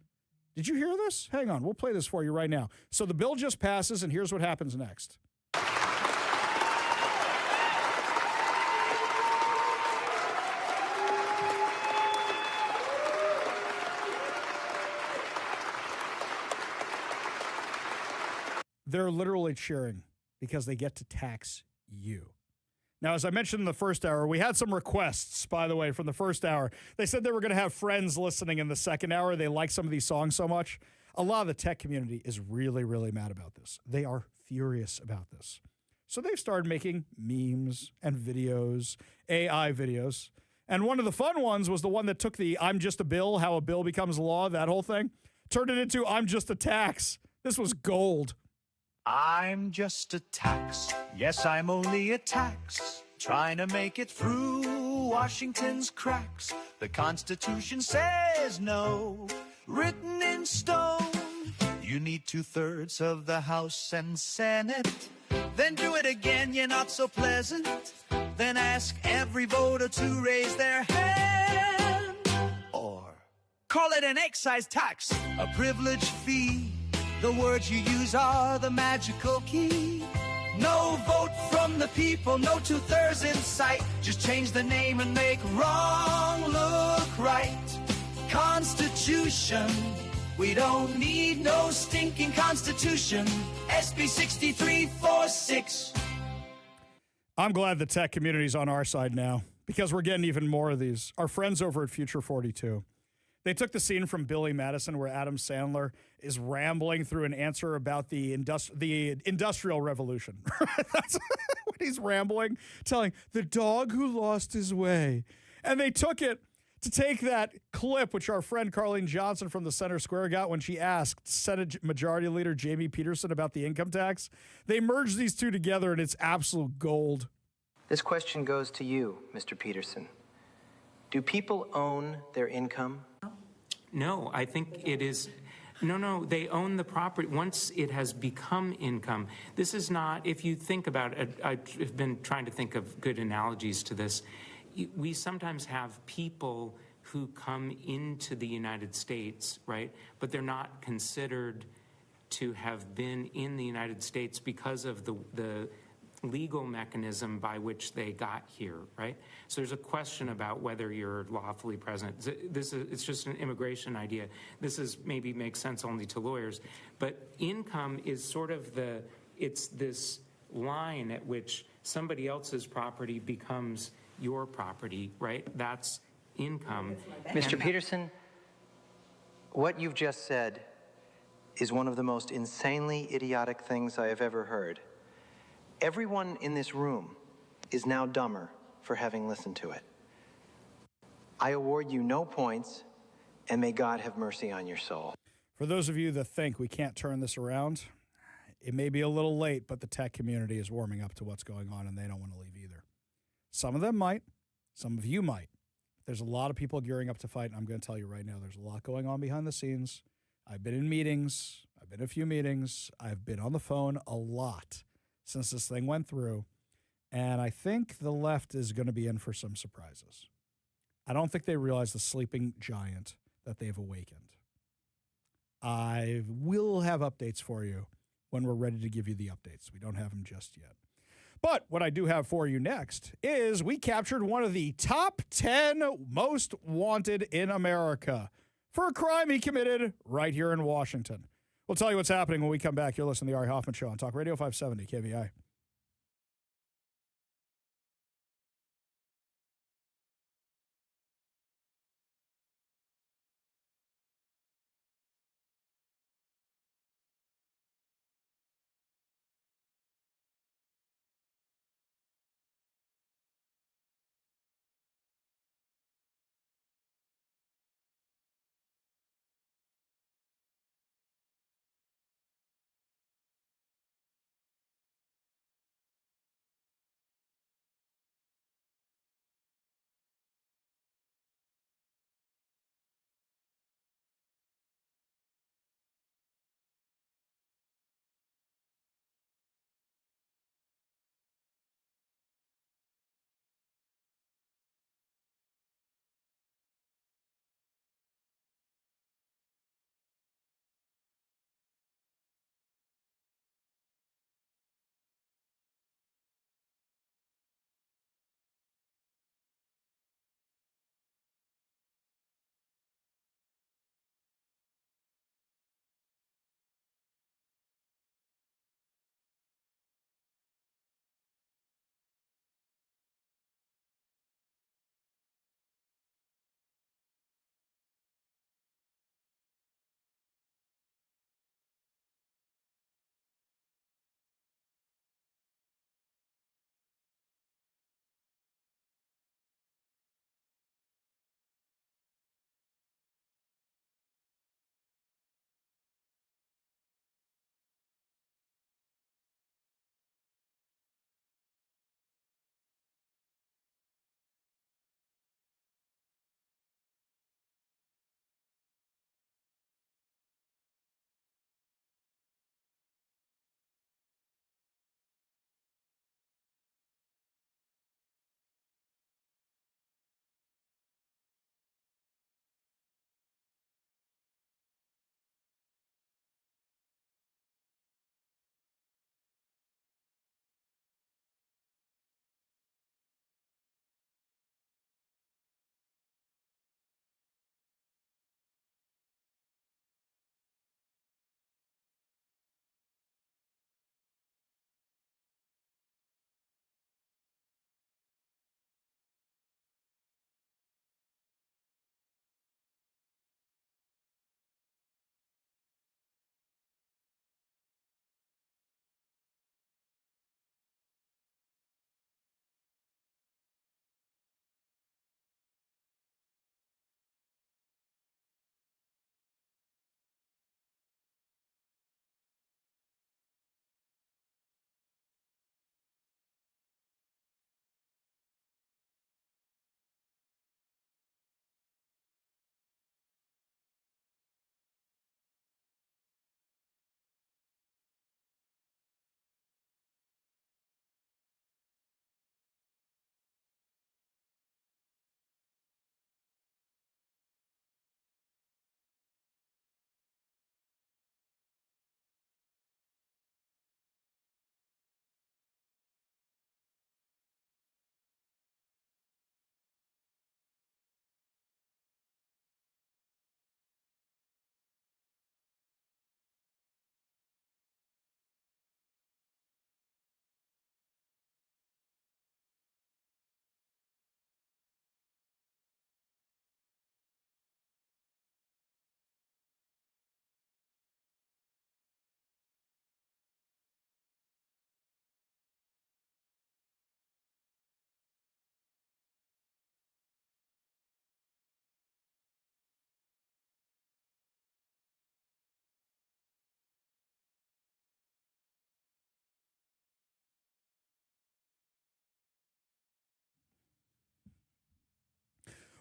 Did you hear this? Hang on, we'll play this for you right now. So the bill just passes, and here's what happens next. They're literally cheering because they get to tax you. Now, as I mentioned in the first hour, we had some requests, by the way, from the first hour. They said they were going to have friends listening in the second hour. They like some of these songs so much. A lot of the tech community is really, really mad about this. They are furious about this. So they've started making memes and videos, AI videos. And one of the fun ones was the one that took the I'm just a bill, how a bill becomes law, that whole thing, turned it into I'm just a tax. This was gold. I'm just a tax. Yes, I'm only a tax. Trying to make it through Washington's cracks. The Constitution says no, written in stone. You need 2/3 of the House and Senate. Then do it again, you're not so pleasant. Then ask every voter to raise their hand. Or call it an excise tax, a privilege fee. The words you use are the magical key. No vote from the people, no 2/3 in sight. Just change the name and make wrong look right. Constitution, we don't need no stinking Constitution. SB 6346. I'm glad the tech community's on our side now because we're getting even more of these. Our friends over at Future 42. They took the scene from Billy Madison where Adam Sandler is rambling through an answer about the Industrial Revolution. That's what he's rambling, telling the dog who lost his way. And they took it to take that clip, which our friend Carlene Johnson from the Center Square got when she asked Senate Majority Leader Jamie Peterson about the income tax. They merged these two together, and it's absolute gold. This question goes to you, Mr. Peterson. Do people own their income? No, I think it is. No, they own the property once it has become income. This is not, if you think about it, I've been trying to think of good analogies to this. We sometimes have people who come into the United States, right? But they're not considered to have been in the United States because of the legal mechanism by which they got here, right? So there's a question about whether you're lawfully present. It's just an immigration idea. Maybe makes sense only to lawyers, but income is sort of it's this line at which somebody else's property becomes your property, right? That's income. Mr. Peterson, what you've just said is one of the most insanely idiotic things I have ever heard. Everyone in this room is now dumber for having listened to it. I award you no points, and may God have mercy on your soul. For those of you that think we can't turn this around, it may be a little late, but the tech community is warming up to what's going on, and they don't want to leave either. Some of them might. Some of you might. There's a lot of people gearing up to fight, and I'm going to tell you right now, there's a lot going on behind the scenes. I've been in meetings. I've been in a few meetings. I've been on the phone a lot since this thing went through, and I think the left is going to be in for some surprises. I don't think they realize the sleeping giant that they've awakened. I will have updates for you when we're ready to give you the updates. We don't have them just yet. But what I do have for you next is we captured one of the top 10 most wanted in America for a crime he committed right here in Washington. We'll tell you what's happening when we come back. You're listening to the Ari Hoffman Show on Talk Radio 570 KVI.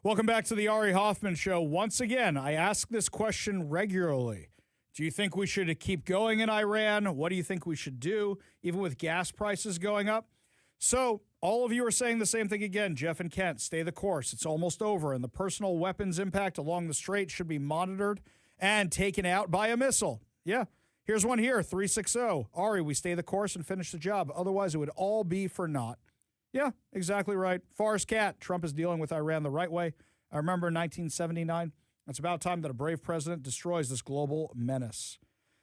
Welcome back to the Ari Hoffman Show. Once again, I ask this question regularly. Do you think we should keep going in Iran? What do you think we should do, even with gas prices going up? So all of you are saying the same thing again. Jeff and Kent, stay the course. It's almost over, and the personal weapons impact along the strait should be monitored and taken out by a missile. Yeah. Here's one here, 360. Ari, we stay the course and finish the job. Otherwise, it would all be for naught. Yeah, exactly right. Forrest Cat, Trump is dealing with Iran the right way. I remember in 1979. It's about time that a brave president destroys this global menace.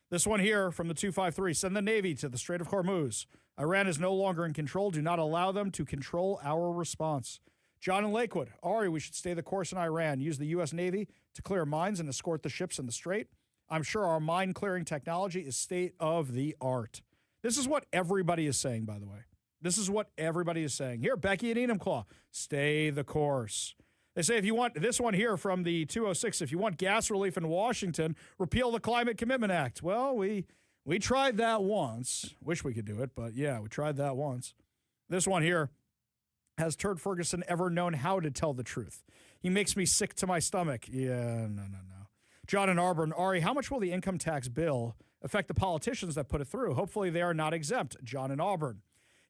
This one here from the 253. Send the Navy to the Strait of Hormuz. Iran is no longer in control. Do not allow them to control our response. John in Lakewood. Ari, we should stay the course in Iran. Use the U.S. Navy to clear mines and escort the ships in the strait. I'm sure our mine clearing technology is state of the art. This is what everybody is saying, by the way. This is what everybody is saying. Here, Becky and Enumclaw, stay the course. They say if you want this one here from the 206, if you want gas relief in Washington, repeal the Climate Commitment Act. Well, we tried that once. Wish we could do it, but yeah, we tried that once. This one here, has Turd Ferguson ever known how to tell the truth? He makes me sick to my stomach. Yeah, no. John in Auburn. Ari, how much will the income tax bill affect the politicians that put it through? Hopefully they are not exempt. John in Auburn.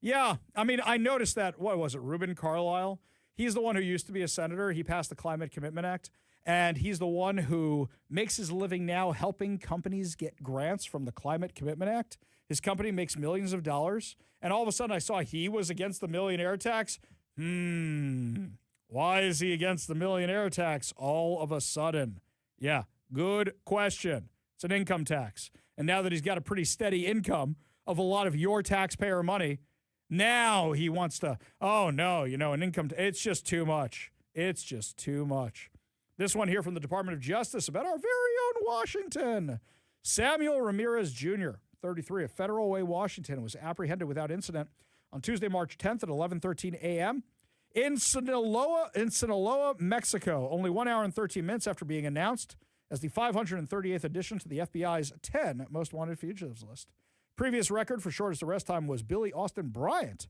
Yeah, I mean, I noticed that, what was it, Reuben Carlisle? He's the one who used to be a senator. He passed the Climate Commitment Act, and he's the one who makes his living now helping companies get grants from the Climate Commitment Act. His company makes millions of dollars, and all of a sudden I saw he was against the millionaire tax. Why is he against the millionaire tax all of a sudden? Yeah, good question. It's an income tax. And now that he's got a pretty steady income of a lot of your taxpayer money, now he wants to, an income, it's just too much. It's just too much. This one here from the Department of Justice about our very own Washington. Samuel Ramirez Jr., 33, of Federal Way, Washington, was apprehended without incident on Tuesday, March 10th at 11:13 a.m. in Sinaloa, Mexico, only 1 hour and 13 minutes after being announced as the 538th addition to the FBI's 10 most wanted fugitives list. Previous record for shortest arrest time was Billy Austin Bryant,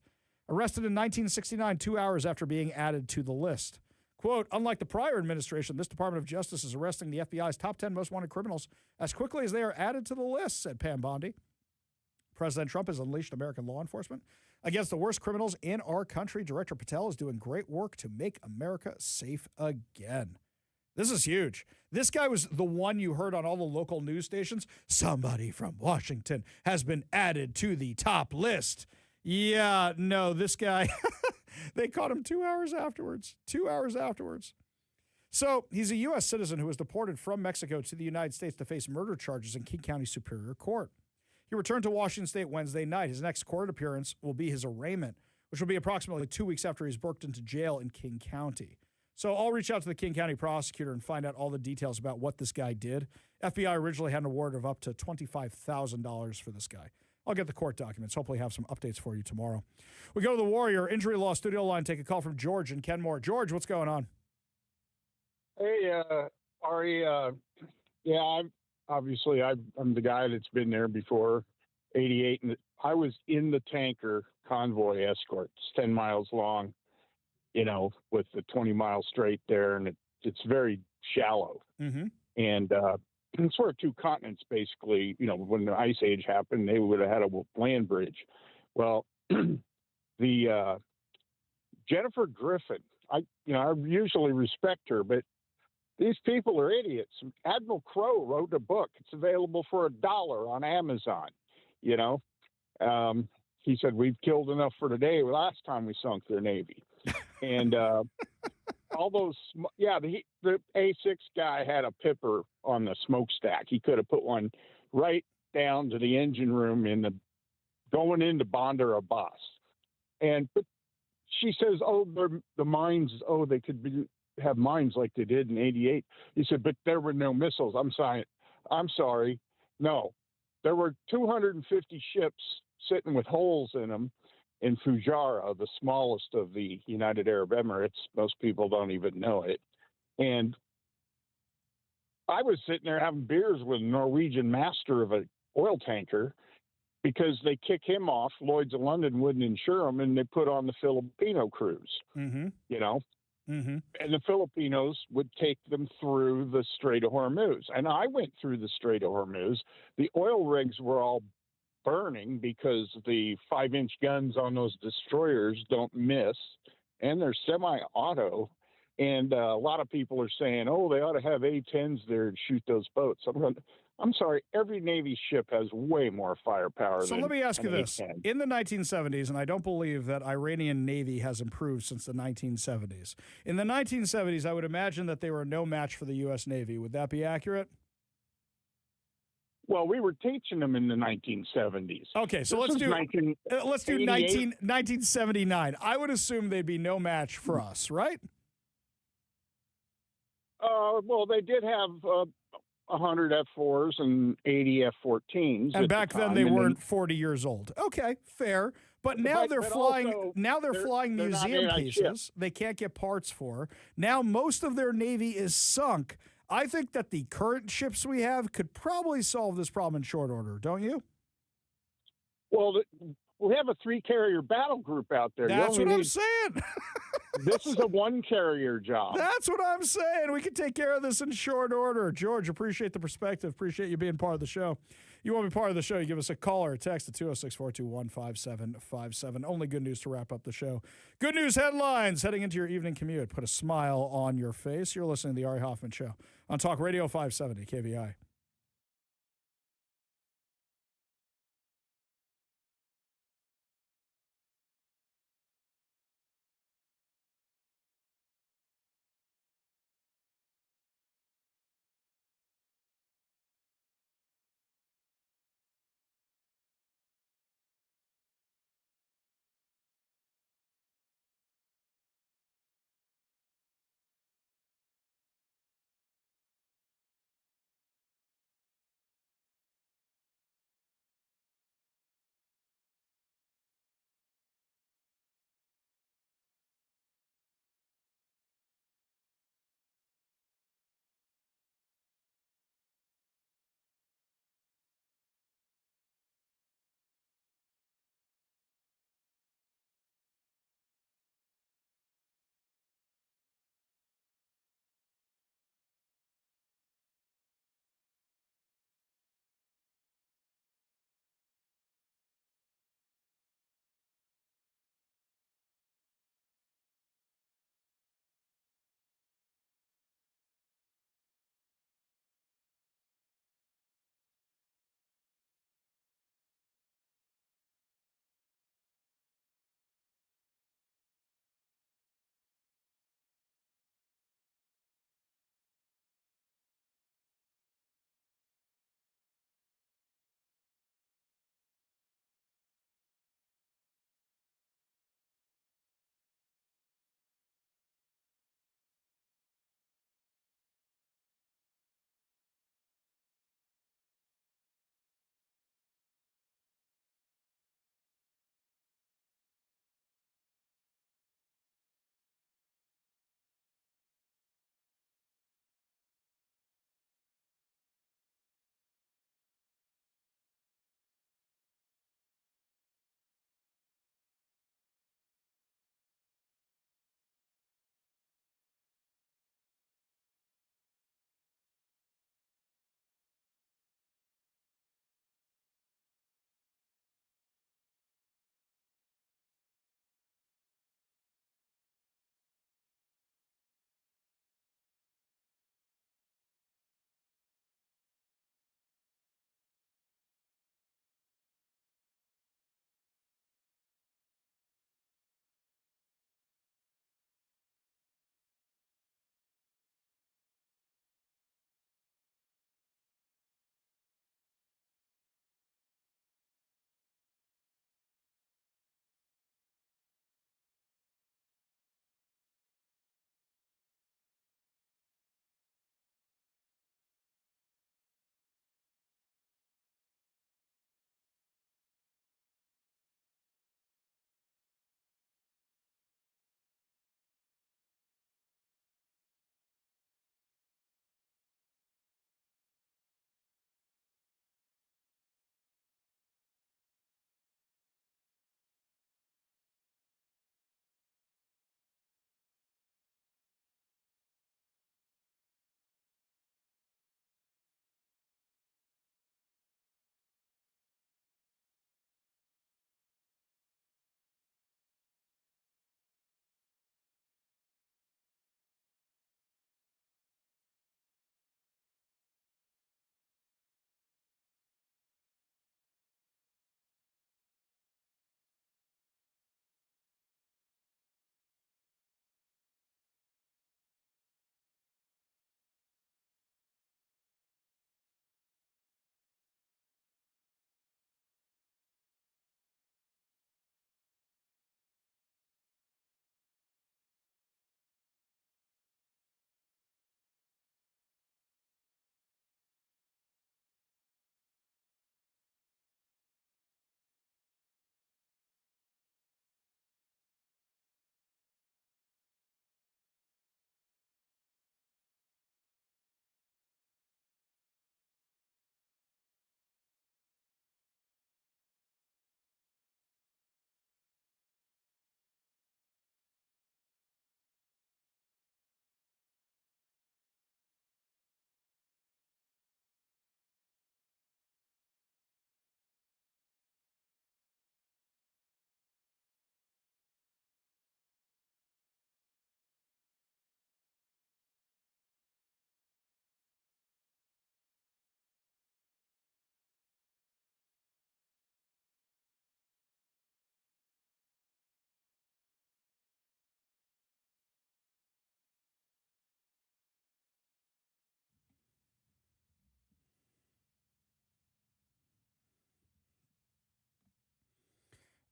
arrested in 1969, 2 hours after being added to the list. Quote, unlike the prior administration, this Department of Justice is arresting the FBI's top 10 most wanted criminals as quickly as they are added to the list, said Pam Bondi. President Trump has unleashed American law enforcement against the worst criminals in our country. Director Patel is doing great work to make America safe again. This is huge. This guy was the one you heard on all the local news stations. Somebody from Washington has been added to the top list. Yeah, no, this guy, they caught him 2 hours afterwards. 2 hours afterwards. So he's a U.S. citizen who was deported from Mexico to the United States to face murder charges in King County Superior Court. He returned to Washington State Wednesday night. His next court appearance will be his arraignment, which will be approximately 2 weeks after he's booked into jail in King County. So I'll reach out to the King County prosecutor and find out all the details about what this guy did. FBI originally had an award of up to $25,000 for this guy. I'll get the court documents. Hopefully have some updates for you tomorrow. We go to the Warrior Injury Law Studio line. Take a call from George and Kenmore. George, what's going on? Hey, Ari. I'm the guy that's been there before, 88. And I was in the tanker convoy escort. It's 10 miles long, with the 20-mile straight there. And it's very shallow. Mm-hmm. And it's sort of two continents, basically. When the Ice Age happened, they would have had a land bridge. Well, the Jennifer Griffin, I usually respect her, but these people are idiots. Admiral Crowe wrote a book. It's available for $1 on Amazon. He said, we've killed enough for today. Last time we sunk their Navy. And all those, the A6 guy had a pipper on the smokestack. He could have put one right down to the engine room going into Bandar Abbas. But she says, the mines, they could have mines like they did in 88. He said, but there were no missiles. I'm sorry. No, there were 250 ships sitting with holes in them in Fujairah, the smallest of the United Arab Emirates. Most people don't even know it. And I was sitting there having beers with a Norwegian master of an oil tanker because they kick him off. Lloyd's of London wouldn't insure him, and they put on the Filipino crews, Mm-hmm. And the Filipinos would take them through the Strait of Hormuz. And I went through the Strait of Hormuz. The oil rigs were all burning because the 5-inch guns on those destroyers don't miss, and they're semi-auto. And a lot of people are saying, oh, they ought to have A-10s there to shoot those boats. I'm sorry, every Navy ship has way more firepower So than let me ask you an this. A-10. In the 1970s, and I don't believe that Iranian Navy has improved since the 1970s. In the 1970s, I would imagine that they were no match for the U.S. Navy. Would that be accurate? Well, we were teaching them in the 1970s. Okay, so let's do 1979. I would assume they'd be no match for us, right? Well, they did have 100 F4s and 80 F14s. And at back the then time, they and weren't 40 years old. Okay, fair. But now they're flying. also, Now they're flying they're not museum AI pieces. ships. They can't get parts for. Now most of their Navy is sunk. I think that the current ships we have could probably solve this problem in short order, don't you? Well, we have a 3-carrier battle group out there. That's what I'm saying. This is a 1-carrier job. That's what I'm saying. We can take care of this in short order. George, appreciate the perspective. Appreciate you being part of the show. You want to be part of the show, you give us a call or a text at 206-421-5757. Only good news to wrap up the show. Good news headlines heading into your evening commute. Put a smile on your face. You're listening to the Ari Hoffman Show on Talk Radio 570 KVI.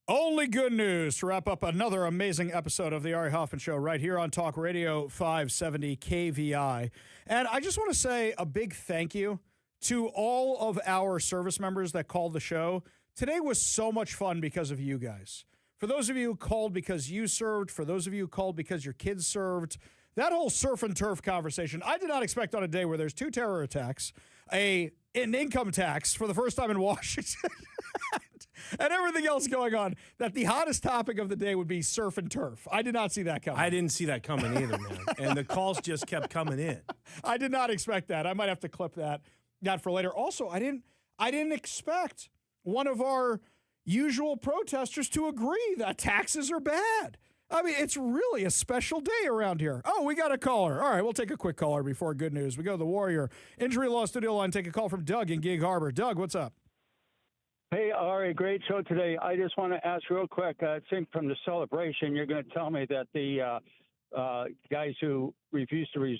Only good news to wrap up another amazing episode of the Ari Hoffman Show right here on Talk Radio 570 KVI. And I just want to say a big thank you to all of our service members that called the show. Today was so much fun because of you guys. For those of you who called because you served, for those of you who called because your kids served, that whole surf and turf conversation, I did not expect on a day where there's 2 terror attacks, an income tax for the first time in Washington, and everything else going on, that the hottest topic of the day would be surf and turf. I did not see that coming. I didn't see that coming either, man. And the calls just kept coming in. I did not expect that. I might have to clip that for later. Also, I didn't expect one of our usual protesters to agree that taxes are bad. I mean, it's really a special day around here. Oh, we got a caller. All right, we'll take a quick caller before good news. We go to the Warrior Injury Law Studio line. Take a call from Doug in Gig Harbor. Doug, what's up? Hey, Ari, great show today. I just want to ask real quick, I think from the celebration, you're going to tell me that the guys who refuse to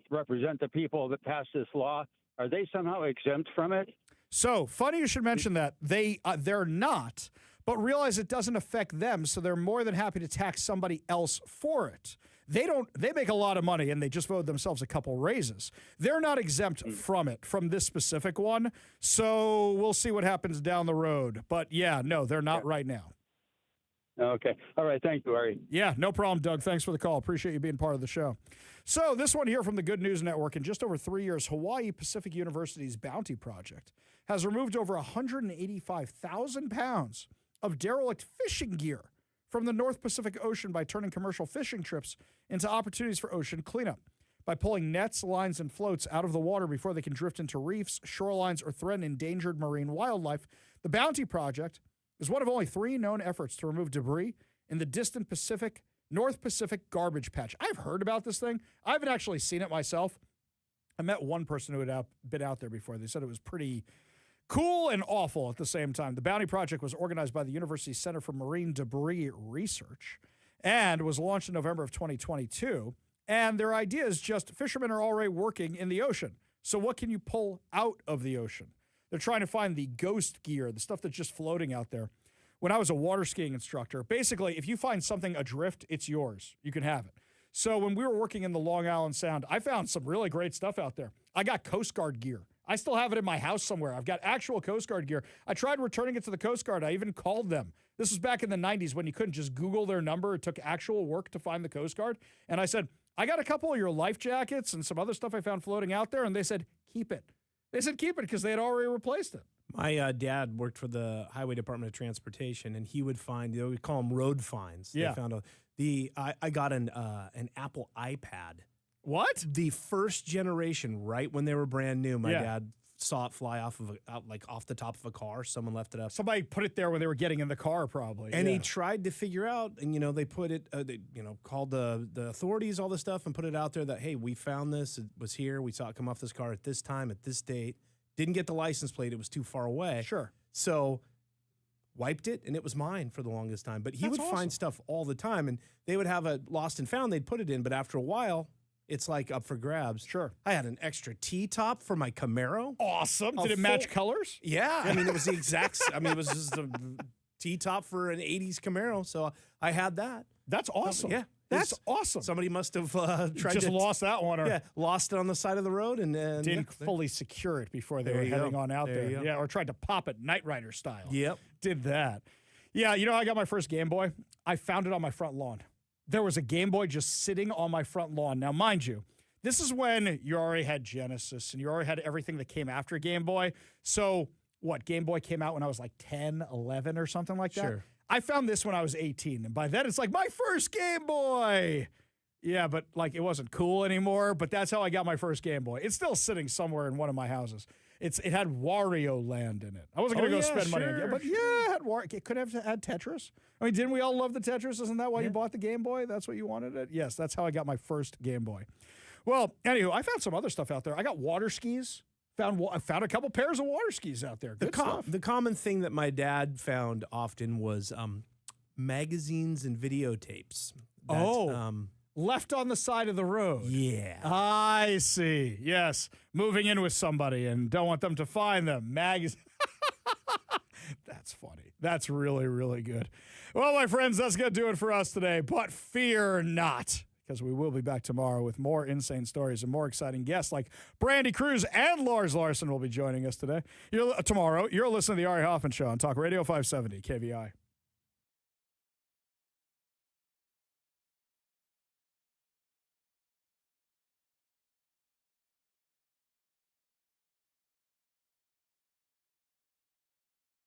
represent the people that passed this law, are they somehow exempt from it? So, funny you should mention that. They're not, but realize it doesn't affect them, so they're more than happy to tax somebody else for it. They make a lot of money, and they just voted themselves a couple raises. They're not exempt from it, from this specific one, so we'll see what happens down the road. But, yeah, no, they're not right now. Okay. All right. Thank you, Ari. Yeah, no problem, Doug. Thanks for the call. Appreciate you being part of the show. So this one here from the Good News Network. In just over 3 years, Hawaii Pacific University's Bounty Project has removed over 185,000 pounds of derelict fishing gear from the North Pacific Ocean by turning commercial fishing trips into opportunities for ocean cleanup. By pulling nets, lines, and floats out of the water before they can drift into reefs, shorelines, or threaten endangered marine wildlife, the Bounty Project is one of only 3 known efforts to remove debris in the distant North Pacific garbage patch. I've heard about this thing. I haven't actually seen it myself. I met one person who had been out there before. They said it was pretty cool and awful at the same time. The Bounty Project was organized by the University's Center for Marine Debris Research and was launched in November of 2022. And their idea is just fishermen are already working in the ocean. So what can you pull out of the ocean? They're trying to find the ghost gear, the stuff that's just floating out there. When I was a water skiing instructor, basically, if you find something adrift, it's yours. You can have it. So when we were working in the Long Island Sound, I found some really great stuff out there. I got Coast Guard gear. I still have it in my house somewhere. I've got actual Coast Guard gear. I tried returning it to the Coast Guard. I even called them. This was back in the 90s when you couldn't just Google their number. It took actual work to find the Coast Guard. And I said, I got a couple of your life jackets and some other stuff I found floating out there. And they said, keep it. They said keep it because they had already replaced it. My dad worked for the Highway Department of Transportation, and he would find, we call them road finds. Yeah. They found I got an Apple iPad. What? The first generation, right when they were brand new. My dad saw it fly off the top of a car. Someone left it up. Somebody put it there when they were getting in the car, probably. And he tried to figure out, and they put it, called the authorities, all this stuff, and put it out there that, hey, we found this. It was here. We saw it come off this car at this time, at this date. Didn't get the license plate. It was too far away. Sure. So wiped it, and it was mine for the longest time. But he would find stuff all the time, and they would have a lost and found. They'd put it in, but after a while, it's like up for grabs. Sure. I had an extra T-top for my Camaro. Awesome. Did it match colors? Yeah. I mean, it was the exact, it was just a T-top for an 80s Camaro. So I had that. That's awesome. Yeah. That's awesome. Somebody must have tried to lost that one. Or lost it on the side of the road and didn't fully secure it before they were heading on out there. Yeah, or tried to pop it Knight Rider style. Yep. Did that. Yeah, I got my first Game Boy. I found it on my front lawn. There was a Game Boy just sitting on my front lawn. Now, mind you, this is when you already had Genesis and you already had everything that came after Game Boy. So, Game Boy came out when I was like 10, 11 or something like that? Sure. I found this when I was 18, and by then it's like my first Game Boy. Yeah, but it wasn't cool anymore, but that's how I got my first Game Boy. It's still sitting somewhere in one of my houses. It had Wario Land in it. I wasn't going to go spend money on it, but it had Wario. It could have had Tetris. I mean, didn't we all love the Tetris? Isn't that why you bought the Game Boy? That's what you wanted it? Yes, that's how I got my first Game Boy. Well, anywho, I found some other stuff out there. I got water skis. I found a couple pairs of water skis out there. Good stuff. The common thing that my dad found often was magazines and videotapes. Left on the side of the road. Yeah. I see. Yes. Moving in with somebody and don't want them to find them. That's funny. That's really, really good. Well, my friends, that's going to do it for us today. But fear not, because we will be back tomorrow with more insane stories and more exciting guests like Brandy Cruz and Lars Larson will be joining us tomorrow. You're listening to the Ari Hoffman Show on Talk Radio 570 KVI.